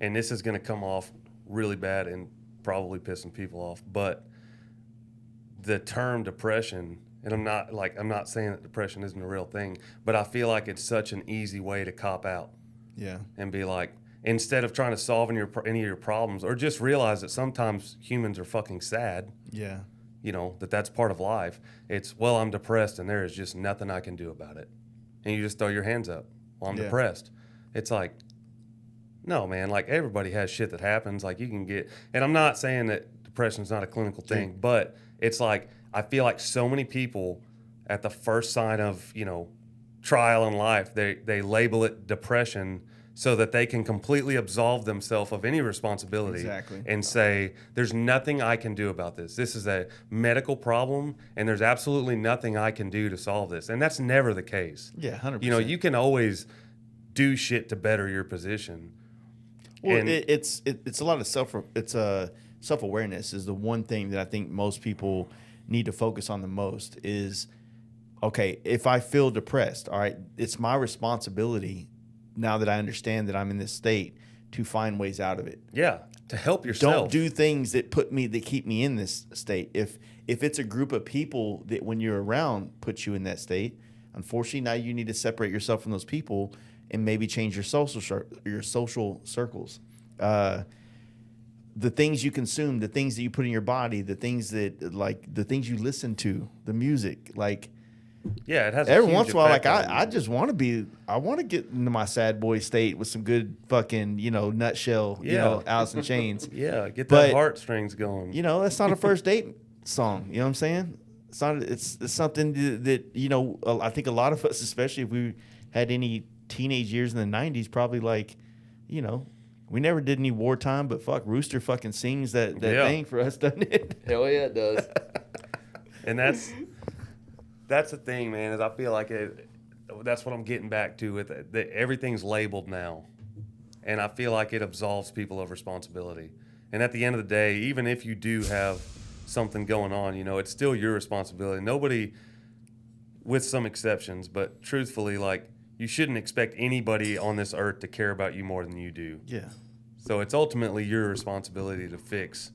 and this is going to come off really bad and probably pissing people off, but the term depression, and I'm not saying that depression isn't a real thing, but I feel like it's such an easy way to cop out. Yeah. And be like, instead of trying to solve any of your problems, or just realize that sometimes humans are fucking sad, Yeah. you know, that's part of life. It's, well, I'm depressed and there is just nothing I can do about it. And you just throw your hands up. Well, I'm Yeah. depressed. It's like, no, man, like, everybody has shit that happens. Like, you can get, and I'm not saying that depression is not a clinical thing, but it's like, I feel like so many people at the first sign of, you know, trial in life, they label it depression so that they can completely absolve themselves of any responsibility. Exactly. And say, there's nothing I can do about this. This is a medical problem, and there's absolutely nothing I can do to solve this. And that's never the case. Yeah, 100%. You know, you can always do shit to better your position. Well, And- it's a lot of self-awareness is the one thing that I think most people need to focus on the most is, okay, if I feel depressed, all right, it's my responsibility now that I understand that I'm in this state to find ways out of it. Yeah, to help yourself. Don't do things that keep me in this state. If it's a group of people that when you're around puts you in that state, unfortunately now you need to separate yourself from those people and maybe change your social circles. The things you consume, the things that you put in your body, the things you listen to, the music, like, Yeah, it has a Every huge once in a while, like effect on I you. just want to I want to get into my sad boy state with some good fucking, nutshell, Yeah. Alice in Chains. Yeah, get But- that heartstrings going. That's not a first date song. You know what I'm saying? It's not. It's something that I think a lot of us, especially if we had any teenage years in the '90s, probably like, we never did any wartime, but fuck, Rooster fucking sings that Yeah. thing for us, doesn't it? Hell yeah, it does. And that's the thing, man, is I feel like that's what I'm getting back to with it, that everything's labeled now. And I feel like it absolves people of responsibility. And at the end of the day, even if you do have something going on, it's still your responsibility. Nobody, with some exceptions, but truthfully, like, you shouldn't expect anybody on this earth to care about you more than you do. Yeah. So it's ultimately your responsibility to fix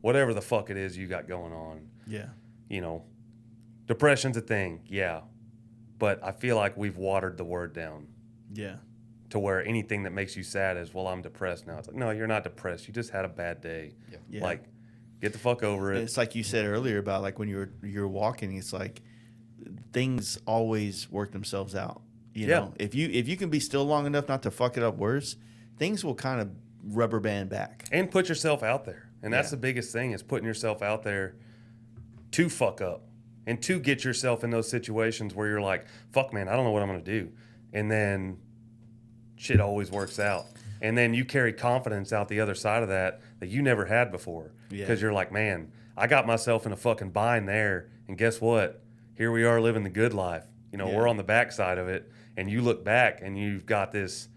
whatever the fuck it is you got going on. Yeah. Depression's a thing, yeah. But I feel like we've watered the word down Yeah. to where anything that makes you sad is, well, I'm depressed now. It's like, no, you're not depressed. You just had a bad day. Yeah. Like, get the fuck over it. It's like you said earlier about like when you're walking, it's like things always work themselves out. Yeah. If you can be still long enough not to fuck it up worse, things will kind of rubber band back. And put yourself out there. And that's Yeah. the biggest thing, is putting yourself out there to fuck up and to get yourself in those situations where you're like, fuck, man, I don't know what I'm going to do. And then shit always works out. And then you carry confidence out the other side of that you never had before. Yeah. Because you're like, man, I got myself in a fucking bind there. And guess what? Here we are living the good life. Yeah. We're on the backside of it. And you look back and you've got this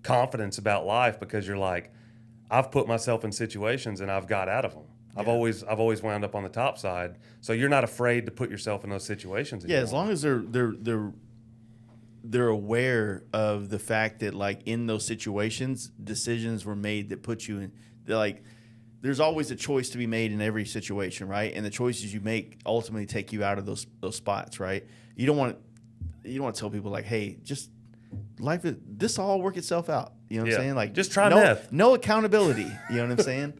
confidence about life because you're like, I've put myself in situations and I've got out of them. I've always wound up on the top side. So you're not afraid to put yourself in those situations anymore. Yeah, as long as they're aware of the fact that like in those situations, decisions were made that put you in. Like, there's always a choice to be made in every situation, right? And the choices you make ultimately take you out of those spots, right? You don't want to tell people like, hey, just this will all work itself out. You know what I'm saying? Like, just try no, meth. No accountability. You know what I'm saying?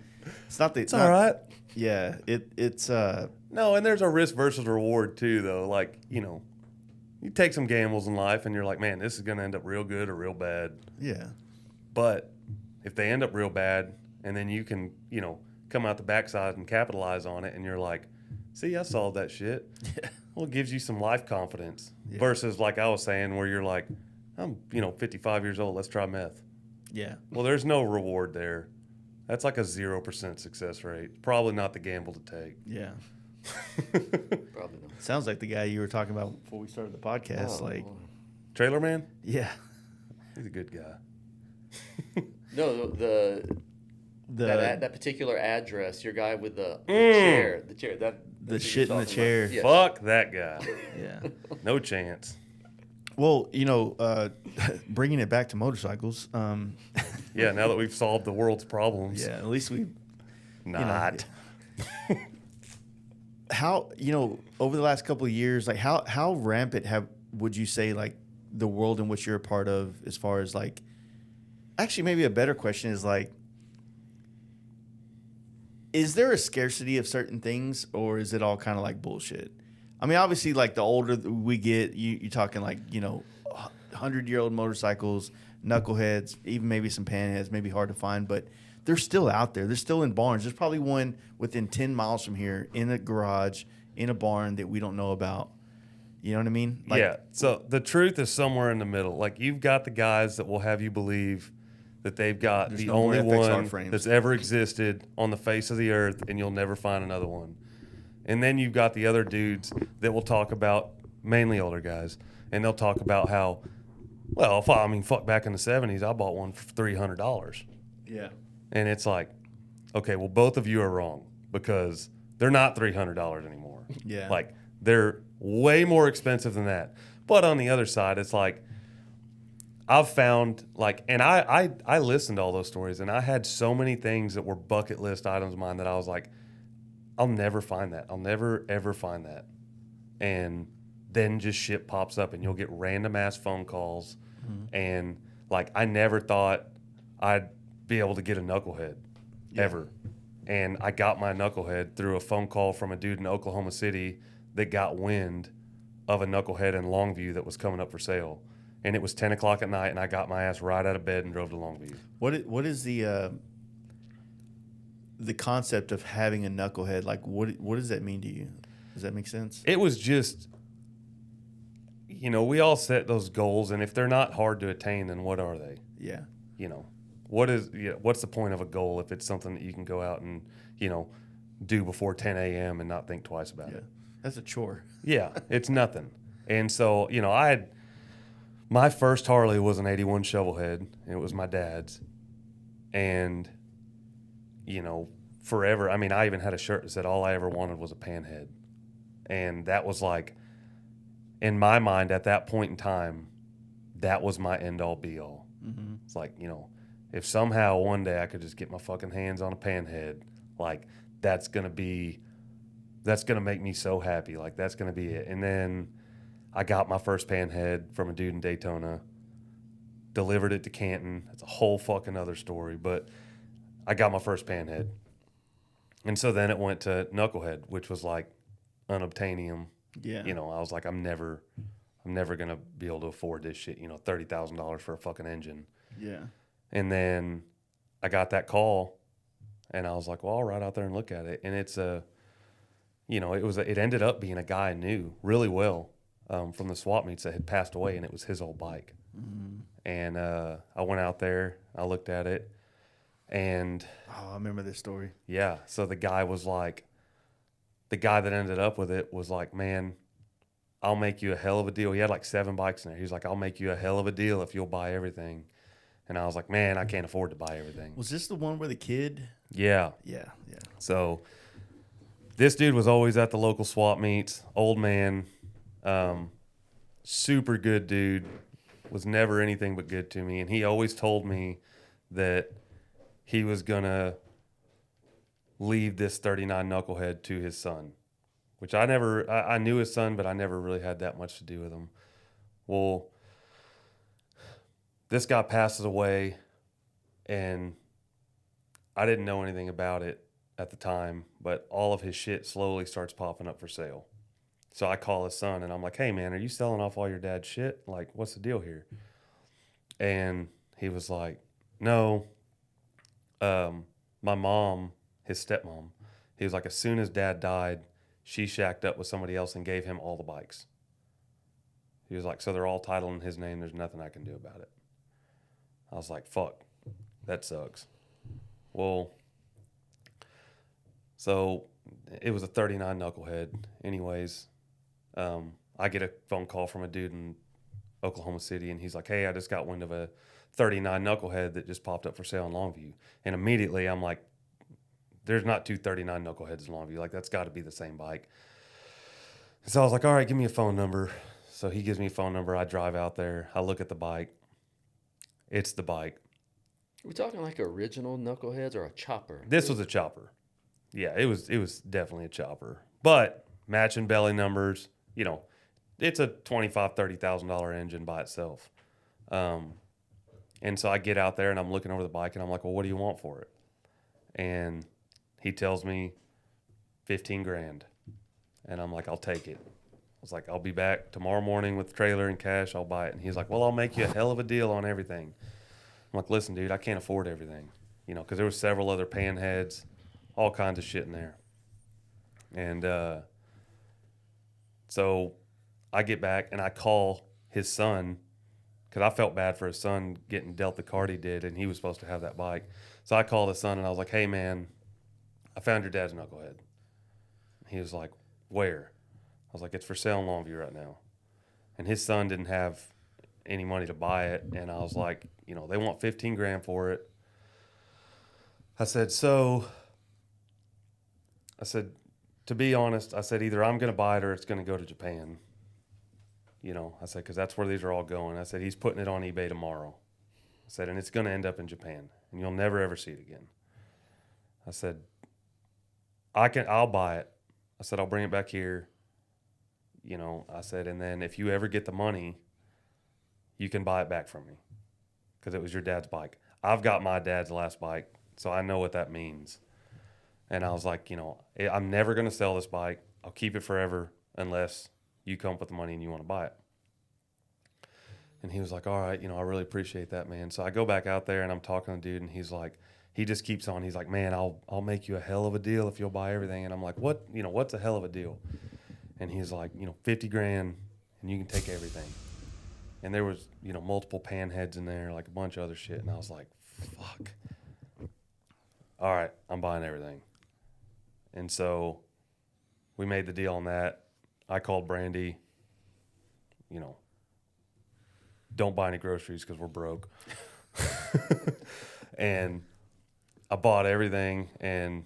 It's all right. Yeah, it's No, and there's a risk versus reward too, though. Like, you take some gambles in life and you're like, man, this is going to end up real good or real bad. yeah. But if they end up real bad and then you can, come out the backside and capitalize on it and you're like, see, I solved that shit. Yeah. Well, it gives you some life confidence Yeah. versus like I was saying where you're like, I'm, 55 years old. Let's try meth. Yeah. Well, there's no reward there. That's like a 0% success rate. Probably not the gamble to take. Yeah. Probably not. Sounds like the guy you were talking about before we started the podcast. Oh, like, boy. Trailer man? yeah. He's a good guy. No, that particular address, your guy with the chair, the the that's shit in what the you're chair. talking about. Fuck that guy. Yeah. No chance. Well, bringing it back to motorcycles. Yeah, now that we've solved the world's problems. Yeah. At least we. Not. How over the last couple of years, like how rampant would you say like the world in which you're a part of, as far as like, actually maybe a better question is like, is there a scarcity of certain things, or is it all kind of like bullshit? I mean, obviously, like the older we get, you're talking like 100-year-old motorcycles, knuckleheads, even maybe some panheads, maybe hard to find, but they're still out there. They're still in barns. There's probably one within 10 miles from here in a garage, in a barn that we don't know about. You know what I mean? Like, yeah. So the truth is somewhere in the middle. Like, you've got the guys that will have you believe that they've got There's the no more only FXR one frames. that's ever existed on the face of the earth, and you'll never find another one. And then you've got the other dudes that will talk about, mainly older guys, and they'll talk about how, well, fuck, back in the 70s, I bought one for $300. Yeah. And it's like, okay, well, both of you are wrong, because they're not $300 anymore. Yeah. Like, they're way more expensive than that. But on the other side, it's like, I've found, like, and I listened to all those stories, and I had so many things that were bucket list items of mine that I was like, I'll never find that. I'll never, ever find that. And then just shit pops up, and you'll get random ass phone calls. Mm-hmm. And, like, I never thought I'd be able to get a Knucklehead ever. And I got my Knucklehead through a phone call from a dude in Oklahoma City that got wind of a Knucklehead in Longview that was coming up for sale. And it was 10 o'clock at night, and I got my ass right out of bed and drove to Longview. What is the concept of having a knucklehead? Like, what does that mean to you? Does that make sense? It was just, you know, we all set those goals, and if they're not hard to attain, then what are they? Yeah. You know, what's the point of a goal if it's something that you can go out and, you know, do before 10 a.m. and not think twice about it? That's a chore. Yeah, it's nothing. And so, you know, my first Harley was an 81 Shovelhead, and it was my dad's. And, you know, forever, I mean, I even had a shirt that said all I ever wanted was a panhead. And that was like, in my mind at that point in time, that was my end-all be-all. Mm-hmm. It's like, you know, if somehow one day I could just get my fucking hands on a panhead, like, that's going to make me so happy. Like, that's going to be it. And then I got my first panhead from a dude in Daytona, delivered it to Canton. It's a whole fucking other story, but I got my first panhead. And so then it went to Knucklehead, which was like unobtainium. Yeah. You know, I was like, I'm never going to be able to afford this shit, you know, $30,000 for a fucking engine. Yeah. And then I got that call, and I was like, well, I'll ride out there and look at it. And it's it ended up being a guy I knew really well from the swap meets that had passed away, and it was his old bike. Mm-hmm. And I went out there, I looked at it, and I remember this story. Yeah. So the guy that ended up with it was like, man, I'll make you a hell of a deal. He had like 7 bikes in there. He's like, I'll make you a hell of a deal if you'll buy everything. And I was like, man, I can't afford to buy everything. Was this the one where the kid? Yeah. Yeah. Yeah. So this dude was always at the local swap meets. Old man, super good dude, was never anything but good to me. And he always told me that he was going to leave this 39 Knucklehead to his son, which I knew his son, but I never really had that much to do with him. Well, this guy passes away, and I didn't know anything about it at the time, but all of his shit slowly starts popping up for sale. So I call his son, and I'm like, hey, man, are you selling off all your dad's shit? Like, what's the deal here? And he was like, no, my mom, his stepmom, he was like, as soon as dad died, she shacked up with somebody else and gave him all the bikes. He was like, so they're all titled in his name. There's nothing I can do about it. I was like, fuck, that sucks. Well, so it was a 39 Knucklehead. Anyways, I get a phone call from a dude in Oklahoma City, and he's like, hey, I just got wind of a 39 Knucklehead that just popped up for sale in Longview. And immediately I'm like, there's not 2 39 Knuckleheads in Longview. Like, that's got to be the same bike. So I was like, all right, give me a phone number. So he gives me a phone number. I drive out there. I look at the bike. It's the bike. Are we talking like original Knuckleheads or a chopper? This was a chopper. Yeah, it was definitely a chopper. But matching belly numbers, you know, it's a $25,000, $30,000 engine by itself. And so I get out there and I'm looking over the bike and I'm like, well, what do you want for it? And he tells me 15 grand. And I'm like, I'll take it. I was like, I'll be back tomorrow morning with the trailer and cash. I'll buy it. And he's like, well, I'll make you a hell of a deal on everything. I'm like, listen, dude, I can't afford everything. You know, because there was several other panheads, all kinds of shit in there. And so I get back and I call his son, because I felt bad for his son getting dealt the card he did, and he was supposed to have that bike. So I called his son and I was like, hey, man, I found your dad's Knucklehead. He was like, where? I was like, it's for sale in Longview right now. And his son didn't have any money to buy it. And I was like, you know, they want 15 grand for it. I said, to be honest, I said, either I'm going to buy it or it's going to go to Japan. You know, I said, because that's where these are all going. I said, he's putting it on eBay tomorrow. I said, and it's going to end up in Japan, and you'll never, ever see it again. I said, I'll buy it. I said, I'll bring it back here. You know, I said, and then if you ever get the money, you can buy it back from me, because it was your dad's bike. I've got my dad's last bike, so I know what that means. And I was like, you know, I'm never going to sell this bike. I'll keep it forever unless you come up with the money and you want to buy it. And he was like, all right, I really appreciate that, man. So I go back out there and I'm talking to the dude, and he's like, he just keeps on. He's like, man, I'll make you a hell of a deal if you'll buy everything. And I'm like, what? What's a hell of a deal? And he's like, $50,000 and you can take everything. And there was, multiple pan heads in there, like a bunch of other shit. And I was like, fuck. All right, I'm buying everything. And so we made the deal on that. I called Brandy, don't buy any groceries because we're broke. And I bought everything and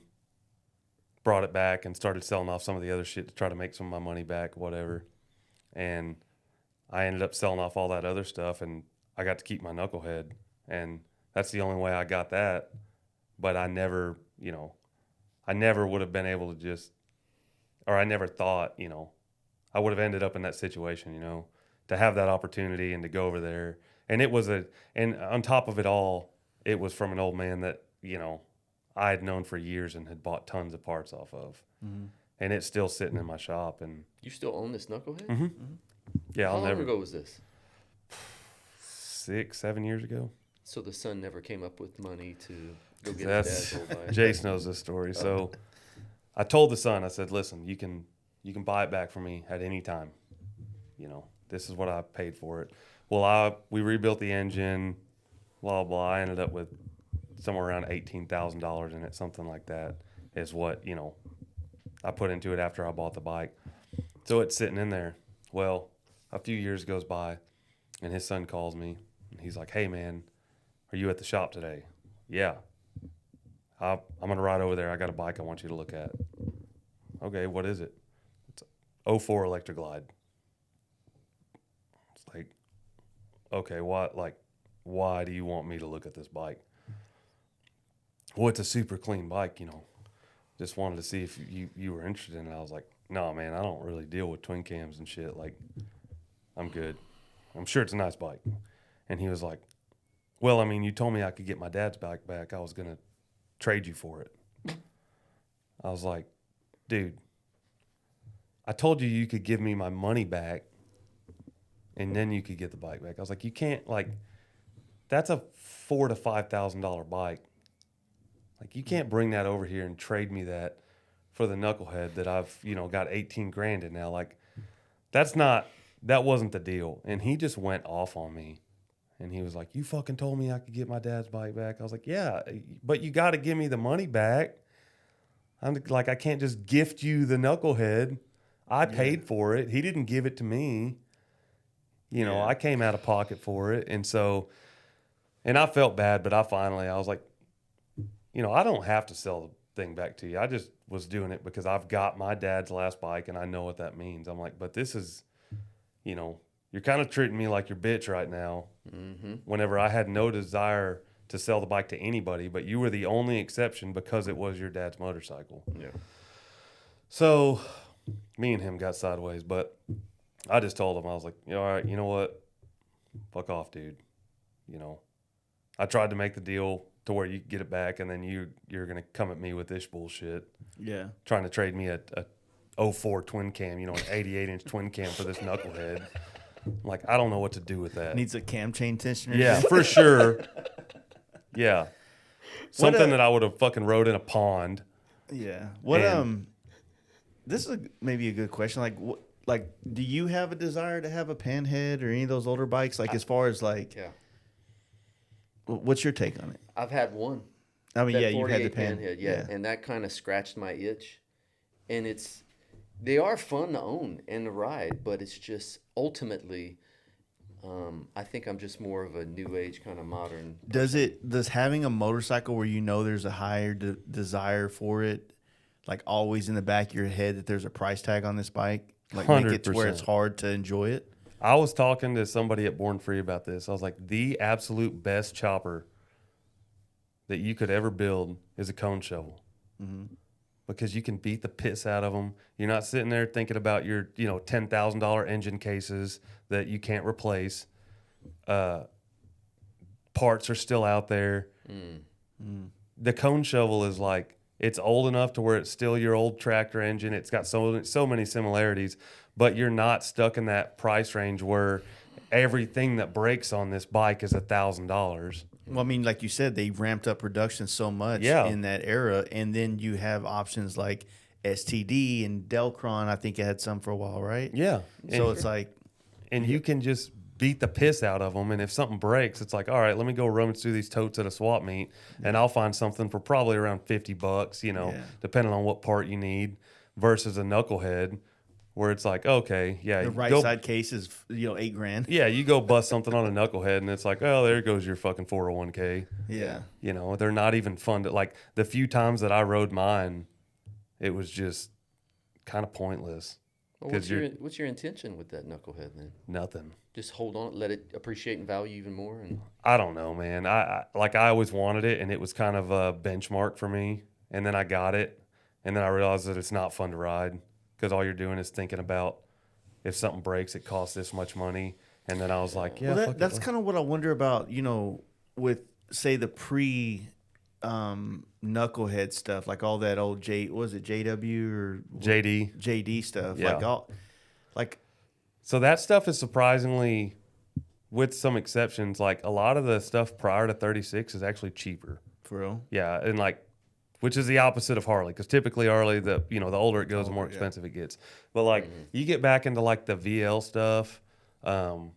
brought it back and started selling off some of the other shit to try to make some of my money back, whatever. And I ended up selling off all that other stuff, and I got to keep my Knucklehead. And that's the only way I got that. But I never would have been able to I never thought, I would have ended up in that situation, to have that opportunity and to go over there. And and on top of it all, it was from an old man that, I had known for years and had bought tons of parts off of. Mm-hmm. And it's still sitting in my shop. And You still own this Knucklehead? Mm-hmm. Yeah, How long ago was this? 6-7 years ago. So the son never came up with money to go get his dad's old bike? Jace knows this story. So I told the son, I said, listen, you can buy it back from me at any time. This is what I paid for it. Well, we rebuilt the engine, blah, blah. I ended up with somewhere around $18,000 in it, something like that is what, I put into it after I bought the bike. So it's sitting in there. Well, a few years goes by, and his son calls me, and he's like, hey, man, are you at the shop today? Yeah. I'm going to ride over there. I got a bike I want you to look at. Okay, what is it? It's a 04 Electric Glide. It's like, okay, why do you want me to look at this bike? Well, it's a super clean bike, Just wanted to see if you were interested in it. I was like, no, man, I don't really deal with twin cams and shit. Like, I'm good. I'm sure it's a nice bike. And he was like, well, I mean, you told me I could get my dad's bike back. I was going to trade you for it. I was like, dude, I told you could give me my money back and then you could get the bike back. I was like, you can't, that's a $4,000 to $5,000 bike. Like, you can't bring that over here and trade me that for the Knucklehead that I've, got 18 grand in now. Like, that wasn't the deal. And he just went off on me. And he was like, you fucking told me I could get my dad's bike back. I was like, yeah, but you got to give me the money back. I'm like, I can't just gift you the Knucklehead. I paid for it. He didn't give it to me. I came out of pocket for it. And so, and I felt bad, but I was like, I don't have to sell the thing back to you. I just was doing it because I've got my dad's last bike and I know what that means. I'm like, but this is, you're kind of treating me like your bitch right now. Mm-hmm. Whenever I had no desire to sell the bike to anybody, but you were the only exception because it was your dad's motorcycle. Yeah. So me and him got sideways, but I just told him, I was like, all right, you know what? Fuck off, dude. I tried to make the deal to where you get it back, and then you're going to come at me with this bullshit. Yeah. Trying to trade me a 04 twin cam, an 88-inch twin cam for this Knucklehead. I'm like, I don't know what to do with that. Needs a cam chain tensioner. Yeah, for sure. Yeah. Something that I would have fucking rode in a pond. Yeah. This is maybe a good question. Like, do you have a desire to have a panhead or any of those older bikes? Like, as far as Yeah. What's your take on it? I've had one. I mean, That yeah, you had the 48 panhead. yeah. And that kind of scratched my itch. And they are fun to own and to ride, but it's just ultimately, I think I'm just more of a new age kind of modern. Does having a motorcycle where there's a higher desire for it, like always in the back of your head that there's a price tag on this bike, like make it to where it's hard to enjoy it? I was talking to somebody at Born Free about this. I was like, the absolute best chopper that you could ever build is a cone shovel. Mm-hmm. Because you can beat the piss out of them. You're not sitting there thinking about your, $10,000 engine cases that you can't replace. Parts are still out there. The cone shovel is like, it's old enough to where it's still your old tractor engine. It's got so many similarities, but you're not stuck in that price range where everything that breaks on this bike is $1,000. Well, I mean, like you said, they ramped up production so much in that era, and then you have options like STD and Delcron. I think it had some for a while, right? Yeah. So it's like, and you can just beat the piss out of them. And if something breaks, it's like, all right, let me go rummage through these totes at a swap meet, and I'll find something for probably around $50, depending on what part you need, versus a Knucklehead where it's like, okay, yeah, the right side case is $8,000. Yeah, you go bust something on a Knucklehead, and it's like, oh, there goes your fucking 401k. Yeah. They're not even fun to, like, the few times that I rode mine, it was just kind of pointless. Well, what's your intention with that Knucklehead then? Nothing. Just hold on, let it appreciate and value even more. And I don't know, man. I always wanted it, and it was kind of a benchmark for me. And then I got it, and then I realized that it's not fun to ride because all you're doing is thinking about if something breaks, it costs this much money. And then I was like, yeah, well, that's kind of what I wonder about, with say the Knucklehead stuff, like all that old JW or JD stuff, Yeah. like So that stuff is surprisingly, with some exceptions, like a lot of the stuff prior to 36 is actually cheaper. for real. Yeah, and which is the opposite of Harley, because typically Harley, the older it goes, the more expensive it gets. But you get back into like the VL stuff, the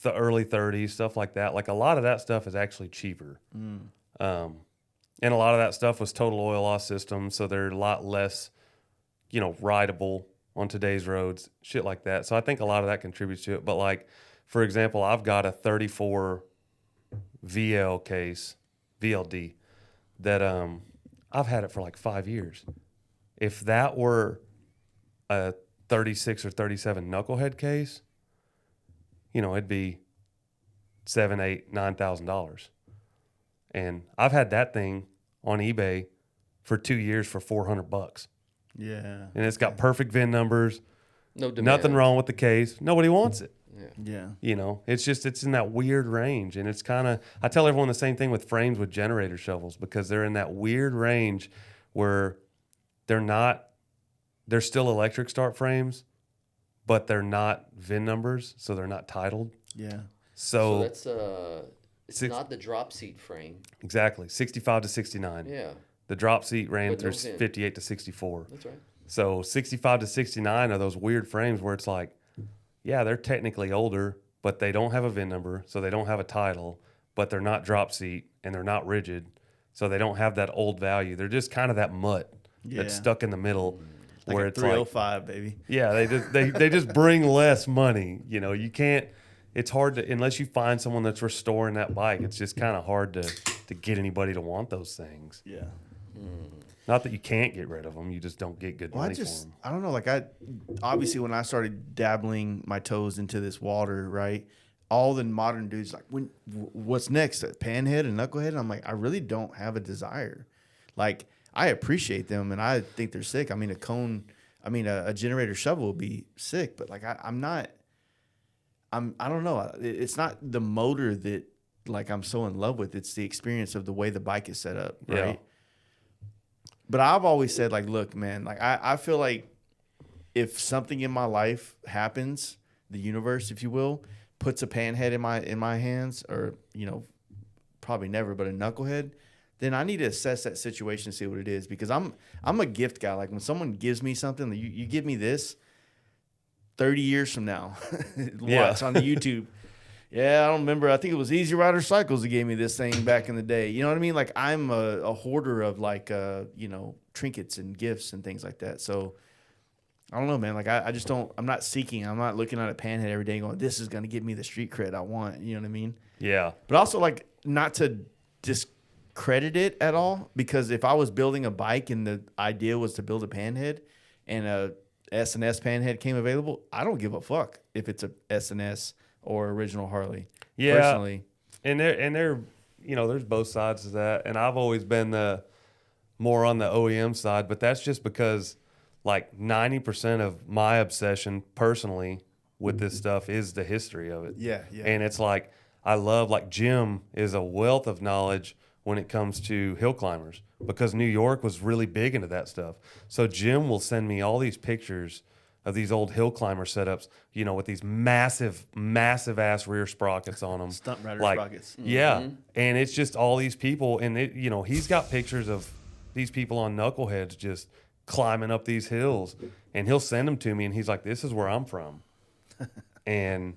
early 30s, stuff like that. Like a lot of that stuff is actually cheaper. And a lot of that stuff was total oil loss systems, so they're a lot less, rideable on today's roads, shit like that. So I think a lot of that contributes to it. But for example, I've got a 34 VLD that I've had it for like 5 years. If that were a 36 or 37 Knucklehead case, it'd be $7,000, $8,000, $9,000. And I've had that thing on eBay for 2 years for $400. Yeah. And it's got perfect VIN numbers. no demand. Nothing wrong with the case. Nobody wants it. Yeah. Yeah. It's in that weird range. And it's kind of, I tell everyone the same thing with frames with generator shovels, because they're in that weird range where they're still electric start frames, but they're not VIN numbers, so they're not titled. Yeah. So that's it's not the drop seat frame. Exactly. 65 to 69. Yeah. The drop seat ran But no through VIN. 58 to 64. That's right. So 65 to 69 are those weird frames where it's like, yeah, they're technically older, but they don't have a VIN number, so they don't have a title, but they're not drop seat and they're not rigid, so they don't have that old value. They're just kind of that mutt that's stuck in the middle, Like where a it's 305, baby. yeah, they just bring less money. You can't. It's hard to, unless you find someone that's restoring that bike. It's just kind of hard to get anybody to want those things. Yeah. Not that you can't get rid of them, you just don't get good money for them. I don't know. Obviously when I started dabbling my toes into this water, right? All the modern dudes what's next? A panhead and knucklehead? And I'm like, I really don't have a desire. Like, I appreciate them and I think they're sick. I mean, a generator shovel would be sick, but I don't know. It's not the motor that I'm so in love with. It's the experience of the way the bike is set up, right? Yeah. But I've always said, look, man, I feel like if something in my life happens, the universe, if you will, puts a panhead in my hands, or probably never, but a knucklehead, then I need to assess that situation and see what it is, because I'm a gift guy. Like when someone gives me something, you give me this 30 years from now, watch on the YouTube. Yeah, I don't remember. I think it was Easy Rider Cycles that gave me this thing back in the day. You know what I mean? Like I'm a hoarder of trinkets and gifts and things like that. So I don't know, man. I just don't. I'm not seeking. I'm not looking at a panhead every day going, this is going to give me the street cred I want. You know what I mean? Yeah. But also not to discredit it at all, because if I was building a bike and the idea was to build a panhead and a S&S panhead came available, I don't give a fuck if it's a S&S or original Harley. Yeah. Personally. And they're there's both sides of that. And I've always been more on the OEM side, but that's just because 90% of my obsession personally with this stuff is the history of it. Yeah, yeah. And it's I love, Jim is a wealth of knowledge when it comes to hill climbers, because New York was really big into that stuff. So Jim will send me all these pictures of these old hill climber setups, you know, with these massive ass rear sprockets on them. Stunt rider like, sprockets. Yeah. And it's just all these people. And, it, you know, he's got pictures of these people on Knuckleheads just climbing up these hills. And he'll send them to me. And he's like, this is where I'm from. And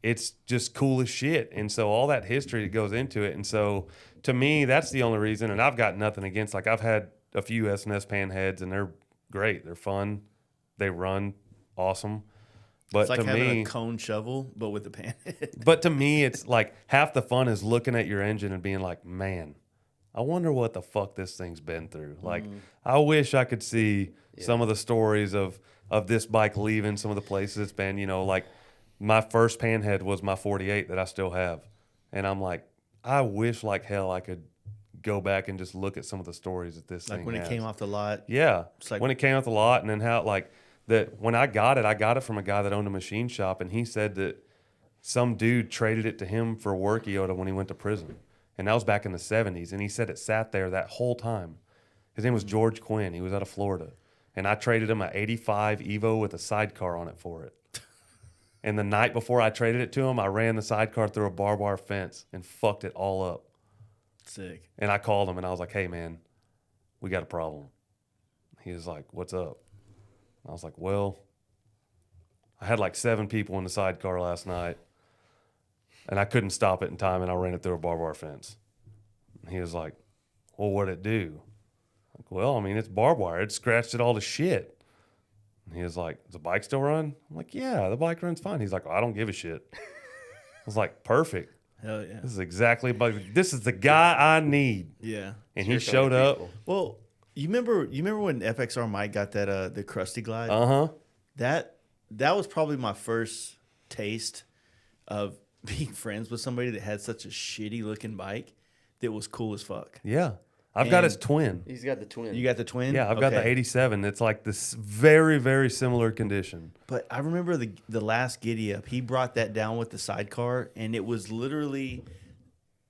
it's just cool as shit. And so all that history that goes into it. And so to me, that's the only reason. And I've got nothing against, like, I've had a few S&S panheads and they're great. They're fun. They run awesome. But It's like to having me, a cone shovel, but with a pan. but to me, it's like half the fun is looking at your engine and being like, man, I wonder what the fuck this thing's been through. Like, I wish I could see some of the stories of this bike leaving some of the places it's been. You know, like my first panhead was my 48 that I still have. And I'm like, I wish like hell I could go back and just look at some of the stories that this Like thing when has. it came off the lot. Yeah. It's like- when it came off the lot, and then how, like, that when I got it from a guy that owned a machine shop, and he said that some dude traded it to him for a work Iota when he went to prison. And that was back in the 70s. And he said it sat there that whole time. His name was George Quinn. He was out of Florida. And I traded him an 85 Evo with a sidecar on it for it. And the night before I traded it to him, I ran the sidecar through a barbed wire fence and fucked it all up. Sick. And I called him and I was like, hey, man, we got a problem. He was like, what's up? I was like, well, I had like 7 people in the sidecar last night and I couldn't stop it in time and I ran it through a barbed wire fence. And he was like, well, what'd it do? Like, well, I mean, it's barbed wire. It scratched it all to shit. And he was like, does the bike still run? I'm like, yeah, the bike runs fine. He's like, well, I don't give a shit. I was like, perfect. Hell yeah. This is exactly, this is the guy I need. Yeah. And Your he showed kind of up. people. Well, you remember when FXR Mike got that the Krusty Glide? Uh-huh. That was probably my first taste of being friends with somebody that had such a shitty looking bike that was cool as fuck. Yeah. I've got his And- twin. He's got the twin. You got the twin? Yeah, I've got the Okay. 87. It's like this very, very similar condition. But I remember the last giddy up, he brought that down with the sidecar, and it was literally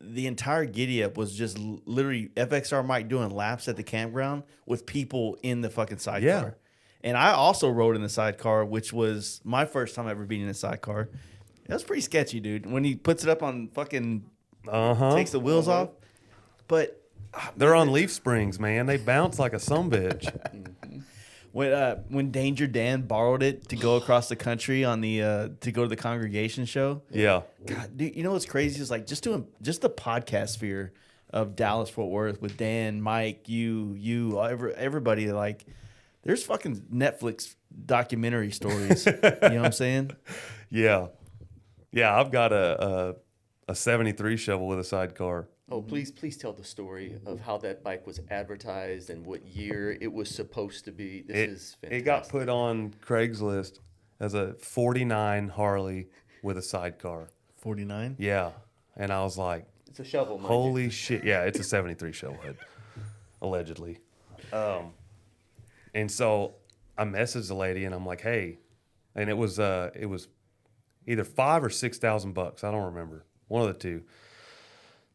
the entire giddy up was just literally FXR Mike doing laps at the campground with people in the fucking sidecar. Yeah. And I also rode in the sidecar, which was my first time ever being in a sidecar. It was pretty sketchy, dude. When he puts it up on fucking Uh-huh. takes the wheels off. But They're on leaf springs, man. They bounce like a sumbitch. when Danger Dan borrowed it to go across the country on the to go to the congregation show. Yeah. God, dude, you know what's crazy is like just the podcast sphere of Dallas Fort Worth with Dan, Mike, everybody. Like, there's fucking Netflix documentary stories. You know what I'm saying? Yeah. Yeah, I've got a 73 shovel with a sidecar. Oh, please tell the story of how that bike was advertised and what year it was supposed to be. This is fantastic. It got put on Craigslist as a 49 Harley with a sidecar. 49. Yeah. And I was like, It's a shovel, mind you. holy shit. Yeah, it's a 73 shovelhead, allegedly. And so I messaged the lady and I'm like, hey, and it was either $5,000 or $6,000. I don't remember. One of the two.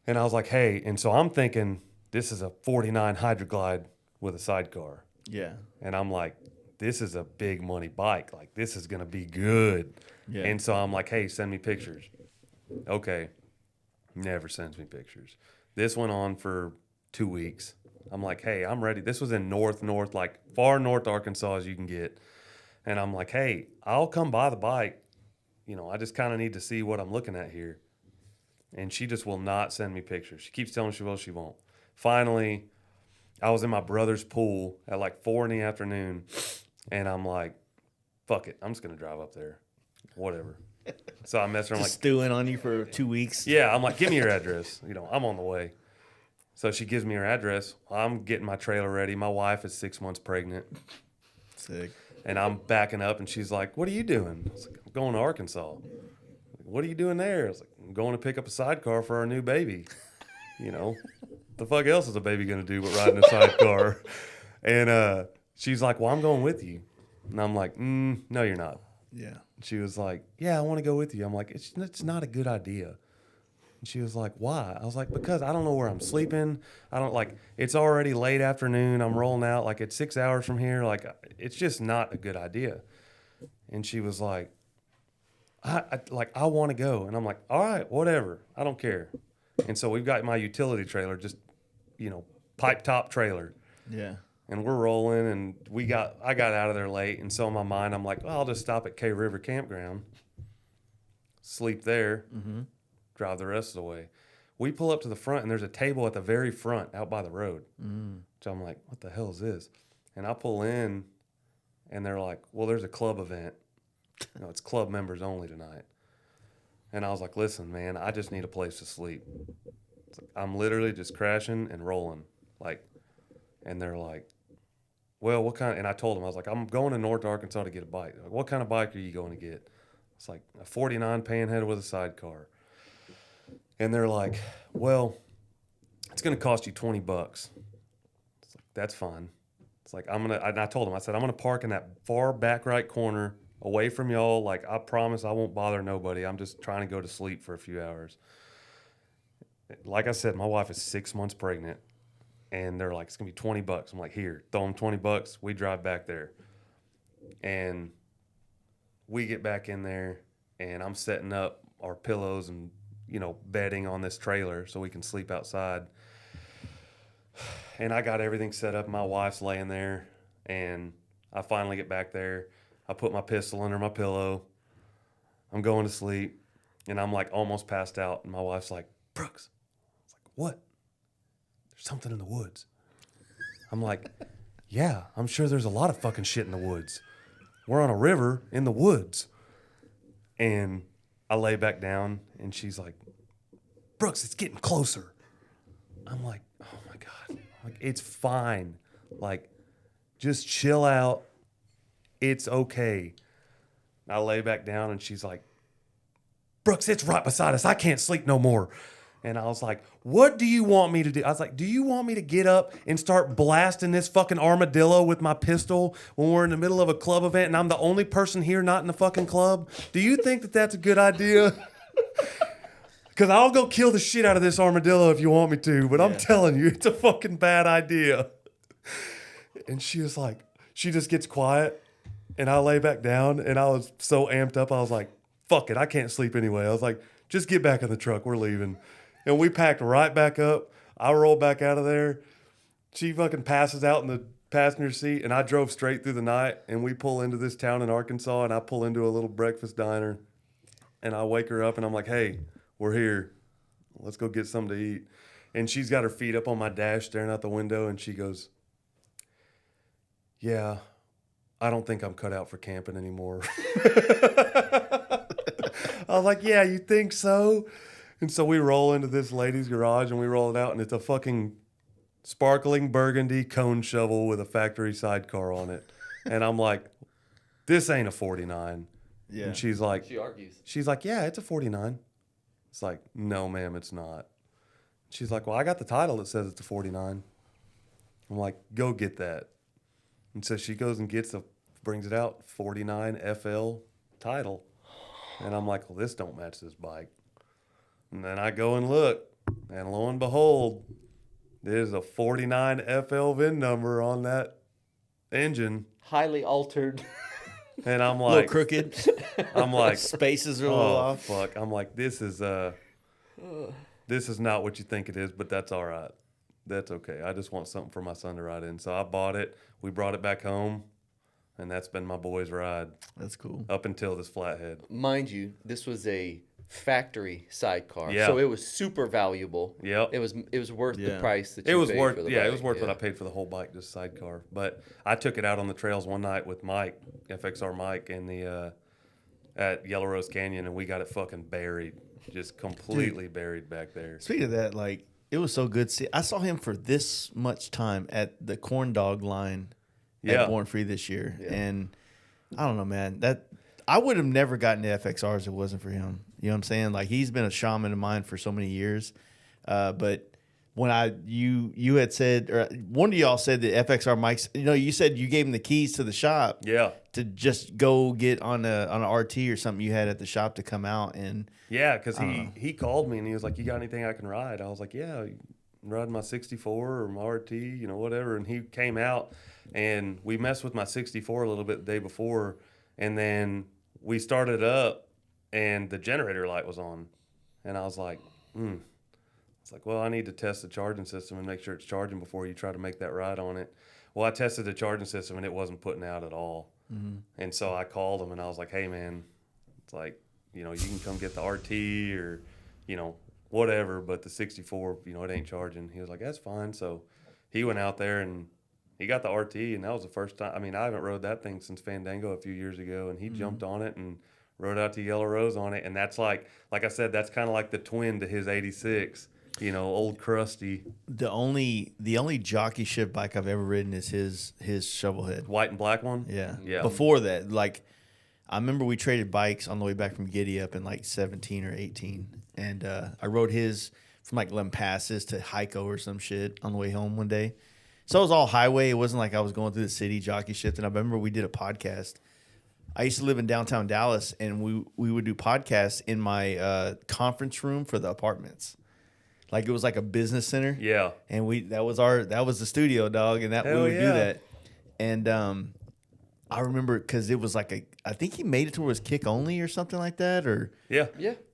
And I was like, hey, and so I'm thinking this is a 49 Hydroglide with a sidecar. Yeah. And I'm like, this is a big money bike. Like, this is going to be good. Yeah. And so I'm like, hey, send me pictures. Okay. Never sends me pictures. This went on for 2 weeks. I'm like, hey, I'm ready. This was in north, like far north Arkansas as you can get. And I'm like, hey, I'll come buy the bike. You know, I just kind of need to see what I'm looking at here. And she just will not send me pictures. She keeps telling me she will, she won't. Finally, I was in my brother's pool at like 4 p.m. and I'm like, fuck it. I'm just going to drive up there. Whatever. So I messed around Just like, stewing on you for 2 weeks. yeah, I'm like, give me your address. You know, I'm on the way. So she gives me her address. I'm getting my trailer ready. My wife is 6 months pregnant. Sick. And I'm backing up and she's like, what are you doing? I was like, I'm going to Arkansas. What are you doing there? I was like, I'm going to pick up a sidecar for our new baby. You know, the fuck else is a baby going to do but ride in a sidecar? And she's like, well, I'm going with you. And I'm like, no, you're not. Yeah. She was like, yeah, I want to go with you. I'm like, it's not a good idea. And she was like, why? I was like, because I don't know where I'm sleeping. I don't like, it's already late afternoon. I'm rolling out. Like, it's 6 hours from here. Like, it's just not a good idea. And she was like, I want to go. And I'm like, all right, whatever. I don't care. And so we've got my utility trailer, just, pipe top trailer. Yeah. And we're rolling, and I got out of there late. And so in my mind, I'm like, well, I'll just stop at K River Campground, sleep there, drive the rest of the way. We pull up to the front, and there's a table at the very front out by the road. So I'm like, what the hell is this? And I pull in, and they're like, well, there's a club event. It's club members only tonight. And I was like, listen, man, I just need a place to sleep. It's like, I'm literally just crashing and rolling. And they're like, well, what kind? And I told them, I was like, I'm going to North Arkansas to get a bike. Like, what kind of bike are you going to get? It's like a 49 panhead with a sidecar. And they're like, well, it's going to cost you $20. It's like, that's fine. It's like, and I told them, I said, I'm going to park in that far back right corner away from y'all. Like, I promise I won't bother nobody. I'm just trying to go to sleep for a few hours. Like I said, my wife is 6 months pregnant, and they're like, it's going to be $20. I'm like, here, throw them $20. We drive back there. And we get back in there, and I'm setting up our pillows and, bedding on this trailer so we can sleep outside. And I got everything set up. My wife's laying there, and I finally get back there. I put my pistol under my pillow. I'm going to sleep, and I'm like almost passed out. And my wife's like, Brooks. I was like, what? There's something in the woods. I'm like, yeah, I'm sure there's a lot of fucking shit in the woods. We're on a river in the woods. And I lay back down, and she's like, Brooks, it's getting closer. I'm like, oh my God. Like, it's fine. Like, just chill out. It's okay. I lay back down, and she's like, Brooks, it's right beside us. I can't sleep no more. And I was like, what do you want me to do? I was like, do you want me to get up and start blasting this fucking armadillo with my pistol when we're in the middle of a club event and I'm the only person here not in the fucking club? Do you think that that's a good idea? Because I'll go kill the shit out of this armadillo if you want me to, but I'm telling you, it's a fucking bad idea. And she was like, she just gets quiet. And I lay back down, and I was so amped up, I was like, fuck it, I can't sleep anyway. I was like, just get back in the truck, we're leaving. And we packed right back up. I rolled back out of there. She fucking passes out in the passenger seat, and I drove straight through the night, and we pull into this town in Arkansas, and I pull into a little breakfast diner, and I wake her up, and I'm like, hey, we're here. Let's go get something to eat. And she's got her feet up on my dash staring out the window, and she goes, yeah, I don't think I'm cut out for camping anymore. I was like, yeah, you think so? And so we roll into this lady's garage, and we roll it out, and it's a fucking sparkling burgundy cone shovel with a factory sidecar on it. And I'm like, this ain't a 49. Yeah. And she's like, she argues. She's like, yeah, it's a 49. It's like, no, ma'am, it's not. She's like, well, I got the title that says it's a 49. I'm like, go get that. And so she goes and brings it out, 49 FL title. And I'm like, well, this don't match this bike. And then I go and look, and lo and behold, there's a 49 FL VIN number on that engine. Highly altered. And I'm like, a little crooked. I'm like, spaces are a little off. Fuck. I'm like, this is not what you think it is, but that's all right. That's okay. I just want something for my son to ride in. So I bought it. We brought it back home, and that's been my boy's ride. That's cool. Up until this flathead. Mind you, this was a factory sidecar, yeah. So it was super valuable. Yep. It was worth the price that it you was paid worth. for the Yeah, bike. it was worth what I paid for the whole bike, just sidecar. But I took it out on the trails one night with Mike, FXR Mike, in the at Yellow Rose Canyon, and we got it fucking buried, just completely buried back there. Speaking of that, like, it was so good. I saw him for this much time at the corn dog line at Born Free this year, and I don't know, man. That I would have never gotten to FXRs if it wasn't for him. You know what I'm saying? Like, he's been a shaman of mine for so many years. But when you had said, or one of y'all said that FXR mics, you said you gave him the keys to the shop. Yeah. To just go get on a RT or something you had at the shop to come out and. Yeah, because he called me and he was like, "You got anything I can ride?" I was like, "Yeah, I'm riding my 64 or my RT, whatever." And he came out and we messed with my 64 a little bit the day before. And then we started up, and the generator light was on. And I was like, It's like, well, I need to test the charging system and make sure it's charging before you try to make that ride on it. Well, I tested the charging system, and it wasn't putting out at all. And so I called him, and I was like, hey, man, it's like, you can come get the RT or, whatever, but the 64, it ain't charging. He was like, that's fine. So he went out there, and he got the RT, and that was the first time. I mean, I haven't rode that thing since Fandango a few years ago, and he jumped on it and rode out to Yellow Rose on it. And that's like I said, that's kind of like the twin to his 86. Old crusty. The only jockey ship bike I've ever ridden is his Shovelhead. White and black one? Yeah. Before that, I remember we traded bikes on the way back from Giddy Up in 17 or 18. And I rode his from Lem Passes to Heiko or some shit on the way home one day. So it was all highway. It wasn't like I was going through the city jockey shift. And I remember we did a podcast. I used to live in downtown Dallas, and we would do podcasts in my conference room for the apartments. It was like a business center. Yeah. And that was the studio, dog, and we would do that. And I remember because it was I think he made it to where it was kick only or something like that, or Yeah.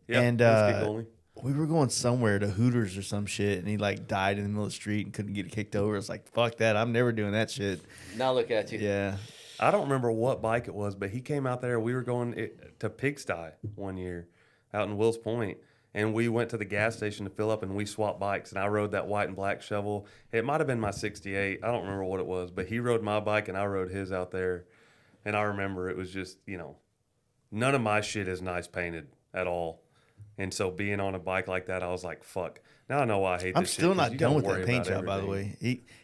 And it was kick only. we were going somewhere to Hooters or some shit, and he died in the middle of the street and couldn't get kicked over. It's like, fuck that, I'm never doing that shit. Now look at you. Yeah. I don't remember what bike it was, but he came out there. We were going to Pigsty one year out in Wills Point. And we went to the gas station to fill up, and we swapped bikes. And I rode that white and black shovel. It might have been my 68. I don't remember what it was. But he rode my bike, and I rode his out there. And I remember it was just, none of my shit is nice painted at all. And so being on a bike like that, I was like, fuck. Now I know why I hate this shit. I'm still not done with that paint job, by the way.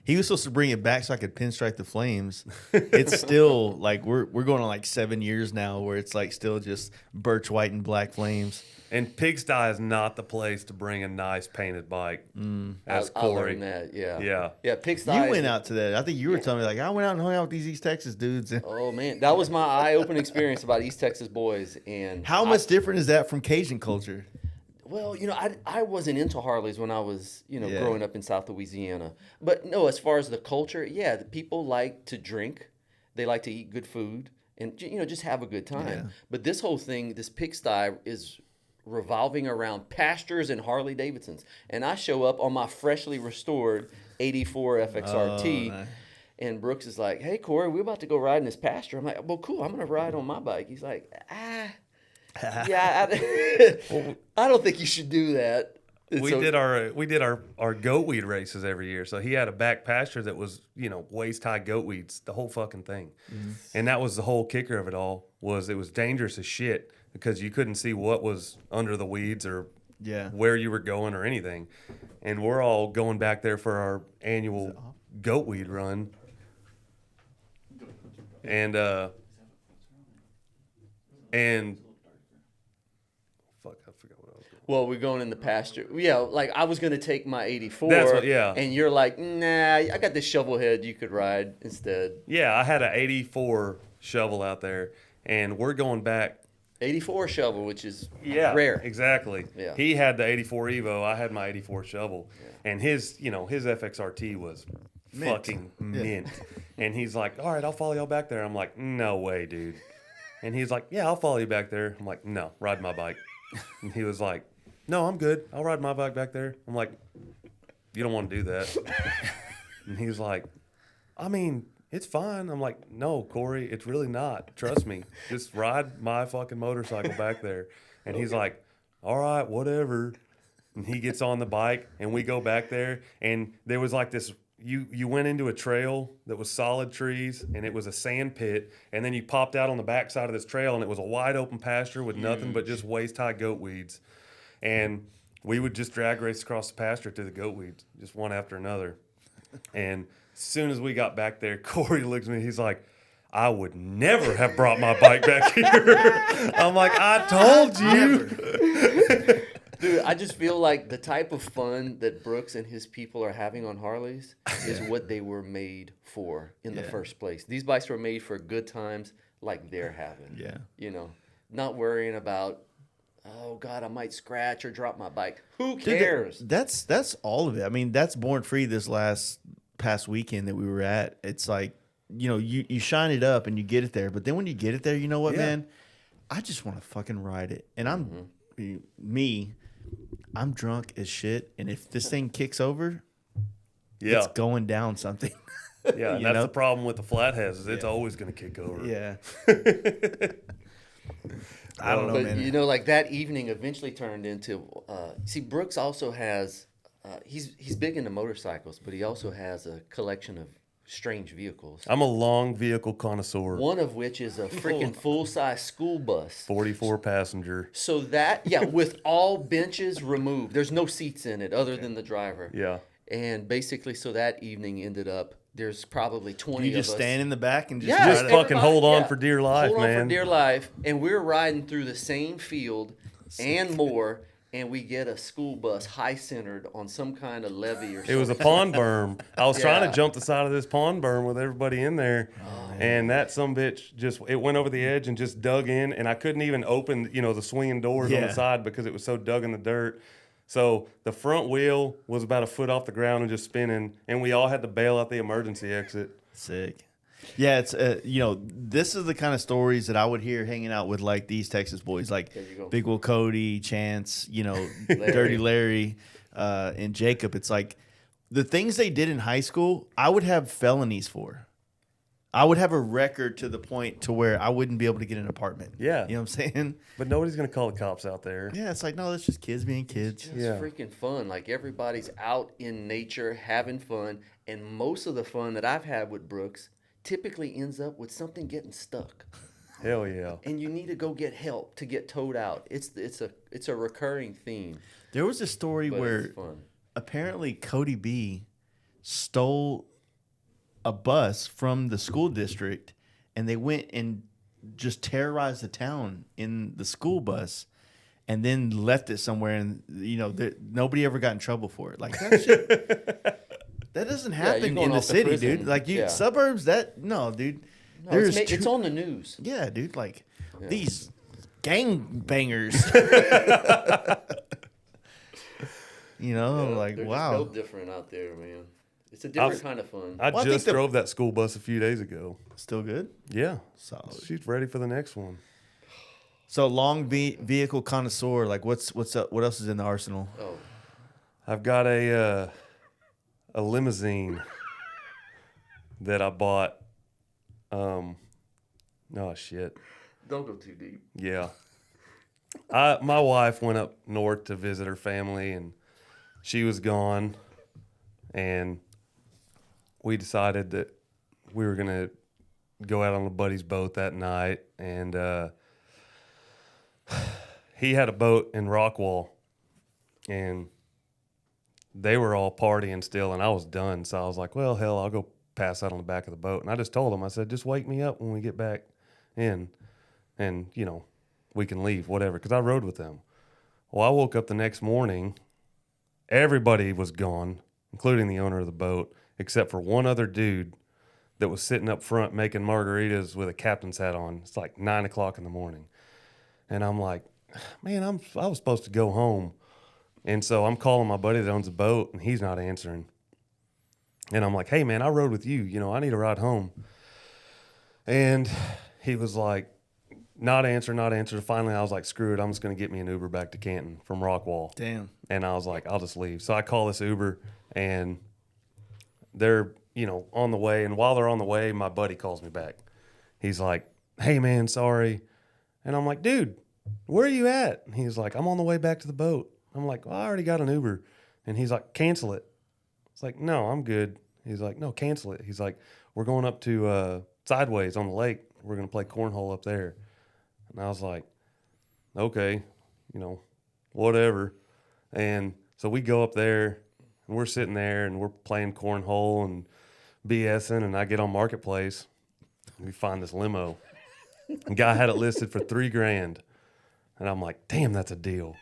He was supposed to bring it back so I could pinstripe the flames. It's still, we're going on 7 years now where it's still just birch white and black flames. And Pigsty is not the place to bring a nice painted bike. As I Corey. learned that, yeah. Yeah. Pigsty. You went out to that. I think you were telling me, I went out and hung out with these East Texas dudes. Oh, man. That was my eye-opening experience about East Texas boys. And How much different is that from Cajun culture? Well, I wasn't into Harleys when I was, growing up in South Louisiana. But no, as far as the culture, the people like to drink. They like to eat good food and, just have a good time. Yeah. But this whole thing, this Pigsty is revolving around pastures and Harley-Davidsons. And I show up on my freshly restored 84 FXRT. Nice. And Brooks is like, hey, Corey, we're about to go ride in this pasture. I'm like, well, cool. I'm going to ride on my bike. He's like, yeah, I don't think you should do that. We did our goat weed races every year. So he had a back pasture that was, waist high goat weeds, the whole fucking thing. Mm-hmm. And that was the whole kicker of it all, was it was dangerous as shit because you couldn't see what was under the weeds or where you were going or anything. And we're all going back there for our annual goat weed run. And fuck, I forgot what I was going. Well, we're going in the pasture. Yeah, I was going to take my 84. That's what, yeah. And you're like, nah, I got this Shovelhead you could ride instead. Yeah, I had an 84 shovel out there, and we're going back. 84 shovel, which is rare. Exactly. Yeah. He had the 84 Evo. I had my 84 shovel. Yeah. And his FXRT was fucking mint. And he's like, all right, I'll follow y'all back there. I'm like, no way, dude. And he's like, yeah, I'll follow you back there. I'm like, no, ride my bike. And he was like, no, I'm good. I'll ride my bike back there. I'm like, you don't want to do that. And he's like, I mean, it's fine. I'm like, no, Corey, it's really not. Trust me. Just ride my fucking motorcycle back there. And he's like, all right, whatever. And he gets on the bike, and we go back there. And there was this, you went into a trail that was solid trees, and it was a sand pit. And then you popped out on the backside of this trail, and it was a wide open pasture with nothing but just waist-high goat weeds. And we would just drag race across the pasture to the goat weeds, just one after another. And as soon as we got back there, Corey looks at me. He's like, I would never have brought my bike back here. I'm like, I told you. Dude, I just feel like the type of fun that Brooks and his people are having on Harleys is what they were made for in the first place. These bikes were made for good times like they're having. Yeah. Not worrying about, oh, God, I might scratch or drop my bike. Who cares? Dude, that's all of it. I mean, that's Born Free this past weekend that we were at. It's you shine it up and you get it there. But then when you get it there, you know what, Yeah. man? I just want to fucking ride it. And I'm drunk as shit. And if this thing kicks over, it's going down something. Yeah, and you that's know? the problem with the flatheads is it's always going to kick over. Yeah. I don't know, But man. like that evening eventually turned into. See, Brooks also has. He's big into motorcycles, but he also has a collection of strange vehicles. I'm a long vehicle connoisseur. One of which is a freaking full-size school bus. 44 passenger. So that, with all benches removed. There's no seats in it other than the driver. Yeah. And basically, so that evening ended up, there's probably 20 You of just us. stand in the back and just Yeah, try Just to- fucking hold on yeah. for dear life, Hold on man. for dear life. And we're riding through the same field and more, and we get a school bus high-centered on some kind of levee or something. It was a pond berm. I was trying Yeah. to jump the side of this pond berm with everybody in there, and that sumbitch it went over the edge and just dug in, and I couldn't even open the swinging doors on Yeah. the side because it was so dug in the dirt. So the front wheel was about a foot off the ground and just spinning, and we all had to bail out the emergency exit. Sick. Yeah, it's this is the kind of stories that I would hear hanging out with like these Texas boys, like There you go. Big Will Cody, Chance, Dirty Larry, and Jacob. It's like the things they did in high school, I would have felonies for. I would have a record to the point to where I wouldn't be able to get an apartment. Yeah. You know what I'm saying? But nobody's gonna call the cops out there. Yeah, it's like, no, that's just kids being kids. It's Yeah. freaking fun. Like everybody's out in nature having fun, and most of the fun that I've had with Brooks typically ends up with something getting stuck, Hell yeah. and you need to go get help to get towed out. It's a recurring theme. There was a story But where it's fun. apparently Cody B stole a bus from the school district, and they went and just terrorized the town in the school bus, and then left it somewhere, and nobody ever got in trouble for it. Like that shit, that doesn't you're happen going in the off to city, prison. dude. Like Yeah. suburbs, no, dude. No, There's it's on the news. yeah, dude. Like these gang bangers. like They're wow. just built different out there, man. It's a different kind of fun. I Well, I think just the- drove that school bus a few days ago. Still good. Yeah. Solid. She's ready for the next one. So long vehicle connoisseur. Like what's up? What else is in the arsenal? Oh, I've got a limousine that I bought. Oh shit. don't go too deep. Yeah. My wife went up north to visit her family, and she was gone, and we decided that we were gonna go out on a buddy's boat that night, and he had a boat in Rockwall, and they were all partying still, and I was done. So I was like, well, hell, I'll go pass out on the back of the boat. And I just told him, I said, just wake me up when we get back in, and, we can leave, whatever, because I rode with them. Well, I woke up the next morning. Everybody was gone, including the owner of the boat, except for one other dude that was sitting up front making margaritas with a captain's hat on. It's like 9 o'clock in the morning. And I'm like, man, I was supposed to go home. And so I'm calling my buddy that owns the boat, and he's not answering. And I'm like, hey, man, I rode with you. I need a ride home. And he was like, not answer. Finally, I was like, screw it. I'm just going to get me an Uber back to Canton from Rockwall. Damn. And I was like, I'll just leave. So I call this Uber, and they're, on the way. And while they're on the way, my buddy calls me back. He's like, hey, man, sorry. And I'm like, dude, where are you at? And he's like, I'm on the way back to the boat. I'm like, well, I already got an Uber. And he's like, cancel it. It's like, no, I'm good. He's like, no, cancel it. He's like, we're going up to Sideways on the lake. We're going to play cornhole up there. And I was like, okay, whatever. And so we go up there, and we're sitting there, and we're playing cornhole and BSing, and I get on Marketplace, and we find this limo. The guy had it listed for $3,000. And I'm like, damn, that's a deal.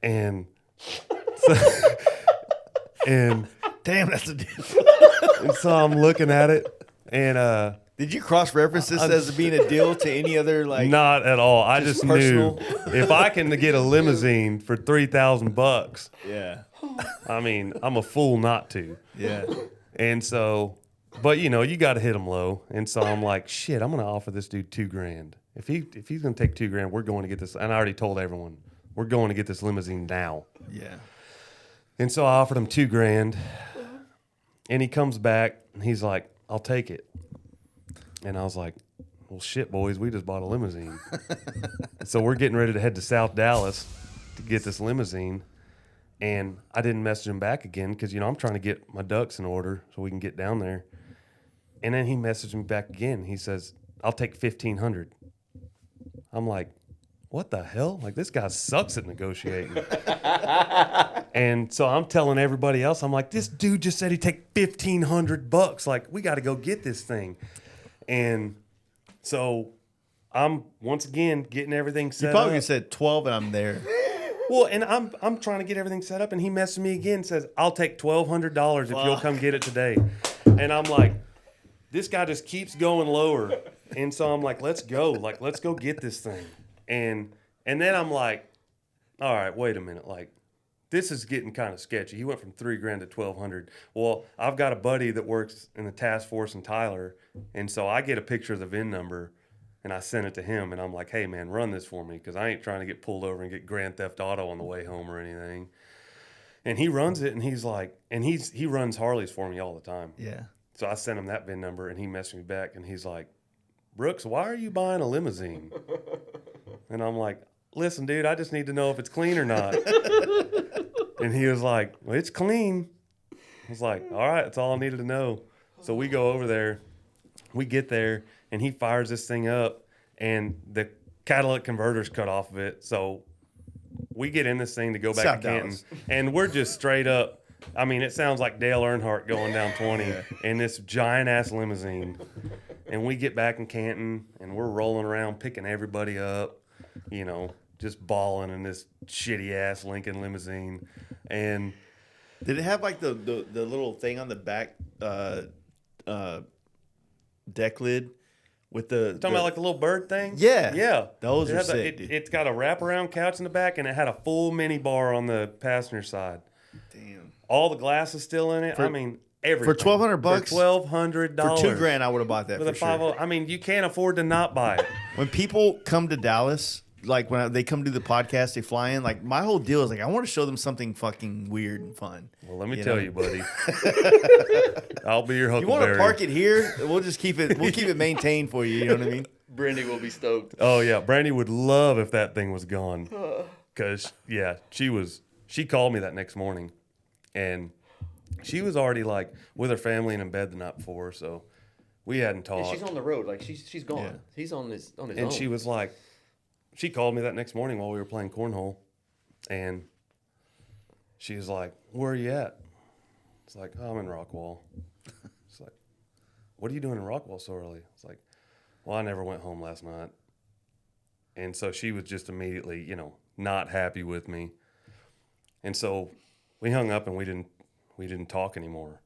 And so, and Damn, that's a deal. And so I'm looking at it, and Did you cross reference this as being a deal to any other like? not at all. I just just personal? knew if I can get a limousine for $3,000, Yeah. I mean, I'm a fool not to. Yeah. And so But you know, you got to hit him low. And so I'm like, shit, I'm going to offer this dude $2,000. If he's going to take $2,000, we're going to get this. And I already told everyone, we're going to get this limousine now. Yeah. And so I offered him $2,000. And he comes back and he's like, I'll take it. And I was like, well, shit, boys, we just bought a limousine. So we're getting ready to head to South Dallas to get this limousine. And I didn't message him back again because, you know, I'm trying to get my ducks in order so we can get down there. And then he messaged me back again. He says, I'll take $1,500. I'm like, what the hell? Like, this guy sucks at negotiating. And so I'm telling everybody else, I'm like, this dude just said he'd take $1,500. Like, we got to go get this thing. And so I'm once again getting everything set You probably up. said 12 and I'm there. Well, and I'm trying to get everything set up, and he messaged me again and says, I'll take $1,200 if you'll come get it today. And I'm like, this guy just keeps going lower. And so I'm like, let's go. Like, let's go get this thing. And then I'm like, all right, wait a minute. Like, this is getting kind of sketchy. He went from $3,000 to $1,200. Well, I've got a buddy that works in the task force in Tyler, and so I get a picture of the VIN number, and I sent it to him, and I'm like, hey, man, run this for me, because I ain't trying to get pulled over and get Grand Theft Auto on the way home or anything. And he runs it, and he's like, and he runs Harleys for me all the time. Yeah. So I sent him that VIN number, and he messaged me back, and he's like, Brooks, why are you buying a limousine? And I'm like, listen, dude, I just need to know if it's clean or not. And he was like, well, it's clean. I was like, all right, that's all I needed to know. So we go over there, we get there, and he fires this thing up, and the catalytic converter's cut off of it. So we get in this thing to go back South to Canton, Dallas. and we're just straight up. I mean, it sounds like Dale Earnhardt going down 20 in this giant ass limousine. And we get back in Canton, and we're rolling around, picking everybody up, you know, just balling in this shitty ass Lincoln limousine. And Did it have like the little thing on the back deck lid with the talking about like the little bird thing? Yeah. Yeah. Those It are has sick, dude. it's got a wraparound couch in the back, and it had a full mini bar on the passenger side. Damn. All the glass is still in it. I mean, everything. For $1,200? For $1,200. For $2,000, I would have bought that With for a sure. 50. I mean, you can't afford to not buy it. When people come to Dallas, like when they come do the podcast, they fly in. Like my whole deal is like I want to show them something fucking weird and fun. Well, let me You tell know? you, buddy. I'll be your You want to huckleberry. park it here? We'll just keep it. We'll keep it maintained for you. You know what I mean? Brandy will be stoked. Oh yeah, Brandy would love if that thing was gone. Cause yeah, she called me that next morning, and she was already like with her family and in bed the night before, so we hadn't Yeah, talked. she's on the road. Like she's gone. Yeah. He's on his own. And she was like, she called me that next morning while we were playing cornhole, and she was like, "Where are you at?" It's like, "Oh, I'm in Rockwall." It's like, "What are you doing in Rockwall so early?" It's like, "Well, I never went home last night." And so she was just immediately, you know, not happy with me. And so we hung up and we didn't talk anymore.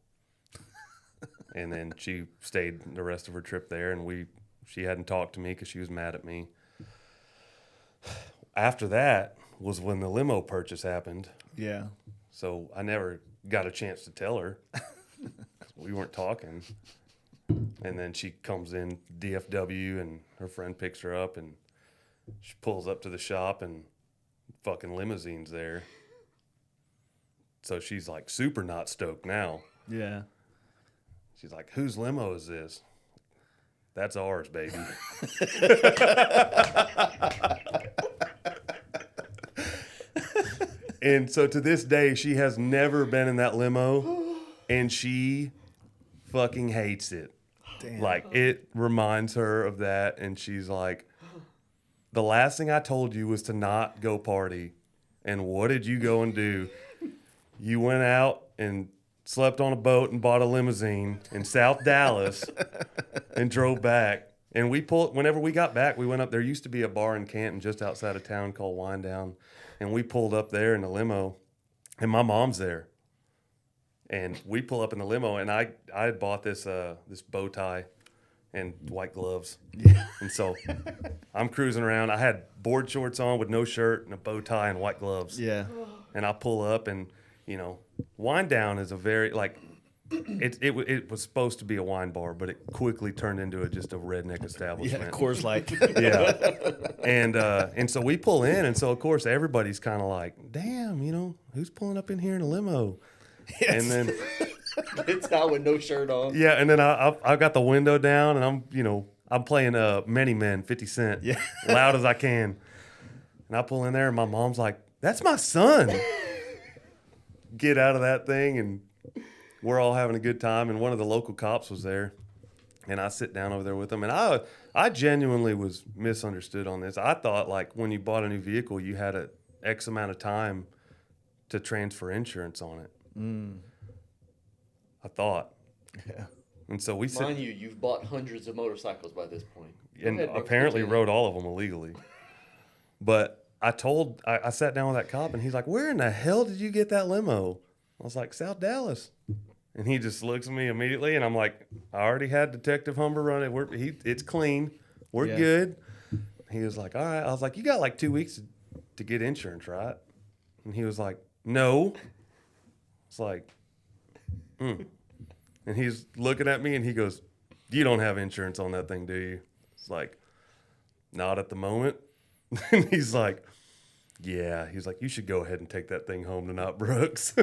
And then she stayed the rest of her trip there, and she hadn't talked to me because she was mad at me. After that was when the limo purchase happened. Yeah. So I never got a chance to tell her. We weren't talking. And then she comes in DFW, and her friend picks her up, and she pulls up to the shop, and fucking limousine's there. So she's like super not stoked now. Yeah. She's like, whose limo is this? That's ours, baby. And so to this day, she has never been in that limo, and she fucking hates it. Damn. Like, it reminds her of that, and she's like, the last thing I told you was to not go party. And what did you go and do? You went out and slept on a boat and bought a limousine in South Dallas and drove back. And whenever we got back, we went up. There used to be a bar in Canton just outside of town called Wind Down. And we pulled up there in the limo, and my mom's there. And we pull up in the limo, and I had bought this bow tie and white gloves. Yeah. And so I'm cruising around. I had board shorts on with no shirt and a bow tie and white gloves. Yeah. And I pull up, and, you know, Wind Down is a very, like, it was supposed to be a wine bar, but it quickly turned into just a redneck Yeah, establishment. Coors Light. Yeah, and so we pull in, and so of course everybody's kind of like, "Damn, who's pulling up in here in a limo?" And then It's out with no shirt on. yeah, and then I got the window down, and I'm playing Many Men, 50 Cent, Yeah. loud as I can, and I pull in there, and my mom's like, "That's my son." Get out of that thing, and we're all having a good time, and one of the local cops was there, and I sit down over there with him, and I genuinely was misunderstood on this. I thought like when you bought a new vehicle, you had a X amount of time to transfer insurance on it. I thought. Yeah. And so we Mind you, you've bought hundreds of motorcycles by this point. Go and ahead, Brooks, apparently continue. rode all of them illegally. But I sat down with that cop, and he's like, "Where in the hell did you get that limo?" I was like, "South Dallas." And he just looks at me immediately, and I'm like, "I already had Detective Humber run it. It's clean. We're Yeah. good." He was like, "All right." I was like, "You got like 2 weeks to get insurance, right?" And he was like, "No." It's like, And he's looking at me, and he goes, "You don't have insurance on that thing, do you?" It's like, "Not at the moment." And he's like, "Yeah." He's like, "You should go ahead and take that thing home tonight, Brooks."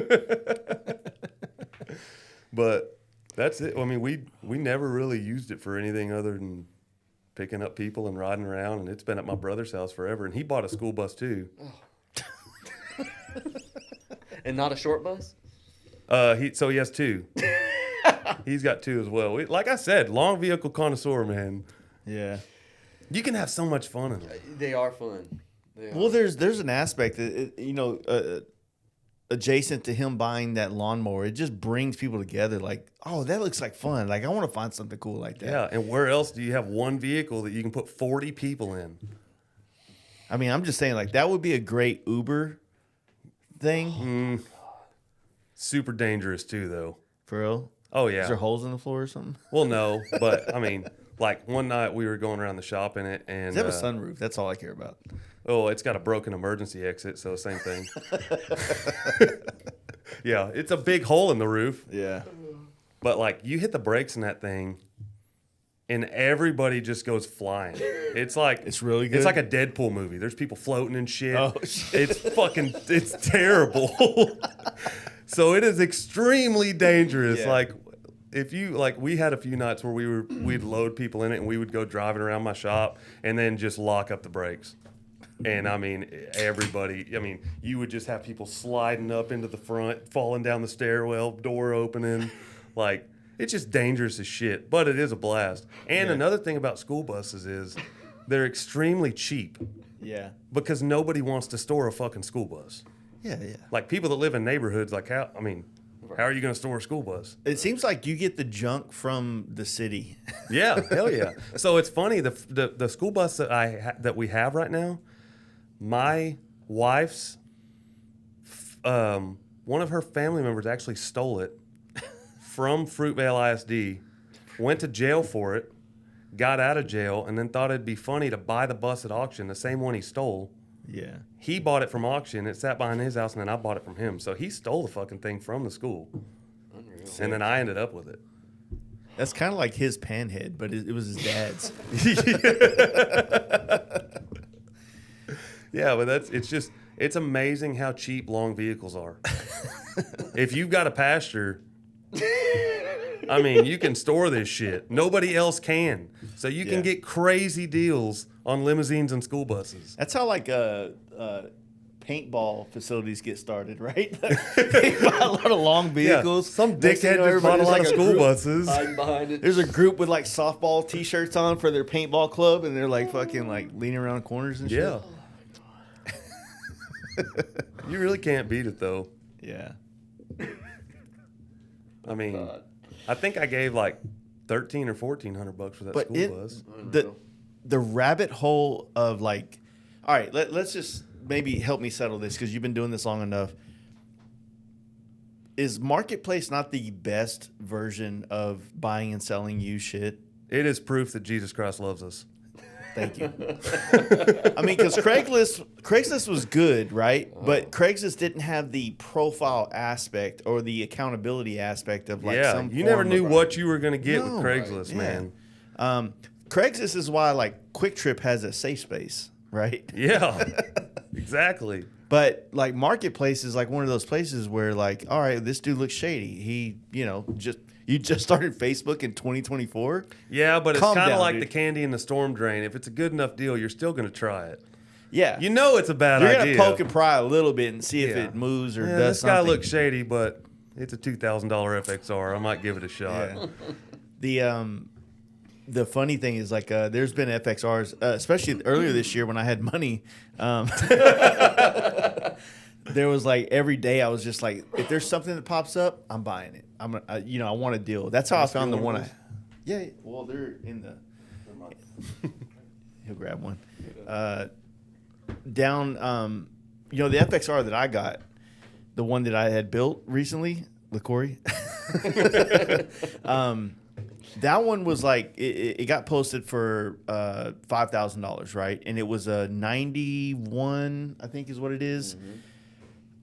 But that's it. I mean, we never really used it for anything other than picking up people and riding around. And it's been at my brother's house forever. And he bought a school bus too. And not a short bus? So he has two. He's got two as well. Like I said, long vehicle connoisseur, man. Yeah. You can have so much fun in them. They are fun. They are. Well, there's an aspect that, adjacent to him buying that lawnmower, it just brings people together. Like, oh, that looks like fun. Like, I want to find something cool like that. Yeah, and where else do you have one vehicle that you can put 40 people in? I mean, I'm just saying, like, that would be a great Uber thing. Super dangerous too, though. For real. Oh Is yeah. there holes in the floor or something? Well, no, but I mean, like one night we were going around the shop in it, and Does it have a sunroof? That's all I care about. oh, it's got a broken emergency exit, so same thing. Yeah, it's a big hole in the roof, Yeah. but like you hit the brakes in that thing, and everybody just goes flying. It's like It's really good? It's like a Deadpool movie. There's people floating and shit. Oh, shit. It's terrible. So it is extremely dangerous. Yeah. Like if you like, we had a few nights where we'd load people in it, and we would go driving around my shop, and then just lock up the brakes. And I mean, everybody. I mean, you would just have people sliding up into the front, falling down the stairwell, door opening, like. It's just dangerous as shit, but it is a blast. And Yeah. another thing about school buses is they're extremely cheap Yeah. because nobody wants to store a fucking school bus. Yeah. Yeah. Like people that live in neighborhoods, like how are you going to store a school bus? It seems like you get the junk from the city. Yeah, hell yeah. So it's funny the school bus that we have right now. My wife's one of her family members actually stole it from Fruitvale ISD, went to jail for it, got out of jail, and then thought it'd be funny to buy the bus at auction, the same one he stole. Yeah. He bought it from auction. It sat behind his house, and then I bought it from him. So he stole the fucking thing from the school, Unreal. and then I ended up with it. That's kind of like his panhead, but it was his dad's. Yeah, but it's amazing how cheap long vehicles are. If you've got a pasture, I mean, you can store this shit. Nobody else can. So you can Yeah. get crazy deals on limousines and school buses. That's how paintball facilities get started, right? They buy a lot of long vehicles. Some Next thing dickhead you know, just bought a everybody's lot like of a school group. buses. Hiding behind it. There's a group with like softball T-shirts on for their paintball club, and they're like fucking like leaning around corners and shit. Yeah. You really can't beat it, though. Yeah. I mean, God. I think I gave like $1,300 or $1,400 for that But school bus. the rabbit hole of like, all right, let's just maybe help me settle this because you've been doing this long enough. Is Marketplace not the best version of buying and selling used shit? It is proof that Jesus Christ loves us. Thank you. I mean, because Craigslist was good, right? But Craigslist didn't have the profile aspect or the accountability aspect of like some. You never form knew of, what you were going to get No, with Craigslist, right. man. Craigslist is why like Quick Trip has a safe space, right? Yeah, exactly. But like Marketplace is like one of those places where like, all right, this dude looks shady. He, you just started Facebook in 2024. Yeah, but it's Calm kind of down, like dude. the candy in the storm drain. If it's a good enough deal, you're still going to try it. Yeah, You know it's a bad you're idea. gonna poke and pry a little bit and see if Yeah. it moves or Yeah, does this something. guy looks shady, but it's a $2,000 FXR. I might give it a shot. Yeah. The funny thing is like there's been FXRs, especially earlier this year when I had money. There was like every day I was just like, if there's something that pops up, I'm buying it. I want a deal. That's how I found the one. Yeah. Well, they're in the. He'll grab one. Down, the FXR that I got, the one that I had built recently, LaCory. That one was like it got posted for $5,000, right? And it was a 91, I think is what it is. Mm-hmm.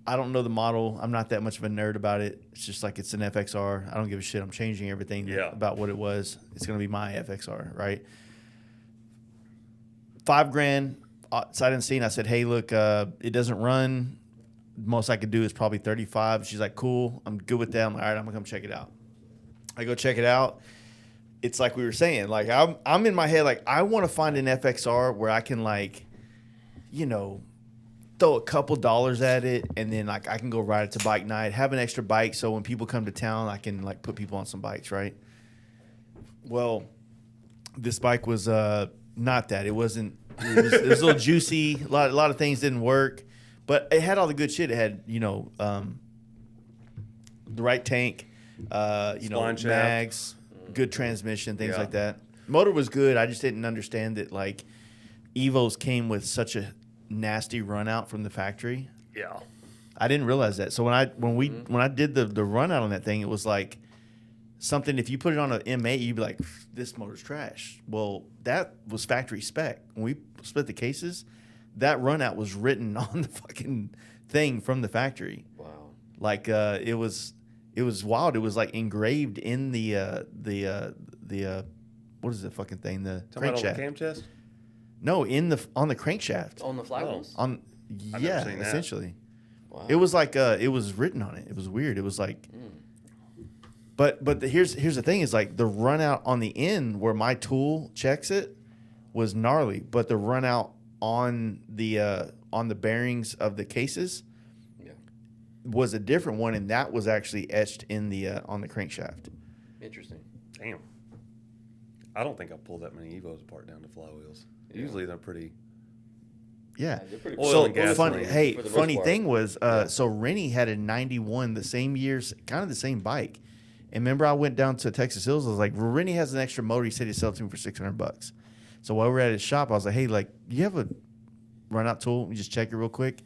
I don't know the model. I'm not that much of a nerd about it. It's just like it's an FXR. I don't give a shit. I'm changing everything about what it was. It's gonna be my FXR, right? $5,000 sight unseen. I said, hey, look, it doesn't run. Most I could do is probably 35. She's like, cool. I'm good with that. I'm like, all right, I'm gonna come check it out. I go check it out. It's like we were saying, like I'm in my head, like I want to find an FXR where I can like, throw a couple dollars at it, and then like I can go ride it to bike night, have an extra bike, so when people come to town, I can like put people on some bikes, right? Well, this bike was not that. It wasn't. It was a little juicy. A lot of things didn't work, but it had all the good shit. It had the right tank, Spline shaft. mags, good transmission, things like that. Motor was good. I just didn't understand that like Evos came with such a nasty run out from the factory. Yeah. I didn't realize that. So when I did the run out on that thing, it was like something. If you put it on an M8, you'd be like, this motor's trash. Well, that was factory spec. When we split the cases, that run out was written on the fucking thing from the factory. Wow. Like it was wild. It was like engraved in the what is the fucking thing? The Talking about on the crankshaft. cam chest? No, on the crankshaft. On the flywheels? On I've never yeah, seen that. essentially. Wow. It was like it was written on it. It was weird. It was like, but here's the thing is like the run out on the end where my tool checks it was gnarly, but the run out on the bearings of the cases was a different one, and that was actually etched in the on the crankshaft. Interesting. Damn. I don't think I've pulled that many Evos apart down to flywheels. Yeah. Usually they're pretty. Yeah. They're pretty Oil So and gasoline. funny. Hey, for the most funny part. thing was, so Rennie had a 91 the same years, kind of the same bike. And remember, I went down to Texas Hills. I was like, well, Rennie has an extra motor. He said he'd sell it to me for $600. So while we were at his shop, I was like, hey, like, you have a run out tool? You just check it real quick.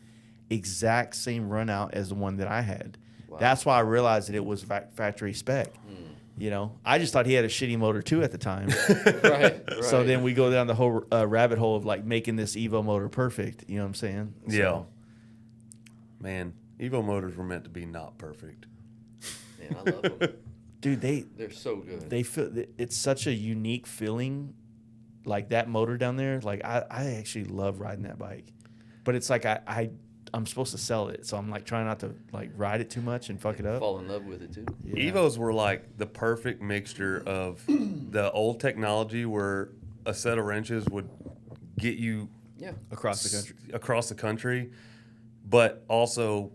Exact same run out as the one that I had. Wow. That's why I realized that it was factory spec. I just thought he had a shitty motor too at the time. Right. So then we go down the whole rabbit hole of like making this Evo motor perfect. You know what I'm saying? So, Yeah. Man, Evo motors were meant to be not perfect. Man, I love them. dude, They're so good. they feel it's such a unique feeling, like that motor down there. Like I actually love riding that bike, but it's like I'm supposed to sell it, so I'm like trying not to like ride it too much and fuck it up. Fall in love with it too. Yeah. Evos were like the perfect mixture of the old technology where a set of wrenches would get you Yeah. across the country, but also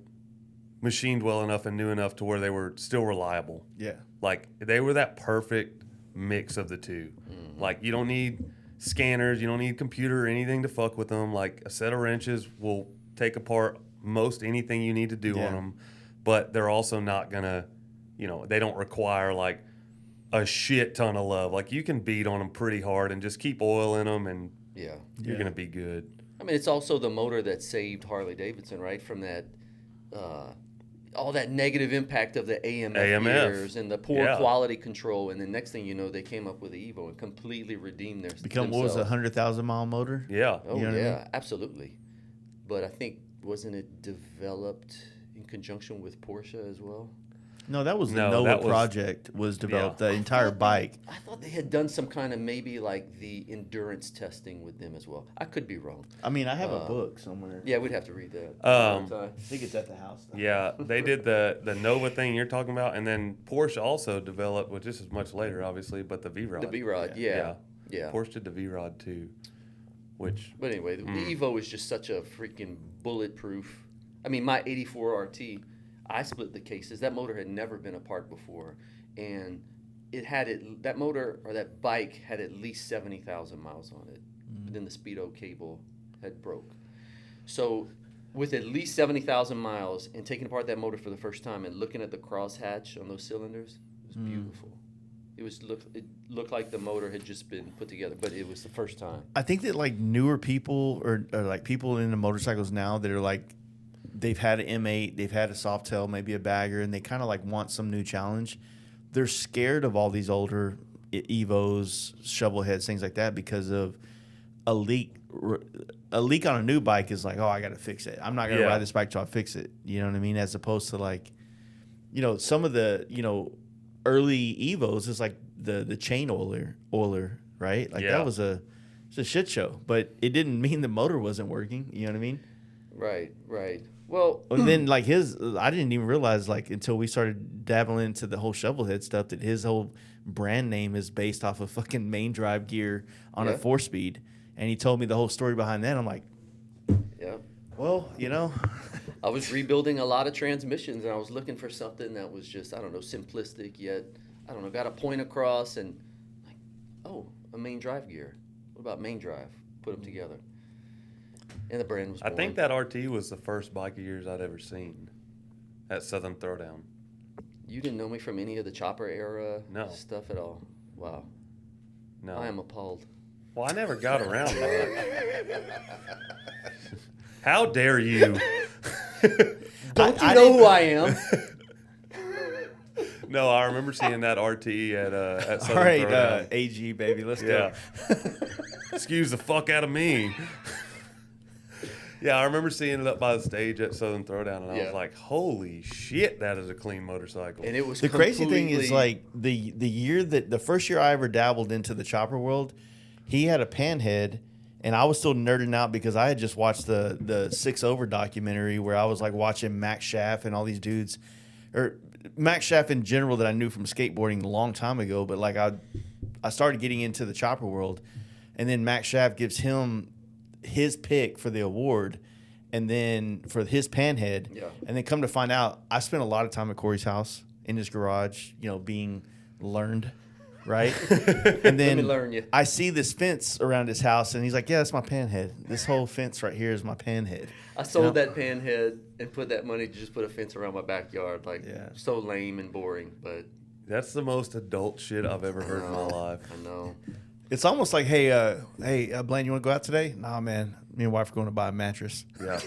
machined well enough and new enough to where they were still reliable. Yeah. Like they were that perfect mix of the two. Like you don't need scanners, you don't need computer or anything to fuck with them. Like a set of wrenches will take apart most anything you need to do on them, but they're also not gonna, they don't require like a shit ton of love. Like you can beat on them pretty hard and just keep oil in them, and you're gonna be good. I mean, it's also the motor that saved Harley-Davidson, right, from that all that negative impact of the AMF years and the poor quality control, and the next thing you know, they came up with the Evo and completely redeemed What was a 100,000-mile motor? Yeah. Oh, You know what I yeah, mean? absolutely. But I think, wasn't it developed in conjunction with Porsche as well? No, that was the No, NOAA that was- project was developed. The entire bike. I thought they had done some kind of maybe like the endurance testing with them as well. I could be wrong. I mean, I have a book somewhere. Yeah, we'd have to read that. I think it's at the house. Though. Yeah, they did the Nova thing you're talking about, and then Porsche also developed, which this is much later, obviously, but the V-Rod. The V-Rod, yeah. Porsche did the V-Rod too, which. But anyway, the Evo is just such a freaking bulletproof. I mean, my 84 RT, I split the cases. That motor had never been apart before, and that motor or that bike had at least 70,000 miles on it. But then the speedo cable had broke. So with at least 70,000 miles and taking apart that motor for the first time and looking at the crosshatch on those cylinders, it was beautiful. It looked like the motor had just been put together, but it was the first time. I think that like newer people or like people into motorcycles now that are like they've had an M8, they've had a Softail, maybe a bagger, and they kind of like want some new challenge. They're scared of all these older Evos, shovel heads, things like that because of a leak. A leak on a new bike is like, oh, I got to fix it. I'm not going to ride this bike till I fix it. You know what I mean? As opposed to like, some of the, early Evos is like the chain oiler, right? Like that was a shit show, but it didn't mean the motor wasn't working. You know what I mean? Right. Well, and then like I didn't even realize like until we started dabbling into the whole shovelhead stuff that his whole brand name is based off of fucking main drive gear on a 4-speed. And he told me the whole story behind that. I'm like, well, I was rebuilding a lot of transmissions, and I was looking for something that was just, I don't know, simplistic yet, I don't know, got a point across, and like, oh, a main drive gear. What about main drive? Put them together. And the brand was born. I think that RT was the first bike of yours I'd ever seen at Southern Throwdown. You didn't know me from any of the chopper era stuff at all? Wow. No. I am appalled. Well, I never got around to that. How dare you? Don't you know who I am? No, I remember seeing that RT at Southern all right, Throwdown. AG, baby, let's go. Excuse the fuck out of me. Yeah, I remember seeing it up by the stage at Southern Throwdown, and I was like, holy shit, that is a clean motorcycle. And it was the crazy thing is like the first year I ever dabbled into the chopper world, he had a panhead, and I was still nerding out because I had just watched the 6 Over documentary where I was like watching Max Schaff and all these dudes, or Max Schaff in general that I knew from skateboarding a long time ago. But like I started getting into the chopper world, and then Max Schaff gives him his pick for the award, and then for his panhead, and then come to find out, I spent a lot of time at Corey's house in his garage, being learned. Right, and then Let me learn you. I see this fence around his house, and he's like, "Yeah, that's my panhead. This whole fence right here is my panhead." I sold that panhead and put that money to just put a fence around my backyard. Like, so lame and boring, but That's the most adult shit I've ever heard in my life. I know. It's almost like, hey, Blaine, you want to go out today? Nah, man. Me and wife are going to buy a mattress. Yeah.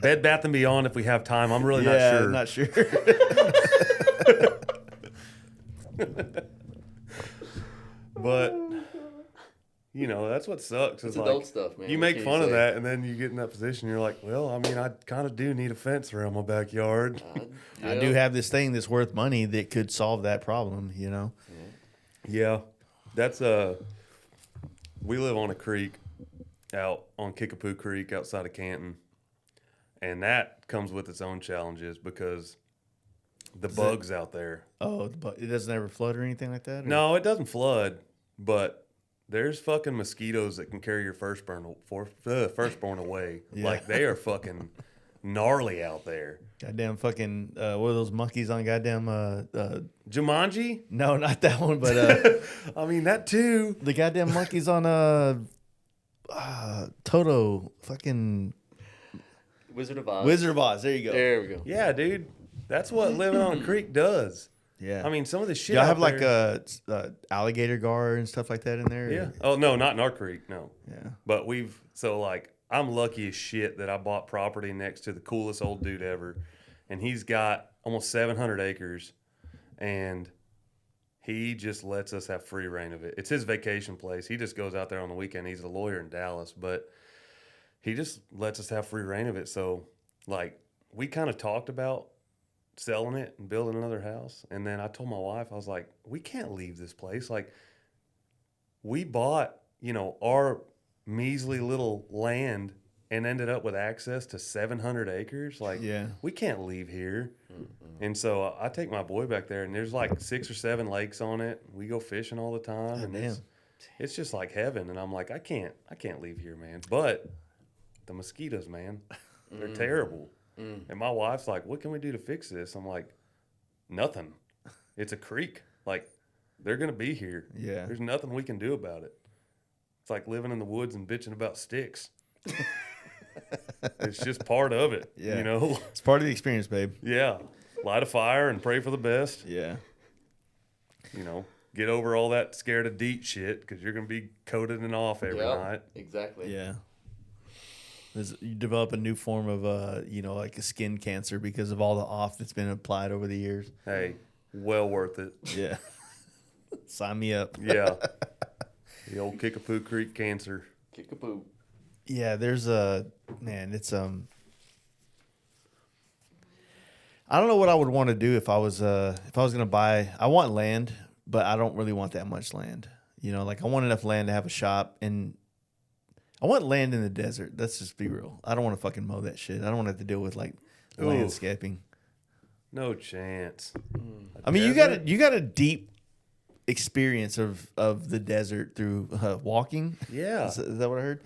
Bed Bath and Beyond if we have time. I'm really not sure. But that's what sucks. It's like, adult stuff, man. You What make can fun you of say? that, and then you get in that position. You're like, well, I mean, I kind of do need a fence around my backyard. I do have this thing that's worth money that could solve that problem, Yeah, that's we live on a creek out on Kickapoo Creek outside of Canton, and that comes with its own challenges because the bugs out there. Oh, but it doesn't ever flood or anything like that? Or? No, it doesn't flood, but there's fucking mosquitoes that can carry your firstborn away. Yeah. Like, they are fucking gnarly out there. Goddamn fucking, what are those monkeys on goddamn, Jumanji? no, not that one, but I mean, that too. the goddamn monkeys on Toto, fucking Wizard of Oz. Wizard of Oz. There you go. There we go. Yeah, dude. That's what living on a creek does. Yeah. I mean, some of the shit Y'all out have like there- a alligator guard and stuff like that in there? Yeah. Oh, no, not in our creek, no. Yeah. But I'm lucky as shit that I bought property next to the coolest old dude ever. and he's got almost 700 acres, and he just lets us have free reign of it. It's his vacation place. He just goes out there on the weekend. He's a lawyer in Dallas, but he just lets us have free reign of it. So, like, we kind of talked about selling it and building another house. And then I told my wife, I was like, we can't leave this place. Like, we bought, our measly little land and ended up with access to 700 acres. Like, Yeah. we can't leave here. And so I take my boy back there, and there's like 6 or 7 lakes on it. We go fishing all the time, and it's just like heaven. And I'm like, I can't leave here, man. But the mosquitoes, man, they're terrible. And my wife's like, what can we do to fix this? I'm like, nothing. It's a creek. Like, they're gonna be here. Yeah. There's nothing we can do about it. It's like living in the woods and bitching about sticks. It's just part of it. Yeah. It's part of the experience, babe. Yeah. Light a fire and pray for the best. Yeah. Get over all that scared of DEET shit, because you're going to be coated and off every night. Exactly. Yeah. You develop a new form of, like a skin cancer because of all the off that's been applied over the years. Hey, well worth it. Yeah. Sign me up. Yeah. The old Kickapoo Creek cancer. Kickapoo. Yeah, there's it's I don't know what I would want to do if I was gonna buy. I want land, but I don't really want that much land. Like I want enough land to have a shop, and I want land in the desert. Let's just be real. I don't want to fucking mow that shit. I don't want to have to deal with like landscaping. No chance. I mean, you got a deep experience of the desert through walking. Yeah. Is that what I heard?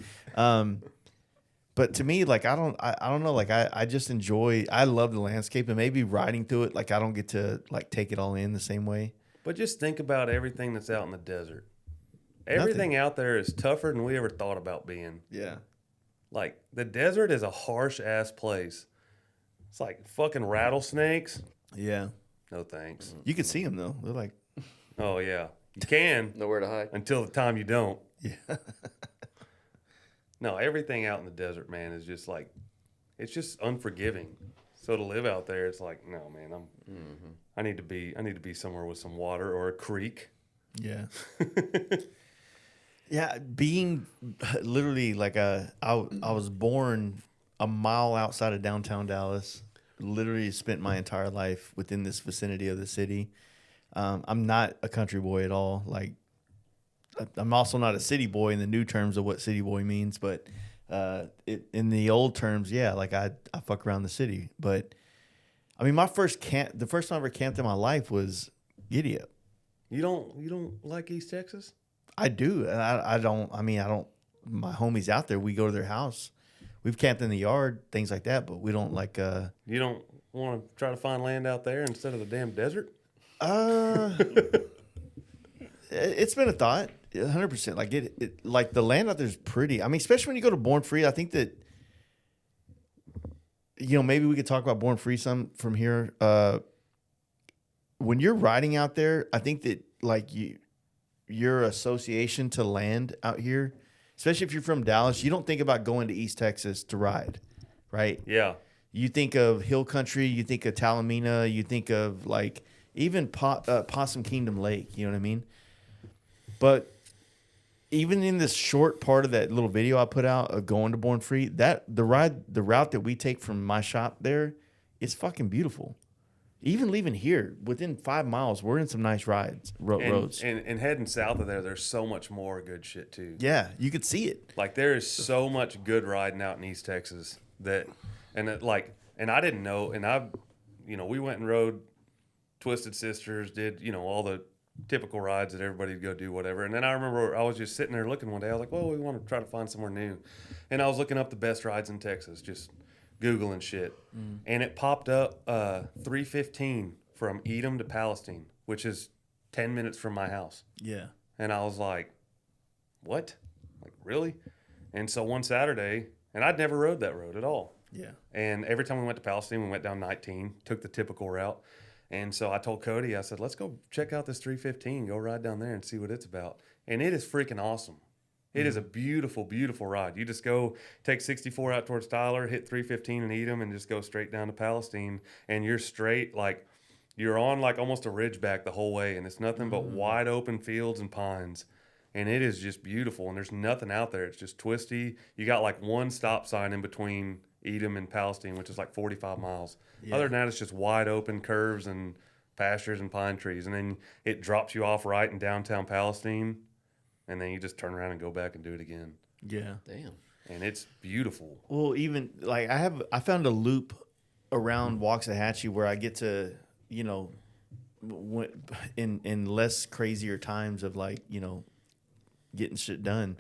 But to me, like, I don't know. Like, I just I love the landscape, and maybe riding through it, like, I don't get to, like, take it all in the same way. But just think about everything that's out in the desert. Everything out there is tougher than we ever thought about being. Yeah. Like, the desert is a harsh-ass place. It's like fucking rattlesnakes. Yeah. No thanks. You can see them, though. They're like... Oh, yeah. You can. Nowhere to hide. Until the time you don't. Yeah. No, everything out in the desert, man, is just like, it's just unforgiving. So to live out there, it's like, no, man, I need to be somewhere with some water or a creek. Yeah. Yeah, being literally like I was born a mile outside of downtown Dallas. Literally spent my entire life within this vicinity of the city. I'm not a country boy at all. Like, I'm also not a city boy in the new terms of what city boy means, but in the old terms, yeah, like I fuck around the city. But I mean, the first time I ever camped in my life was Giddy Up. You don't like East Texas? I do. I don't. My homies out there, we go to their house. We've camped in the yard, things like that, but we don't like. You don't want to try to find land out there instead of the damn desert? It's been a thought, 100%. Like it, like the land out there is pretty. I mean, especially when you go to Born Free. I think that maybe we could talk about Born Free some from here. When you're riding out there, I think that like your association to land out here, especially if you're from Dallas, you don't think about going to East Texas to ride, right? Yeah. You think of hill country, you think of Talamina, you think of like even Possum Kingdom Lake, you know what I mean? But even in this short part of that little video I put out of going to Born Free, the route that we take from my shop there is fucking beautiful. Even leaving here, within 5 miles, we're in some nice roads. And heading south of there, there's so much more good shit too. Yeah, you could see it. Like there is so much good riding out in East Texas and I didn't know, and we went and rode Twisted Sisters, did all the typical rides that everybody'd go do, whatever. And then I remember I was just sitting there looking one day. I was like, well, we want to try to find somewhere new. And I was looking up the best rides in Texas, just Googling shit. And it popped up 315 from Edom to Palestine, which is 10 minutes from my house. Yeah. And I was like, what? Like, really? And so one Saturday, and I'd never rode that road at all. Yeah. And every time we went to Palestine, we went down 19, took the typical route. And so I told Cody, I said, let's go check out this 315, go ride down there and see what it's about. And it is freaking awesome. It is a beautiful, beautiful ride. You just go take 64 out towards Tyler, hit 315 and Edom, and just go straight down to Palestine. And you're straight, like, you're on like almost a ridgeback the whole way. And it's nothing but wide open fields and pines. And it is just beautiful. And there's nothing out there. It's just twisty. You got like one stop sign in between Edom and Palestine, which is like 45 miles. Yeah. Other than that, it's just wide open curves and pastures and pine trees. And then it drops you off right in downtown Palestine. And then you just turn around and go back and do it again. Yeah. Damn. And it's beautiful. Well, even like I found a loop around Waxahachie where I get to, you know, in less crazier times of like, you know, getting shit done.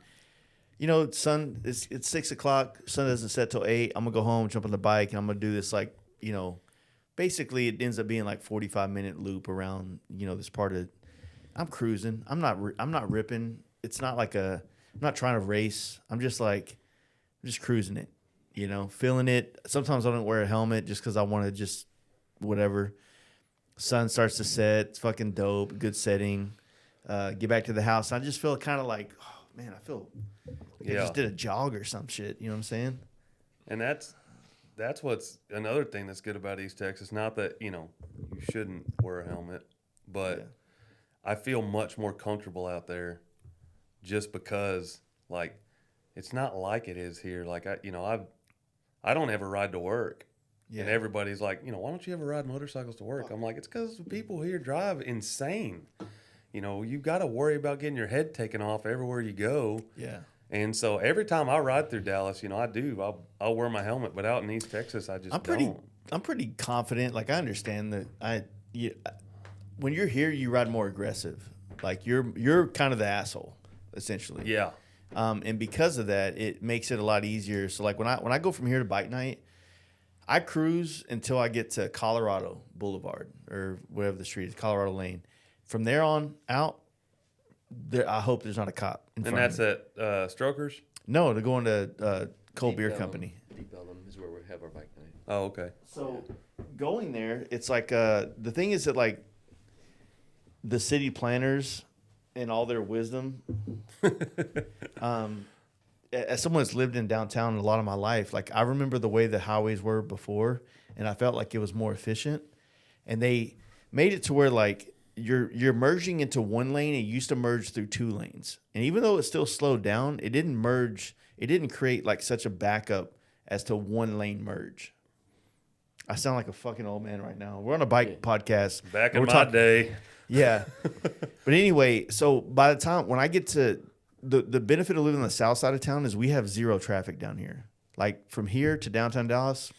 You know, it's 6 o'clock. Sun doesn't set till 8. I'm gonna go home, jump on the bike, and I'm gonna do this like, you know, basically it ends up being like 45-minute loop around, you know, this part of. I'm cruising. I'm not ripping. It's not like I'm not trying to race. I'm just cruising it, you know, feeling it. Sometimes I don't wear a helmet just because I want to just whatever. Sun starts to set. It's fucking dope. Good setting. Get back to the house. I just feel kind of like, oh man, I feel like I just did a jog or some shit. You know what I'm saying? And that's what's another thing that's good about East Texas. Not that, you know, you shouldn't wear a helmet, but I feel much more comfortable out there just because, like, it's not like it is here. Like, I don't ever ride to work. Yeah. And everybody's like, you know, why don't you ever ride motorcycles to work? I'm like, it's because the people here drive insane. You know, you got to worry about getting your head taken off everywhere you go. Yeah. And so every time I ride through Dallas, you know, I do. I'll wear my helmet, but out in East Texas, I just don't. I'm pretty confident. Like I understand that when you're here, you ride more aggressive. Like you're kind of the asshole, essentially. Yeah. And because of that, it makes it a lot easier. So like when I go from here to bike night, I cruise until I get to Colorado Boulevard or whatever the street is, Colorado Lane. From there on out, I hope there's not a cop in front of me. And that's at Strokers? No, to go into Cold Deep Beer Ellum. Company. Deep Ellum is where we have our bike night. Oh, okay. So going there, it's like the thing is that like the city planners and all their wisdom. As someone that's lived in downtown a lot of my life, like I remember the way the highways were before, and I felt like it was more efficient. And they made it to where like you're merging into one lane. It used to merge through 2 lanes, and even though it still slowed down, it didn't merge. It didn't create like such a backup as to 1 lane merge. I sound like a fucking old man right now. We're on a bike podcast. Back in We're my day. Yeah. But anyway, so by the time when I get to the benefit of living on the south side of town is we have 0 traffic down here. Like from here to downtown Dallas,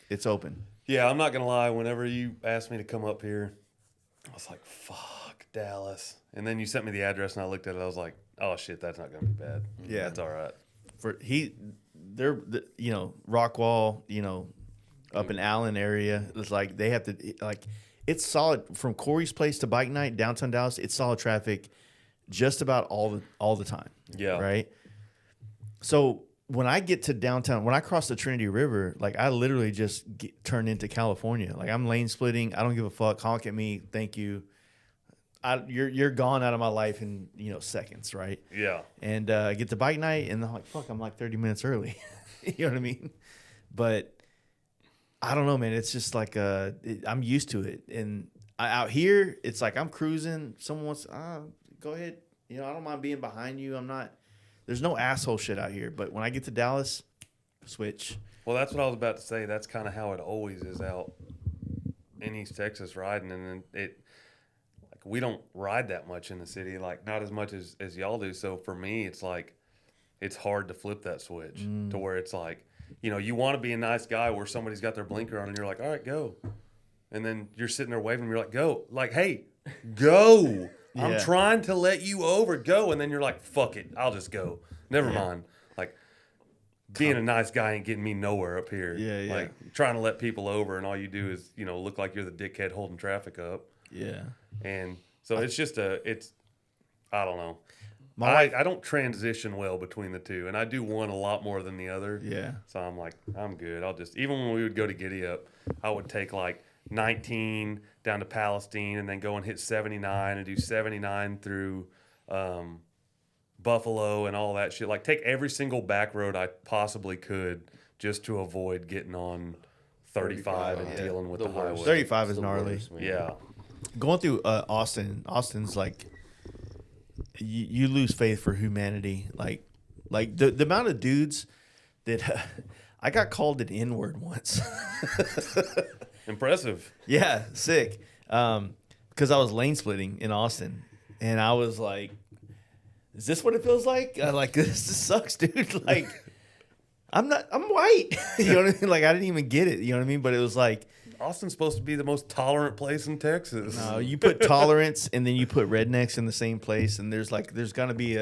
it's open. Yeah, I'm not going to lie. Whenever you asked me to come up here, I was like, fuck, Dallas. And then you sent me the address and I looked at it. I was like, oh, shit, that's not going to be bad. Yeah. That's all right. They're you know, Rockwall, you know, up in Allen area. It's like they have to like it's solid from Corey's place to bike night downtown Dallas. It's solid traffic just about all the time. Yeah. Right. So when I get to downtown, when I cross the Trinity River, like I literally just turn into California. Like I'm lane splitting. I don't give a fuck. Honk at me. Thank you. You're gone out of my life in, you know, seconds. Right. Yeah. And I get to bike night and I'm like, fuck, I'm like 30 minutes early. You know what I mean? But I don't know, man. It's just like I'm used to it. And out here, it's like I'm cruising. Someone wants, go ahead. You know, I don't mind being behind you. There's no asshole shit out here. But when I get to Dallas, switch. Well, that's what I was about to say. That's kind of how it always is out in East Texas riding. And then we don't ride that much in the city, like not as much as y'all do. So for me, it's like, it's hard to flip that switch to where it's like, you know, you want to be a nice guy where somebody's got their blinker on and you're like, all right, go. And then you're sitting there waving, you're like, go. Like, hey, go. Yeah. I'm trying to let you over, go. And then you're like, fuck it, I'll just go. Never mind. Like, being a nice guy ain't getting me nowhere up here. Yeah, yeah. Like, trying to let people over and all you do is, you know, look like you're the dickhead holding traffic up. Yeah. And so it's just I don't know. My I don't transition well between the two, and I do one a lot more than the other. Yeah. So I'm like, I'm good. I'll just, even when we would go to Giddy Up, I would take like 19 down to Palestine and then go and hit 79 and do 79 through Buffalo and all that shit. Like take every single back road I possibly could just to avoid getting on 35 and dealing with the highway. 35 is The gnarly. worst, man. Yeah. Going through Austin's like you lose faith for humanity. Like the amount of dudes that I got called an N-word once. Impressive. Yeah, sick. Because I was lane splitting in Austin, and I was like, "Is this what it feels like? Like this sucks, dude. Like I'm white. You know what I mean? Like I didn't even get it. You know what I mean? But it was like, Austin's supposed to be the most tolerant place in Texas. no, you put tolerance and then you put rednecks in the same place, and there's gonna be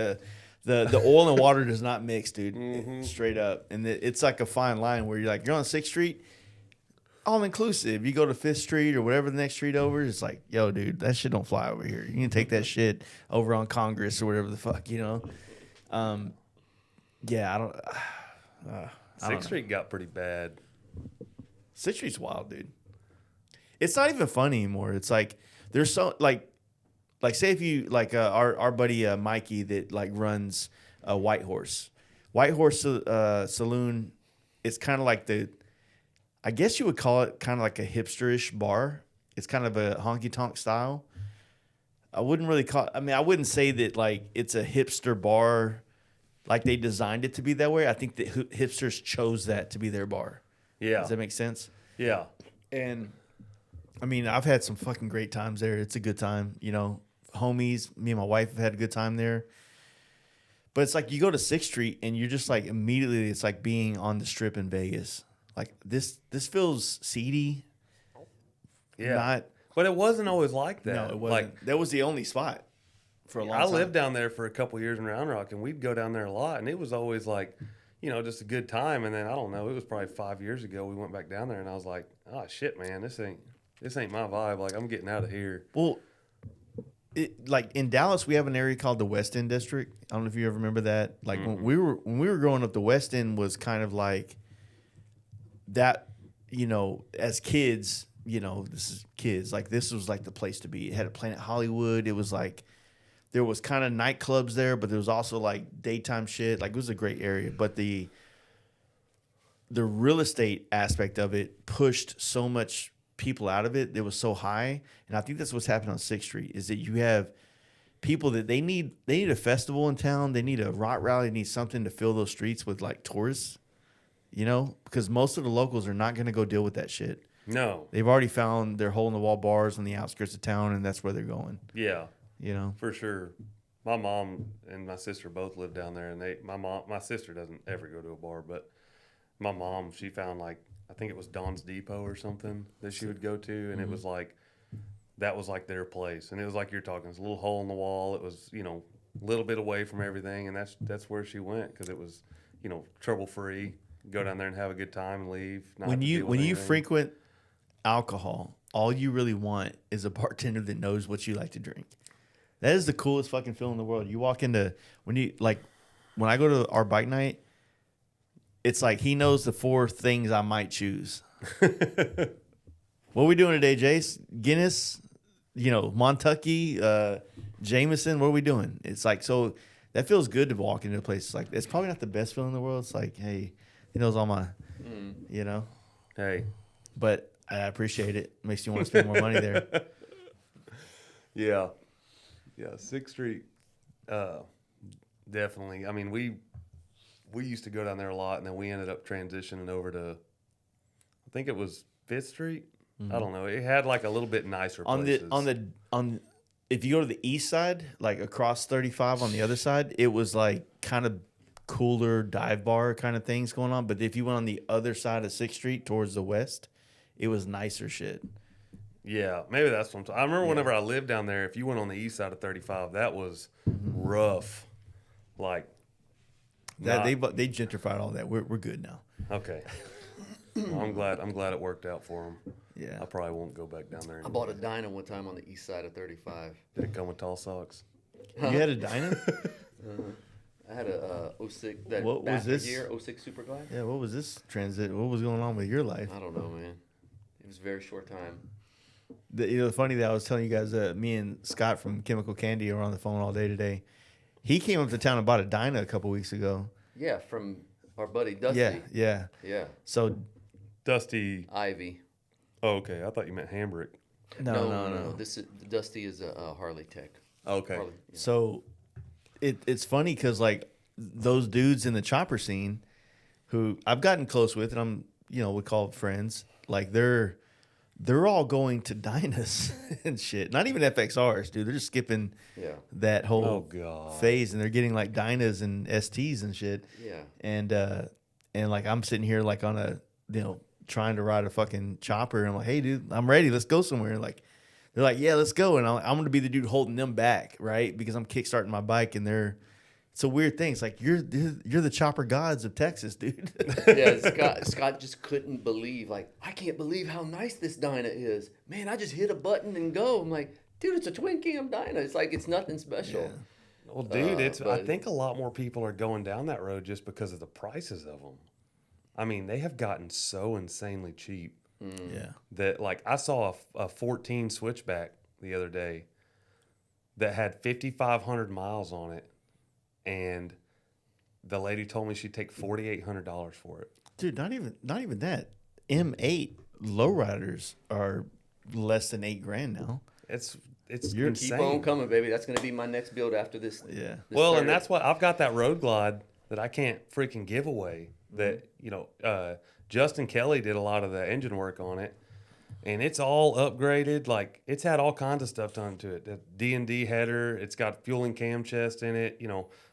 the oil and water does not mix, dude. Straight up, and it's like a fine line where you're on 6th Street. All inclusive. You go to 5th Street or whatever the next street over, it's like, yo, dude, that shit don't fly over here. You can take that shit over on Congress or whatever the fuck, you know? Yeah, I don't. 6th Street got pretty bad. 6th Street's wild, dude. It's not even funny anymore. It's like there's so like say if you our buddy Mikey that like runs White Horse Saloon. It's kind of like I guess you would call it kind of like a hipsterish bar. It's kind of a honky tonk style. I wouldn't say that like it's a hipster bar, like they designed it to be that way. I think that hipsters chose that to be their bar. Yeah. Does that make sense? Yeah. And I mean, I've had some fucking great times there. It's a good time, you know. Homies, me and my wife have had a good time there. But it's like you go to 6th Street and you're just like immediately it's like being on the strip in Vegas. Like this feels seedy. Yeah. But it wasn't always like that. No, it wasn't. Like, that was the only spot for a long time. I lived down there for a couple years in Round Rock, and we'd go down there a lot, and it was always like, you know, just a good time. And then I don't know, it was probably 5 years ago we went back down there, and I was like, oh shit, man, this ain't my vibe. Like I'm getting out of here. Well, like in Dallas, we have an area called the West End District. I don't know if you ever remember that. Like when we were growing up, the West End was kind of like that. You know, as kids, you know, this is kids. Like this was like the place to be. It had a Planet Hollywood. It was like there was kind of nightclubs there, but there was also like daytime shit. Like it was a great area, but the real estate aspect of it pushed so much people out of it. It was so high, and I think that's what's happening on 6th Street. Is that you have people that they need a festival in town. They need a rock rally. They need something to fill those streets with like tourists. You know, because most of the locals are not going to go deal with that shit. No. They've already found their hole-in-the-wall bars on the outskirts of town, and that's where they're going. Yeah. You know? For sure. My mom and my sister both live down there, and my sister doesn't ever go to a bar, but my mom, she found like, I think it was Don's Depot or something that she would go to, and it was like, that was like their place. And it was like you're talking, it's a little hole in the wall. It was, you know, a little bit away from everything, and that's where she went because it was, you know, trouble-free. Go down there and have a good time and leave. When you frequent alcohol, all you really want is a bartender that knows what you like to drink. That is the coolest fucking feeling in the world. You walk into when I go to our bike night, it's like he knows the 4 things I might choose. What are we doing today, Jace? Guinness, you know, Montucky, Jameson. What are we doing? It's like so that feels good to walk into a place. It's like it's probably not the best feeling in the world. It's like, hey. He knows all my, you know. Hey. But I appreciate it. Makes you want to spend more money there. Yeah. Yeah, 6th Street, definitely. I mean, we used to go down there a lot, and then we ended up transitioning over to, I think it was 5th Street. I don't know. It had like a little bit nicer places. If you go to the east side, like across 35 on the other side, it was like kind of cooler dive bar kind of things going on. But if you went on the other side of 6th Street towards the west, it was nicer shit. Yeah, maybe that's what I remember whenever I lived down there, if you went on the east side of 35, that was rough. Like, that they gentrified all that. We're good now. Okay. Well, I'm glad it worked out for them. Yeah. I probably won't go back down there anymore. I bought a Dyna one time on the east side of 35. Did it come with tall socks? You had a Dyna? I had a 06, that What was this? year, 06 Super Glide. Yeah, what was this transit? What was going on with your life? I don't know, man. It was a very short time. The funny that I was telling you guys, me and Scott from Chemical Candy are on the phone all day today, He came up to town and bought a Dyna a couple weeks ago. Yeah, from our buddy Dusty. Yeah. Yeah. So Dusty. Ivy. Oh, okay. I thought you meant Hambrick. No. This is Dusty is a Harley tech. Okay. Harley, yeah. So it's funny because like those dudes in the chopper scene who I've gotten close with and I'm, we call friends, like they're all going to Dynas and shit. Not even FXRs, dude. They're just skipping that whole phase and they're getting like Dynas and STs and shit. Yeah. And like I'm sitting here like on a, trying to ride a fucking chopper and I'm like, hey dude, I'm ready. Let's go somewhere. Like, they're like, yeah, let's go. And I'm going to be the dude holding them back, right? Because I'm kickstarting my bike and it's a weird thing. It's like, you're the chopper gods of Texas, dude. Yeah, Scott just couldn't believe, like, I can't believe how nice this Dyna is. Man, I just hit a button and go. I'm like, dude, it's a twin cam Dyna. It's like, it's nothing special. Yeah. Well, dude, I think a lot more people are going down that road just because of the prices of them. I mean, they have gotten so insanely cheap. Yeah. That, like, I saw a 14 switchback the other day that had 5,500 miles on it, and the lady told me she'd take $4,800 for it. Dude, not even that. M8 lowriders are less than $8,000 now. It's Keep on coming, baby. That's going to be my next build after this. Yeah. Well, and that's why I've got that Road Glide that I can't freaking give away. That Justin Kelly did a lot of the engine work on it, and it's all upgraded. Like, it's had all kinds of stuff done to it. The D&D header, it's got fuel and cam chest in it,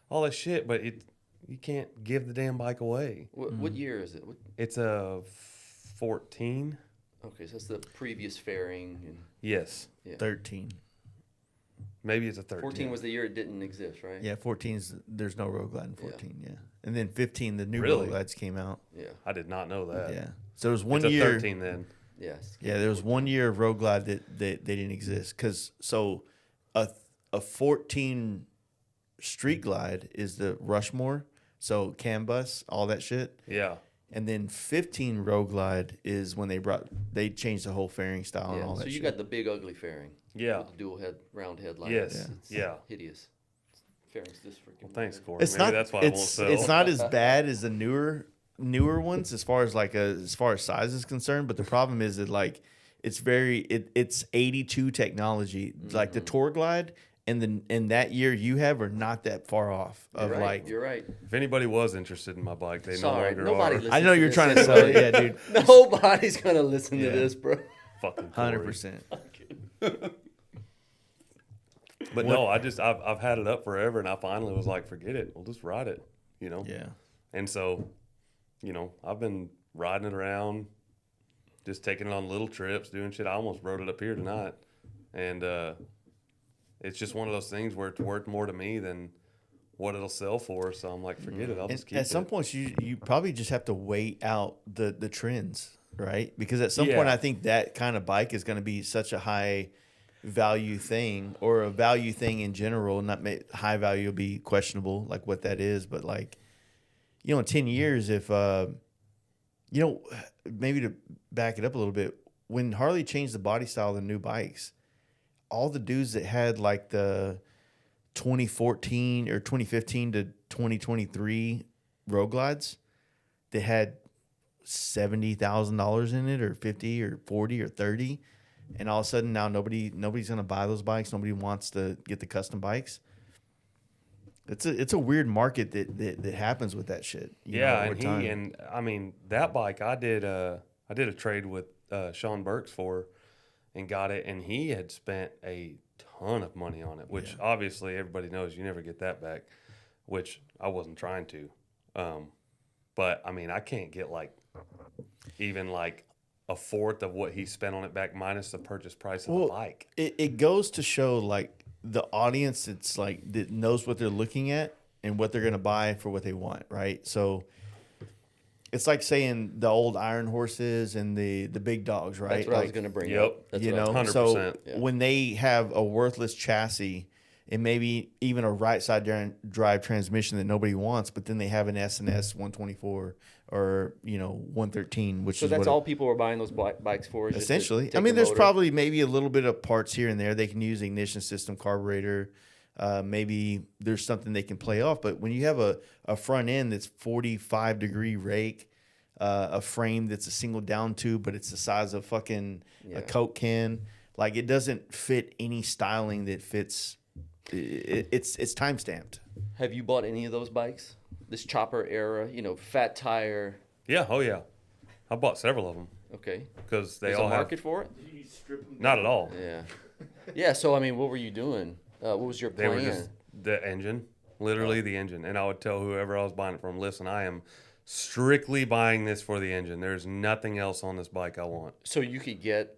all that shit. But you can't give the damn bike away. What year is it? It's a 14. Okay, so that's the previous fairing. And Yes. yeah. 13. Maybe it's a 13. 14 was the year it didn't exist, right? Yeah, 14's there's no Road Glide in 14. Yeah. And then 15, the new Really? Road Glides came out. Yeah. I did not know that. Yeah. So there was one It's a year. 13 then. Yes. Yeah, there was 1 year of Road Glide that they didn't exist because a 14 Street Glide is the Rushmore, so CAN bus, all that shit. Yeah. And then 15 Road Glide is when they changed the whole fairing style and all that So you shit. got the big ugly fairing. Yeah. With the dual round headlights. Yes. It's Yeah. hideous. Fairing's this freaking. Well, thanks, weird. Corey. It's Maybe not. that's why I won't sell. It's not as bad as the newer ones as far as size is concerned. But the problem is that like it's 82 technology. Like the Tour Glide and that year you have are not that far off of You're right. If anybody was interested in my bike, they Sorry, no nobody longer listens are. I know to you're this trying to sell it, anyway. yeah, dude. Nobody's gonna listen to Yeah. this, bro. Fucking Corey. 100%. But no, I've had it up forever, and I finally was like, forget it. We'll just ride it, Yeah. And so, I've been riding it around, just taking it on little trips, doing shit. I almost rode it up here tonight, and it's just one of those things where it's worth more to me than what it'll sell for. So I'm like, forget it. I'll just keep it. At some point, you probably just have to wait out the trends, right? Because at some point, I think that kind of bike is going to be such a high value thing, or a value thing in general. Not high value will be questionable, like what that is, but like, in 10 years, if maybe to back it up a little bit, when Harley changed the body style of the new bikes, all the dudes that had like the 2014 or 2015 to 2023 Road Glides that had $70,000 in it, or 50 or 40 or 30, and all of a sudden now nobody's gonna buy those bikes. Nobody wants to get the custom bikes. It's a weird market that happens with that shit. And I mean that bike I did a trade with Sean Burks for, and got it, and he had spent a ton of money on it, which obviously everybody knows you never get that back, which I wasn't trying to. But I mean, I can't get even a fourth of what he spent on it back, minus the purchase price of the bike. It goes to show the audience that knows what they're looking at and what they're going to buy for what they want, right? So it's like saying the old Iron Horses and the big dogs, right? That's what I was going to bring up. That's you what know, 100%. so when they have a worthless chassis and maybe even a right side drive transmission that nobody wants, but then they have an S&S 124 or 113, which So is that's what all people were buying those bikes for. Is just to essentially. take I mean, the there's motor? probably maybe a little bit of parts here and there. They can use ignition system, carburetor, maybe there's something they can play off. But when you have a front end that's 45-degree rake, a frame that's a single down tube, but it's the size of fucking a Coke can, like it doesn't fit any styling that fits. It's time stamped. Have you bought any of those bikes? This chopper era, fat tire. Yeah. Oh yeah. I bought several of them Okay. because they There's all a have. market for it? Did you strip them Not down? at all. Yeah. Yeah. So I mean, what were you doing? What was your They plan? were just the engine, literally the engine. And I would tell whoever I was buying it from, listen, I am strictly buying this for the engine. There's nothing else on this bike I want. So you could get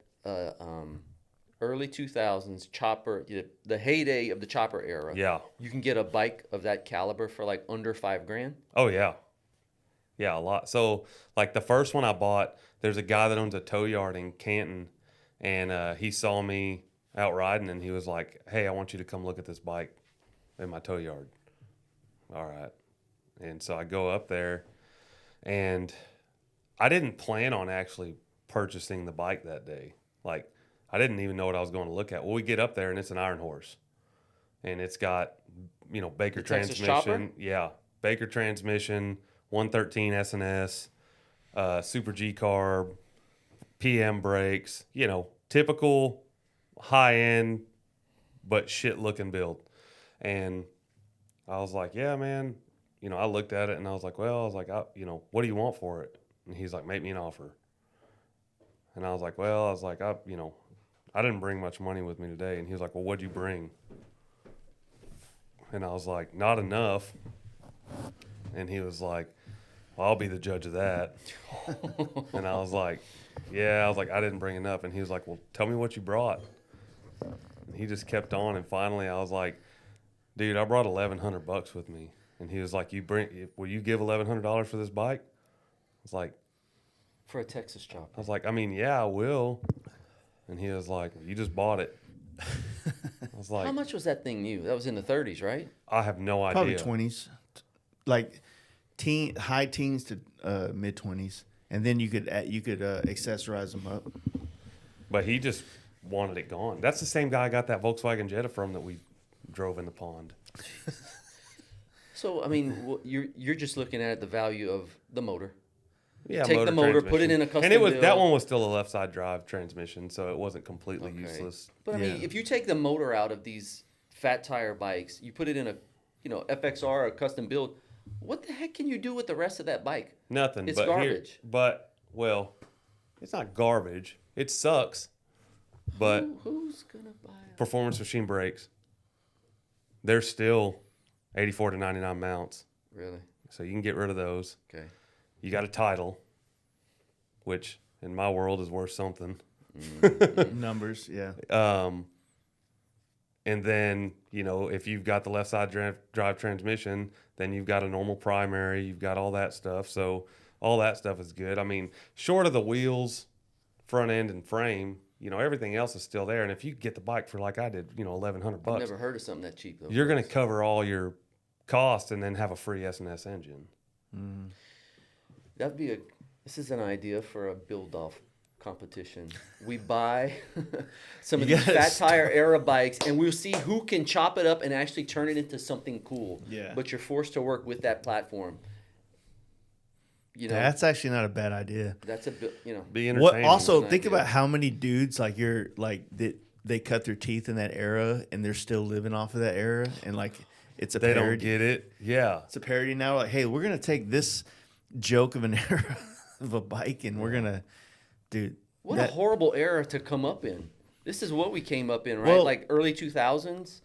early 2000s chopper, the heyday of the chopper era. Yeah. You can get a bike of that caliber for like under $5,000. Oh yeah. Yeah, a lot. So like the first one I bought, there's a guy that owns a tow yard in Canton, and he saw me out riding, and he was like, "Hey, I want you to come look at this bike in my tow yard." All right. And so I go up there, and I didn't plan on actually purchasing the bike that day. Like, I didn't even know what I was going to look at. Well, we get up there, and it's an Iron Horse, and it's got, Baker The Texas transmission. chopper? Yeah, Baker transmission, 113 S&S, Super G carb, PM brakes. Typical high end, but shit looking build. And I was like, yeah, man. I looked at it and I was like, what do you want for it? And he's like, make me an offer. And I was like, I didn't bring much money with me today. And he was like, well, what'd you bring? And I was like, not enough. And he was like, well, I'll be the judge of that. And I was like, I didn't bring enough. And he was like, well, tell me what you brought. And he just kept on. And finally I was like, dude, I brought $1,100 with me. And he was like, will you give $1,100 for this bike? I was like, For a Texas chopper. I was like, I will. And he was like, you just bought it. I was like, How much was that thing new? That was in the 30s, right? I have no Probably idea. 20s, like high teens to mid 20s, and then you could accessorize them up. But he just wanted it gone. That's the same guy I got that Volkswagen Jetta from that we drove in the pond. So I mean, you're just looking at the value of the motor. Yeah, Take the motor, put it in a custom and that build. one was still a left side drive transmission, so it wasn't completely Okay. useless. But I mean, Yeah. if you take the motor out of these fat tire bikes, you put it in a FXR or a custom build. What the heck can you do with the rest of that bike? Nothing. It's but garbage. It's not garbage. It sucks. But Who's gonna buy it? performance machine brakes, they're still 84 to 99 mounts, Really? so you can get rid of those. Okay. You got a title, which in my world is worth something. Numbers, yeah. And then, if you've got the left side drive transmission, then you've got a normal primary, you've got all that stuff. So all that stuff is good. I mean, short of the wheels, front end and frame, everything else is still there. And if you get the bike for like I did, $1,100, I've never heard of something that cheap though. you're going to cover all your costs and then have a free S&S engine. This is an idea for a build-off competition. We buy some of You these gotta fat tire era bikes, and we'll see who can chop it up and actually turn it into something cool. Yeah. But you're forced to work with that platform. That's actually not a bad idea. That's a bit. Be What entertaining. also An think idea. about how many dudes like that they cut their teeth in that era and they're still living off of that era, and like it's a They don't parody. get it. Yeah. It's a parody now. Like, hey, we're gonna take this joke of an era of a bike and we're gonna, dude. What a horrible era to come up in. This is what we came up in, right? Well- Like early 2000s.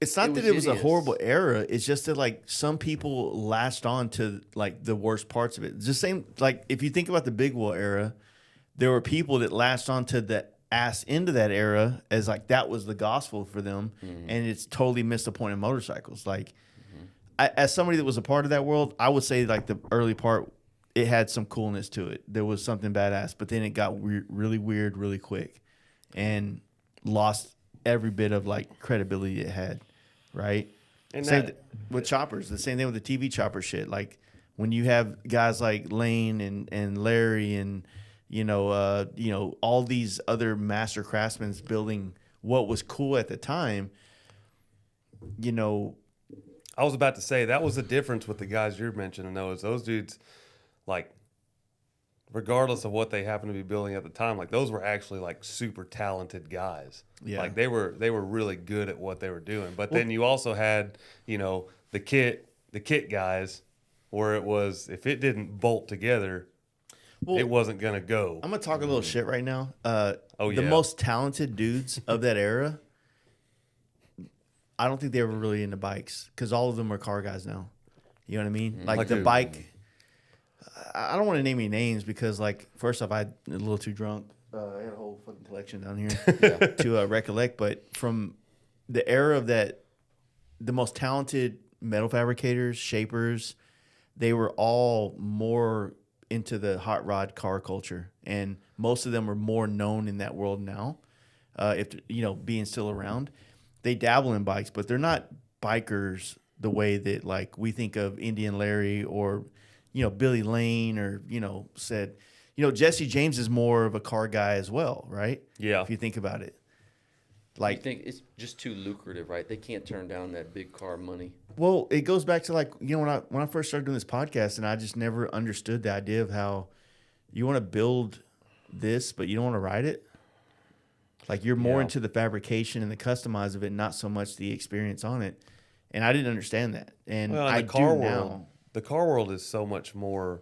It's not It that was it was a hideous. horrible era. It's just that like some people latched on to like the worst parts of it. It's the same like if you think about the big wheel era, there were people that latched on to the ass into that era as like that was the gospel for them, and it's totally missed the point of motorcycles. Like as somebody that was a part of that world, I would say like the early part, it had some coolness to it. There was something badass, but then it got really weird really quick, and lost every bit of like credibility it had, right? And Same that- with choppers. The same thing with the TV chopper shit. Like when you have guys like Lane and Larry and all these other master craftsmen building what was cool at the time, you know, I was about to say that was the difference with the guys you're mentioning, though, is those dudes, like, regardless of what they happen to be building at the time, like those were actually like super talented guys. Yeah. Like they were really good at what they were doing. But then you also had, you know, the kit guys, where it was if it didn't bolt together, it wasn't gonna go. I'm gonna talk a little shit right now. The yeah. most talented dudes of that era, I don't think they were really into bikes because all of them are car guys now. You know what I mean? Like the who? bike. I don't want to name any names because, like, first off, I'm a little too drunk. I had a whole fucking collection down here to recollect. But from the era of that, the most talented metal fabricators, shapers, they were all more into the hot rod car culture, and most of them are more known in that world now. If you know, being still around, they dabble in bikes, but they're not bikers the way that like we think of Indian Larry or, you know, Billy Lane or, you know, said, you know, Jesse James is more of a car guy as well, right? Yeah. If you think about it. Like, I think it's just too lucrative, right? They can't turn down that big car money. Well, it goes back to like, you know, when I first started doing this podcast, and I just never understood the idea of how you want to build this, but you don't want to ride it. Like you're more into the fabrication and the customize of it, not so much the experience on it. And I didn't understand that. And Well, I the car do world, now. the car world is so much more.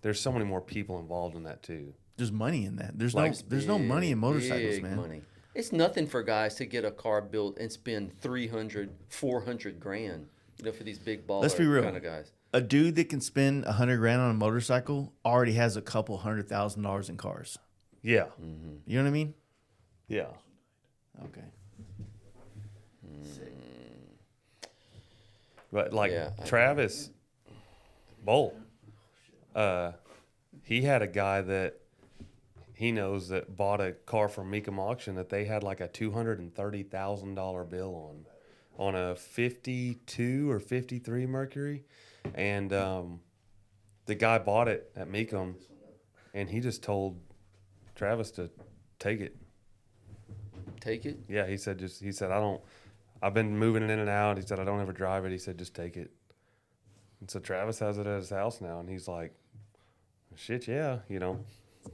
There's so many more people involved in that too. There's money in that. There's Like, no money in motorcycles, big man. money. It's nothing for guys to get a car built and spend 300, 400 grand, you know, for these big baller Let's be real. kind of guys. A dude that can spend $100 grand on a motorcycle already has a couple $100,000 in cars. Yeah. You know what I mean? Yeah. Okay. But like Yeah, Travis Bolt, he had a guy that he knows that bought a car from Mecum Auction that they had like a $230,000 bill on a 52 or 53 Mercury, and the guy bought it at Mecum, and he just told Travis to take it. Take it. Yeah, he said I've been moving it in and out. He said I don't ever drive it. He said just take it. And so Travis has it at his house now, and he's like, shit, yeah, you know,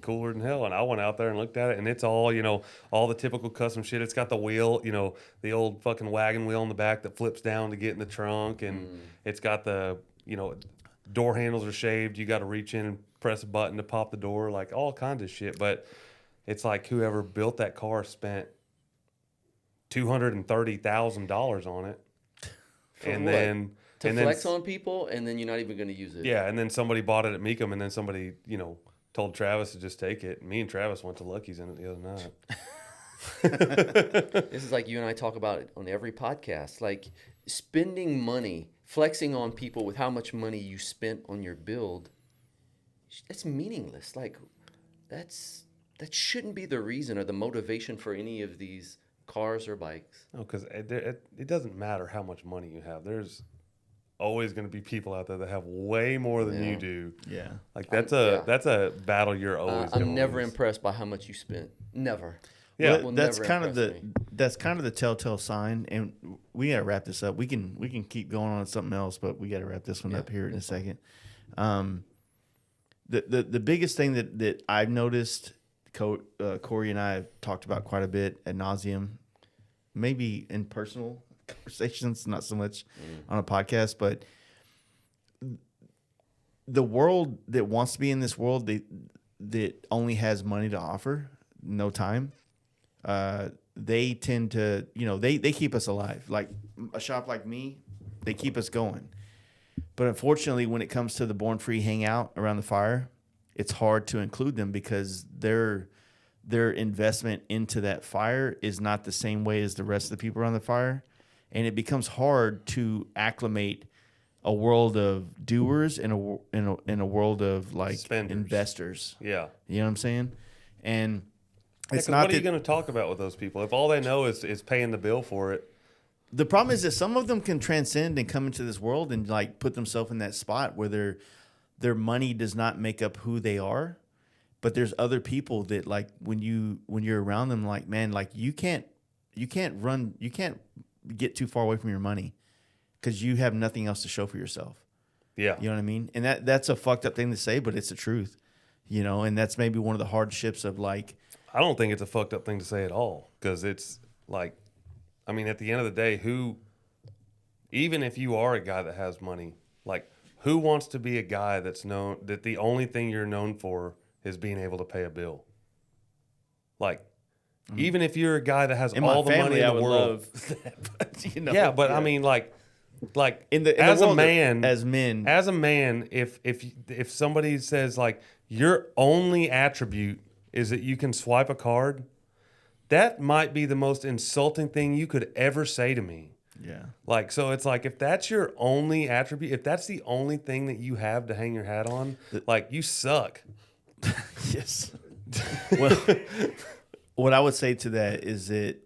cooler than hell. And I went out there and looked at it, and it's all, you know, all the typical custom shit. It's got the wheel, you know, the old fucking wagon wheel in the back that flips down to get in the trunk, and it's got the, you know, door handles are shaved. You got to reach in and press a button to pop the door, like all kinds of shit. But it's like whoever built that car spent $230,000 on it, and what? then To and flex then, on people, and then you're not even going to use it. yeah, and then somebody bought it at Mecum, and then somebody, you know, told Travis to just take it. Me and Travis went to Lucky's in it the other night. This is like you and I talk about it on every podcast. Like spending money, flexing on people with how much money you spent on your build, that's meaningless. Like that shouldn't be the reason or the motivation for any of these cars or bikes. No, because it doesn't matter how much money you have. There's always going to be people out there that have way more than you do. Yeah. Like that's a battle you're always. gonna I'm never lose. impressed by how much you spent. Never. Yeah, Will that's never kind of impress the me. that's kind of the telltale sign, and we gotta wrap this up. We can keep going on something else, but we gotta wrap this one up here in a second. The biggest thing that I've noticed, Corey and I have talked about quite a bit ad nauseum, maybe in personal conversations, not so much on a podcast, but the world that wants to be in this world that only has money to offer, no time. They tend to, you know, they keep us alive. Like a shop like me, they keep us going. But unfortunately, when it comes to the Born Free hangout around the fire, it's hard to include them because their investment into that fire is not the same way as the rest of the people around the fire. And it becomes hard to acclimate a world of doers and a world of like Spenders. investors. Yeah. You know what I'm saying? And it's 'Cause not what are you that going to talk about with those people if all they know is paying the bill for it? the problem is that some of them can transcend and come into this world and like put themselves in that spot where their money does not make up who they are. But there's other people that like when you're around them, like, man, like you can't get too far away from your money because you have nothing else to show for yourself. Yeah. You know what I mean? And that's a fucked up thing to say, but it's the truth. You know, and that's maybe one of the hardships of like. I don't think it's a fucked up thing to say at all, because it's like, I mean, at the end of the day, even if you are a guy that has money, like, who wants to be a guy that's known that the only thing you're known for is being able to pay a bill? Like, even if you're a guy that has all the money in the world, But, you know, yeah, but I mean, like in the as a world man, as men, if somebody says like your only attribute is that you can swipe a card, that might be the most insulting thing you could ever say to me. yeah. Like, so it's like, if that's your only attribute, if that's the only thing that you have to hang your hat on, like, you suck. Yes. Well, what I would say to that is that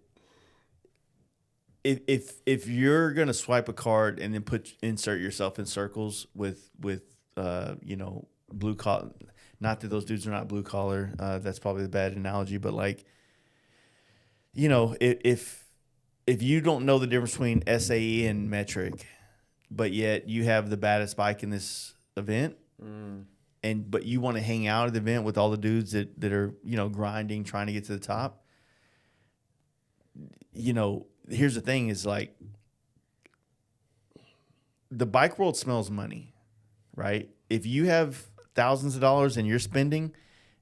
if you're gonna swipe a card and then insert yourself in circles with you know, blue collar, not that those dudes are not blue collar, that's probably a bad analogy, but like, you know, if you don't know the difference between SAE and metric, but yet you have the baddest bike in this event, but you want to hang out at the event with all the dudes that are, you know, grinding, trying to get to the top. You know, here's the thing is like, the bike world smells money, right? If you have thousands of dollars and you're spending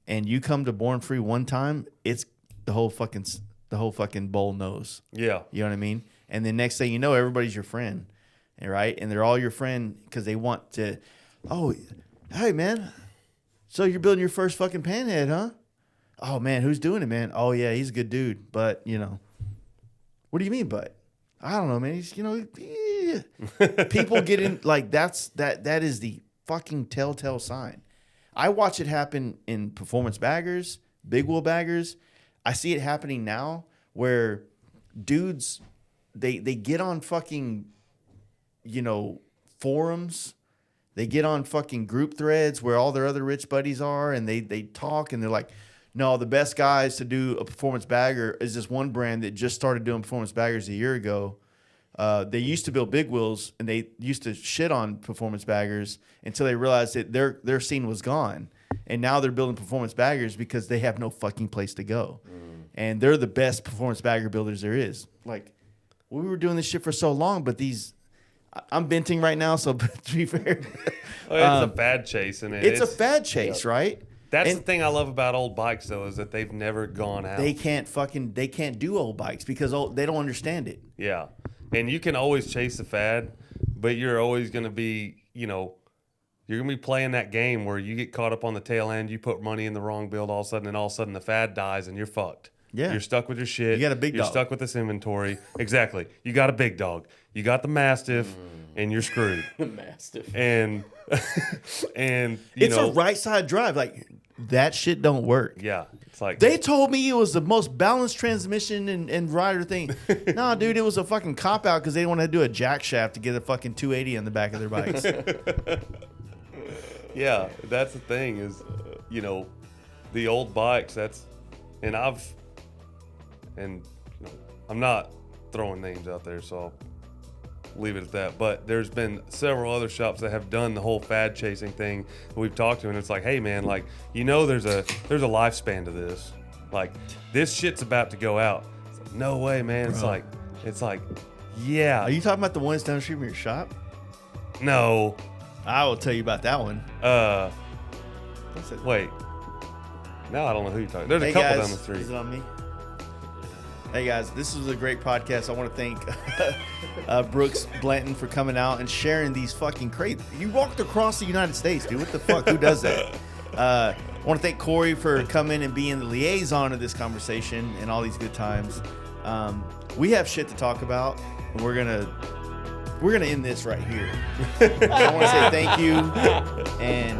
and you come to Born Free one time, it's the whole fucking bowl knows. Yeah. You know what I mean? And then next thing you know, everybody's your friend, right? And they're all your friend because they want to, oh, hey, man, so you're building your first fucking panhead, huh? Oh, man, who's doing it, man? Oh, yeah, he's a good dude. But, you know, what do you mean, but? I don't know, man. He's, you know, yeah. People get in, like, that is the fucking telltale sign. I watch it happen in performance baggers, big wheel baggers. I see it happening now where dudes, they get on fucking, you know, forums. They get on fucking group threads where all their other rich buddies are, and they talk, and they're like, no, the best guys to do a performance bagger is this one brand that just started doing performance baggers a year ago. They used to build big wheels, and they used to shit on performance baggers until they realized that their scene was gone. And now they're building performance baggers because they have no fucking place to go. And they're the best performance bagger builders there is. Like, we were doing this shit for so long, but I'm venting right now, so to be fair. Well, it's a fad chase. And it's a fad chase, right? That's the thing I love about old bikes, though, is that they've never gone out. They can't do old bikes because they don't understand it. Yeah. And you can always chase the fad, but you're always going to be, you know, you're going to be playing that game where you get caught up on the tail end, you put money in the wrong build all of a sudden the fad dies and you're fucked. Yeah. You're stuck with your shit. You got a big dog. You're stuck with this inventory. Exactly. You got a big dog. You got the Mastiff, and you're screwed. The Mastiff. And It's a right side drive. Like, that shit don't work. Yeah. It's like, They told me it was the most balanced transmission and rider thing. Nah, dude, it was a fucking cop out because they didn't want to do a jack shaft to get a fucking 280 on the back of their bikes. yeah, that's the thing is, you know, the old bikes, I'm not throwing names out there, so I'll leave it at that. But there's been several other shops that have done the whole fad chasing thing that we've talked to, and it's like, hey man, like, you know, there's a lifespan to this. Like, this shit's about to go out. It's like, no way, man. Bro. It's like, yeah. Are you talking about the ones down the street from your shop? No. I will tell you about that one. What's it? Wait. Now I don't know who you're talking. There's Hey a couple guys, down the street. is it on me? Hey guys, this was a great podcast. I want to thank Brooks Blanton for coming out and sharing these fucking crazy. You walked across the United States, dude. What the fuck? Who does that? I want to thank Corey for coming and being the liaison of this conversation and all these good times. We have shit to talk about, and we're gonna end this right here. I want to say thank you and.